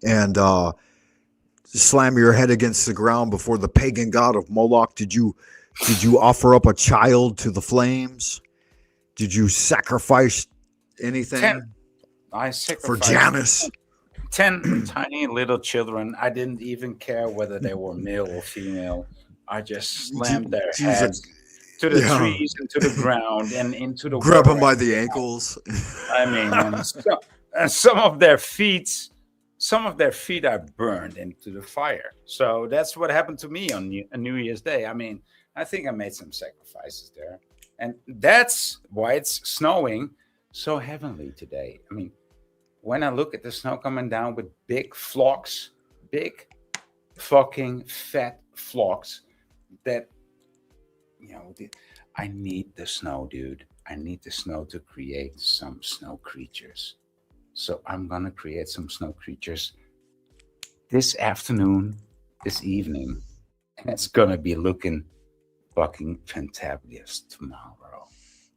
and slam your head against the ground before the pagan god of Moloch? Did you offer up a child to the flames? Did you sacrifice anything I for sacrificed Janus? 10 tiny little children. I didn't even care whether they were male or female. I just slammed their Jesus. heads to the Yeah. trees, into the ground, and into the Grab water. them by the ankles. I mean, and some of their feet are burned into the fire. So that's what happened to me on New Year's Day. I mean, I think I made some sacrifices there, and that's why it's snowing so heavenly today. I mean, when I look at the snow coming down with big flocks, big fucking fat flocks, that I need the snow, dude. I need the snow to create some snow creatures. So I'm gonna create some snow creatures this afternoon, this evening, and it's gonna be looking fucking fantabulous tomorrow.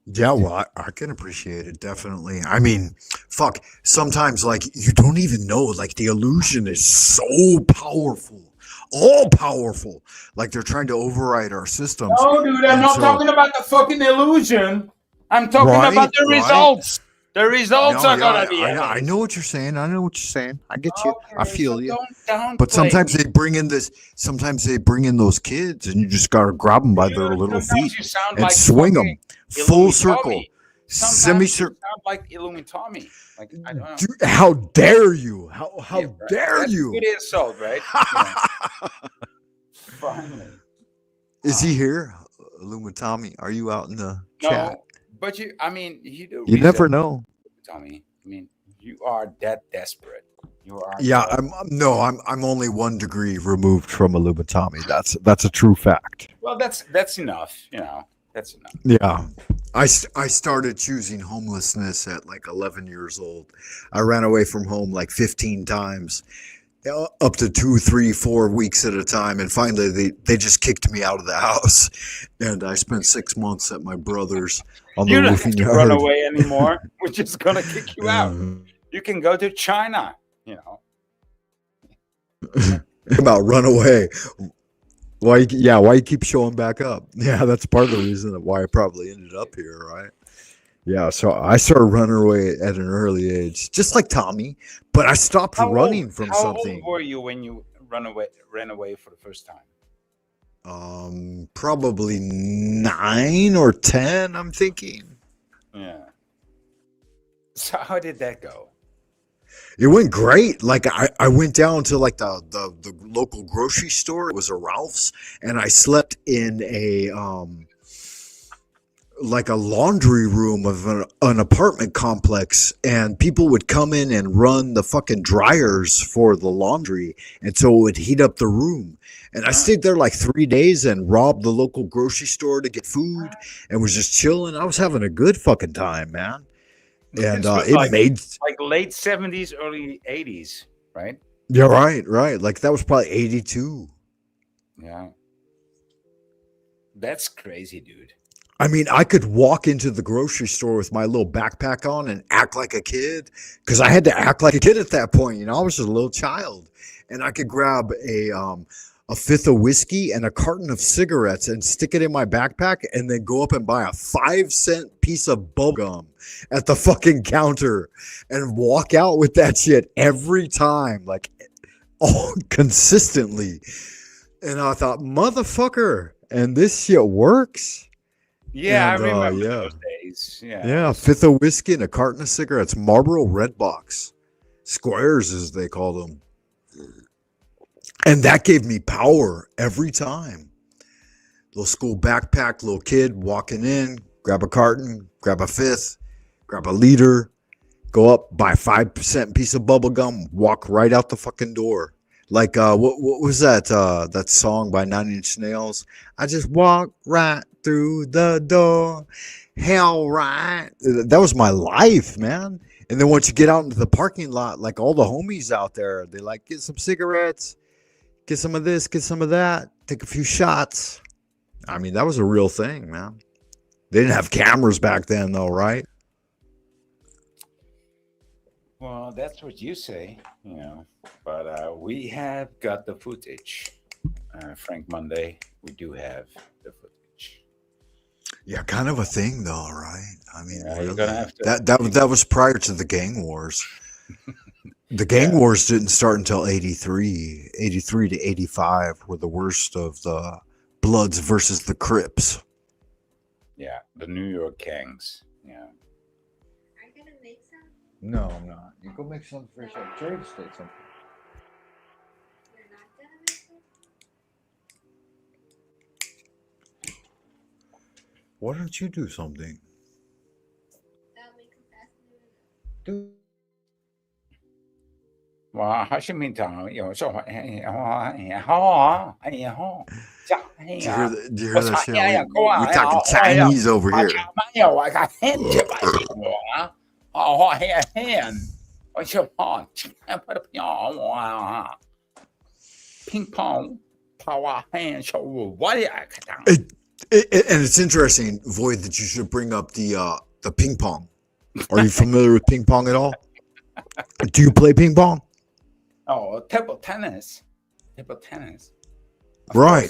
Yeah, well, I can appreciate it, definitely. I mean, fuck, sometimes, like, you don't even know, like, the illusion is so powerful, all powerful. Like, they're trying to override our systems. No, dude, I'm And not so- talking about the fucking illusion. I'm talking Right, about the right. results. The results No, are yeah, gonna be. I know what you're saying. I know what you're saying. I get you. I feel you. Don't But downplay sometimes me. they bring in this. Sometimes they bring in those kids, and you just gotta grab them by their little feet you sound and like swing them fucking full Illuminati. circle, Sometimes semicircle. you sound like Illuminati. Like I don't know. Dude, how dare you? How Yeah, right. dare That's you? a good insult, right? You know. Finally. Is he here, Illuminati? Are you out in the No, chat? but you. I mean, you do. You never resemble know. Tommy. I mean, you are that desperate. You are. Yeah, that- I'm only 1 degree removed from Illuminati. That's a true fact. Well, that's enough. You know, that's enough. Yeah. I started choosing homelessness at like 11 years old. I ran away from home like 15 times, up to 2, 3, 4 weeks at a time. And finally, they just kicked me out of the house. And I spent 6 months at my brother's on the You don't have roofing to yard. run away anymore. We're just gonna kick you out. Mhm. You can go to China. You know. About run away. Why you keep showing back up? Yeah, that's part of the reason why I probably ended up here, right? Yeah, so I started running away at an early age, just like Tommy, but I stopped running from How something. old were you when you ran away for the first time? Probably 9 or 10, I'm thinking. Yeah. So how did that go? It went great. Like I went down to like the local grocery store. It was a Ralph's, and I slept in a like a laundry room of an apartment complex, and people would come in and run the fucking dryers for the laundry, and so it would heat up the room. And I stayed there like 3 days and robbed the local grocery store to get food and was just chilling. I was having a good fucking time, man. And This was it like, made like late 70s, early 80s, right? yeah, right. Like that was probably 82. Yeah. That's crazy, dude. I mean, I could walk into the grocery store with my little backpack on and act like a kid because I had to act like a kid at that point. You know, I was just a little child, and I could grab a fifth of whiskey and a carton of cigarettes and stick it in my backpack and then go up and buy a 5-cent piece of bubble gum at the fucking counter and walk out with that shit every time, like consistently. And I thought, motherfucker, and this shit works. Yeah, And, I remember yeah. those days. Yeah. Yeah, a fifth of whiskey and a carton of cigarettes. Marlboro Red Box. Squares, as they call them. And that gave me power every time. Little school backpack, little kid walking in, grab a carton, grab a fifth, grab a liter, go up, buy a 5-cent piece of bubble gum, walk right out the fucking door. Like what was that that song by 9 Inch Nails? I just walk right through the door. Hell right. That was my life, man. And then once you get out into the parking lot, like all the homies out there, they like get some cigarettes, get some of this, get some of that, take a few shots. I mean, that was a real thing, man. They didn't have cameras back then, though, right? Well, that's what you say, you know. But we have got the footage. Frank Monday, we do have the footage. Yeah, kind of a thing, though, right? I mean, Yeah, really. you're gonna have to. That was prior to the gang wars. The gang wars didn't start until 83. 83 to 85 were the worst of the Bloods versus the Crips. Yeah, the New York gangs. Yeah. No, I'm not. You go make something for yourself. Jerry state something. Why don't you do something? Do 哇，还是面堂有时候好，哎呀吼，这哎 Do you 呀 hear that, do you 我 hear 操 that shit? 哎呀， We talking Chinese over here. 我没有，我看很这把我啊，哦，嘿， Ping pong, power hand, show what And it's interesting, Void, that you should bring up the ping pong. Are you familiar with ping pong at all? Do you play ping pong? Oh, table tennis. Right.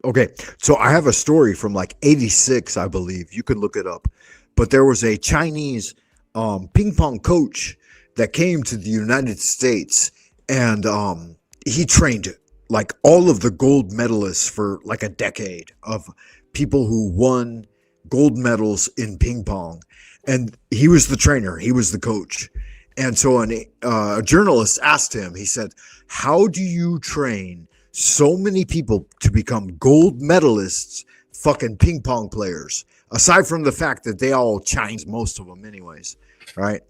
Okay, so I have a story from like 86, I believe. You can look it up. But there was a Chinese ping pong coach that came to the United States, and he trained like all of the gold medalists for like a decade of people who won gold medals in ping pong. And he was the trainer, he was the coach. And so a journalist asked him, he said, how do you train so many people to become gold medalists, fucking ping pong players? Aside from the fact that they all Chinese, most of them anyways, right?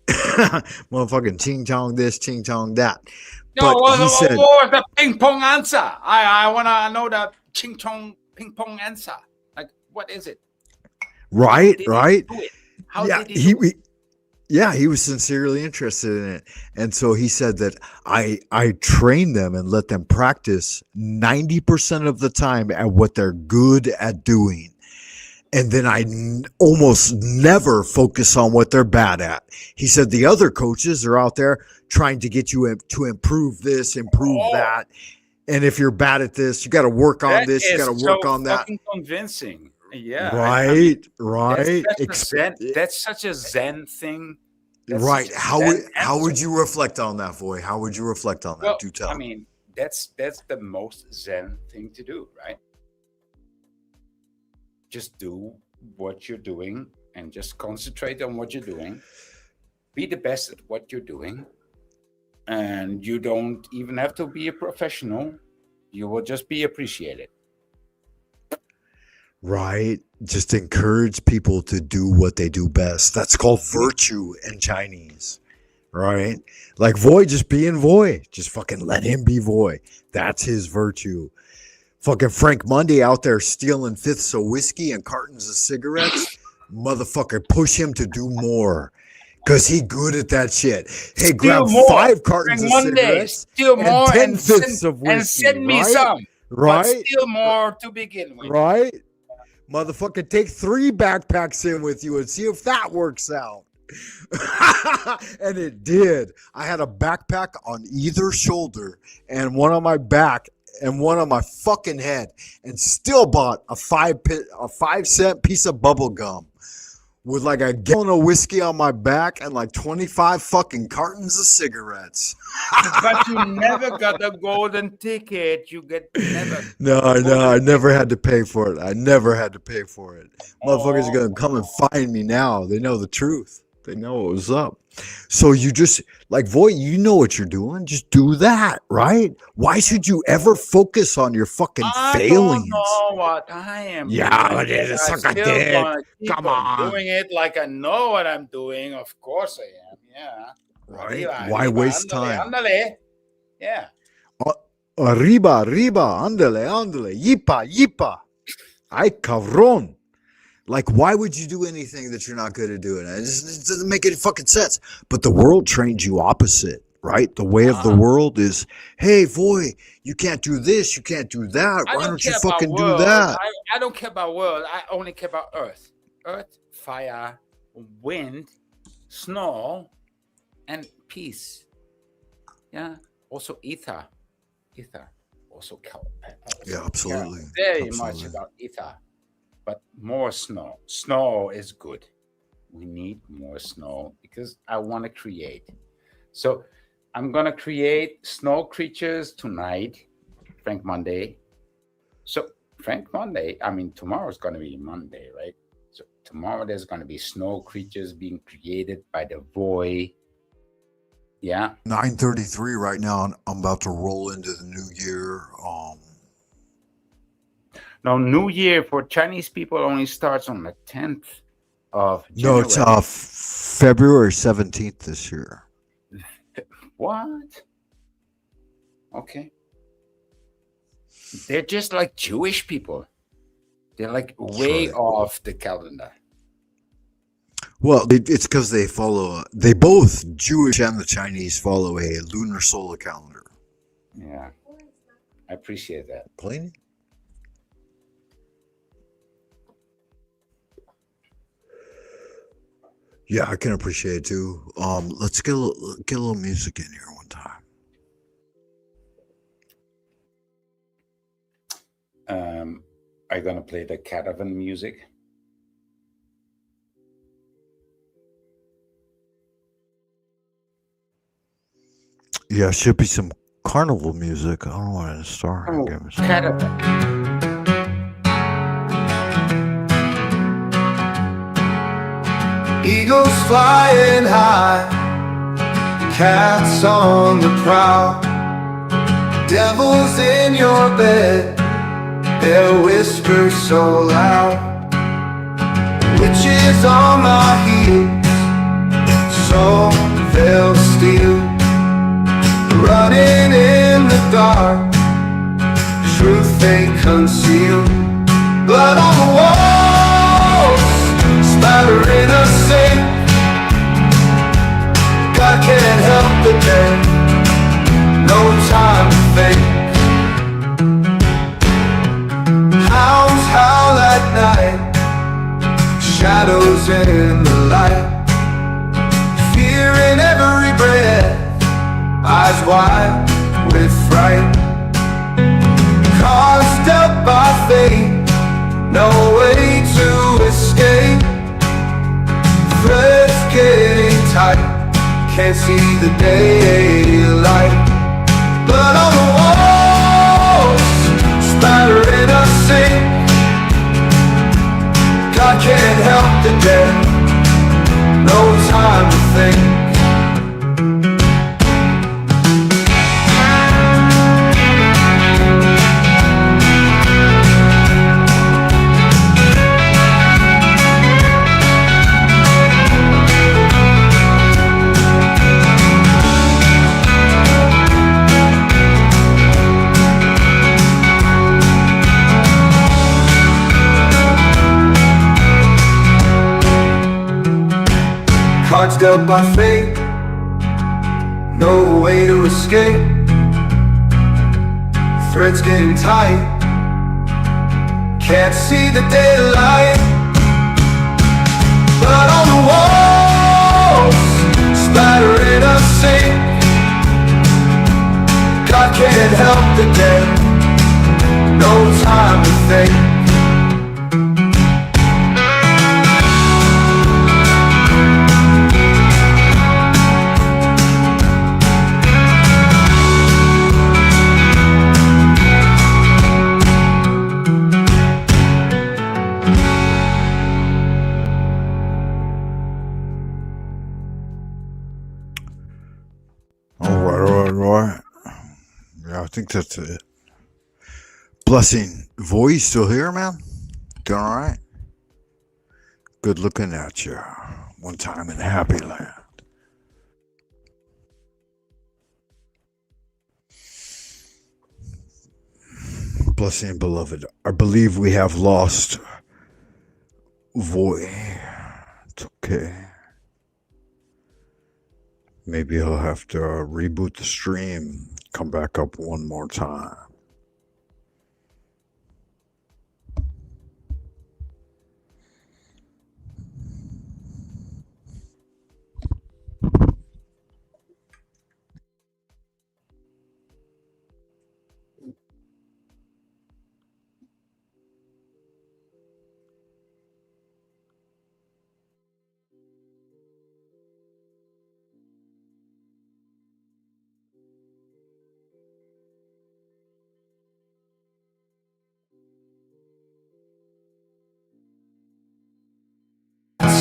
Motherfucking ching chong this, ching chong that. No, But what he said, was the ping pong answer? I want to know the ching chong ping pong answer. Like, what is it? right. How Yeah, did he do it? he was sincerely interested in it. And so he said that I train them and let them practice 90% of the time at what they're good at doing. And then I almost never focus on what they're bad at. He said the other coaches are out there trying to get you to improve this, improve that. And if you're bad at this, you got to work on this, you got to work on that. Fucking convincing. Yeah. Right. That's such a Zen thing. Right. How would you reflect on that, Voy? How would you reflect on that? Well, Do tell. I mean, that's the most Zen thing to do, right? Just do what you're doing and just concentrate on what you're doing. Be the best at what you're doing. And you don't even have to be a professional. You will just be appreciated. Right. Just encourage people to do what they do best. That's called virtue in Chinese. Right? Like Voy just being Voy. Just fucking let him be Voy. That's his virtue. Fucking Frank Monday out there stealing fifths of whiskey and cartons of cigarettes. Motherfucker, push him to do more. Because he good at that shit. Hey, grab 5 cartons of cigarettes steal more, 10 fifths of whiskey. and send me right? some. Right? But steal more to begin with. Right? Motherfucker, take 3 backpacks in with you and see if that works out. And it did. I had a backpack on either shoulder and one on my back and one on my fucking head, and still bought a 5-cent piece of bubble gum with like a gallon of whiskey on my back and like 25 fucking cartons of cigarettes. But you never got a golden ticket. You get never. No, I never had to pay for it. Motherfuckers are gonna come and find me now. They know the truth. They know what was up. So you just, like, Voy, you know what you're doing. Just do that, right? Why should you ever focus on your fucking failings? I don't know what I am Yeah, doing. but it is I suck a still dick. wanna keep Come on. doing it like I know what I'm doing. Of course I am. Yeah. Right? Why waste time? Ándale. Yeah. Arriba, ándale, yipa. Ay, cabrón. Like, why would you do anything that you're not good at doing? It doesn't make any fucking sense. But the world trains you opposite, right? The way of the world is, hey, Voy, you can't do this, you can't do that. Why don't you fucking do that? I don't care about world. I only care about earth. Earth, fire, wind, snow, and peace. Yeah. Also ether. Also yeah, absolutely. Very much about ether. But more snow. Snow is good. We need more snow because I want to create. So I'm going to create snow creatures tonight, Frank Monday. So Frank Monday, I mean, tomorrow's going to be Monday, right? So tomorrow there's going to be snow creatures being created by the Voy. Yeah. 9:33 right now, and I'm about to roll into the new year. Now, New Year for Chinese people only starts on the 10th of No, January. it's February 17th this year. What? Okay. They're just like Jewish people. They're like way off the calendar. Well, it's because they follow. They both, Jewish and the Chinese, follow a lunar solar calendar. Yeah, I appreciate that. Plain. Yeah, I can appreciate it too. Let's get a little music in here one time. Are you gonna play the caravan music? Yeah, should be some carnival music. I don't know what to start. Oh, Give me some- Eagles flying high, cats on the prowl, devils in your bed, their whispers so loud, witches on my heels, so they'll steal, running in the dark, truth they conceal, blood on the walls, spattering a sink. God can't help it then, no time to think. Hounds howl at night, shadows in the light, fear in every breath, eyes wide with fright. Cards dealt by fate, no way to escape. Threads getting tight, can't see the daylight. Blood on the walls, spattering a sink. God can't help the dead, no time to think. Cards dealt by fate, no way to escape. Threads getting tight, can't see the daylight. Blood on the walls, spattering a sink. God can't help the dead, no time to think. All right. Yeah, I think that's it. Blessing. Voice still here, man? Doing all right? Good looking at you. One time in Happy Land. Blessing, beloved. I believe we have lost Voy. It's okay. Maybe he'll have to reboot the stream, come back up one more time.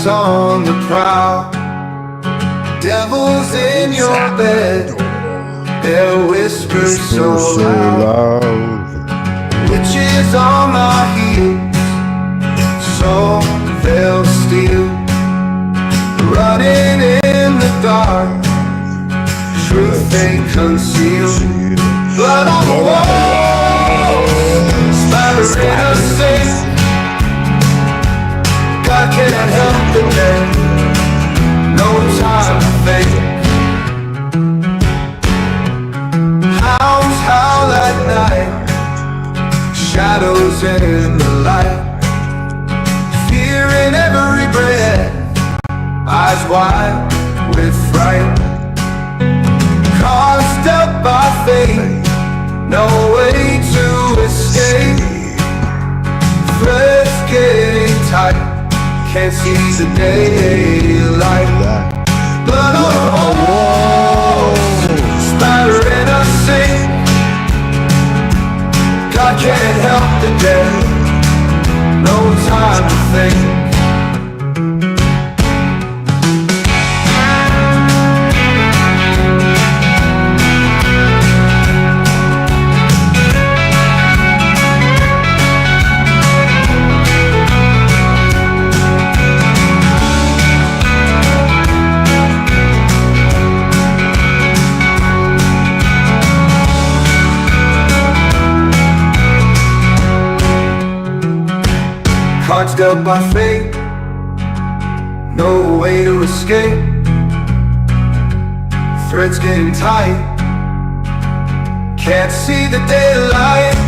On the prowl, devils in your bed, their whispers so loud, witches on my heels, so they'll steal, running in the dark, truth they conceal, blood on the walls, spattering a sink. God can't help the dead, fate. Hounds howl at night, shadows in the light, fear in every breath, eyes wide with fright. Cards dealt by fate, no way to escape. Threads getting tight, can't see the daylight. Blood on the walls, spattering us sink. God can't help the dead, no time to think. Cards dealt by fate, no way to escape. Threads getting tight, can't see the daylight.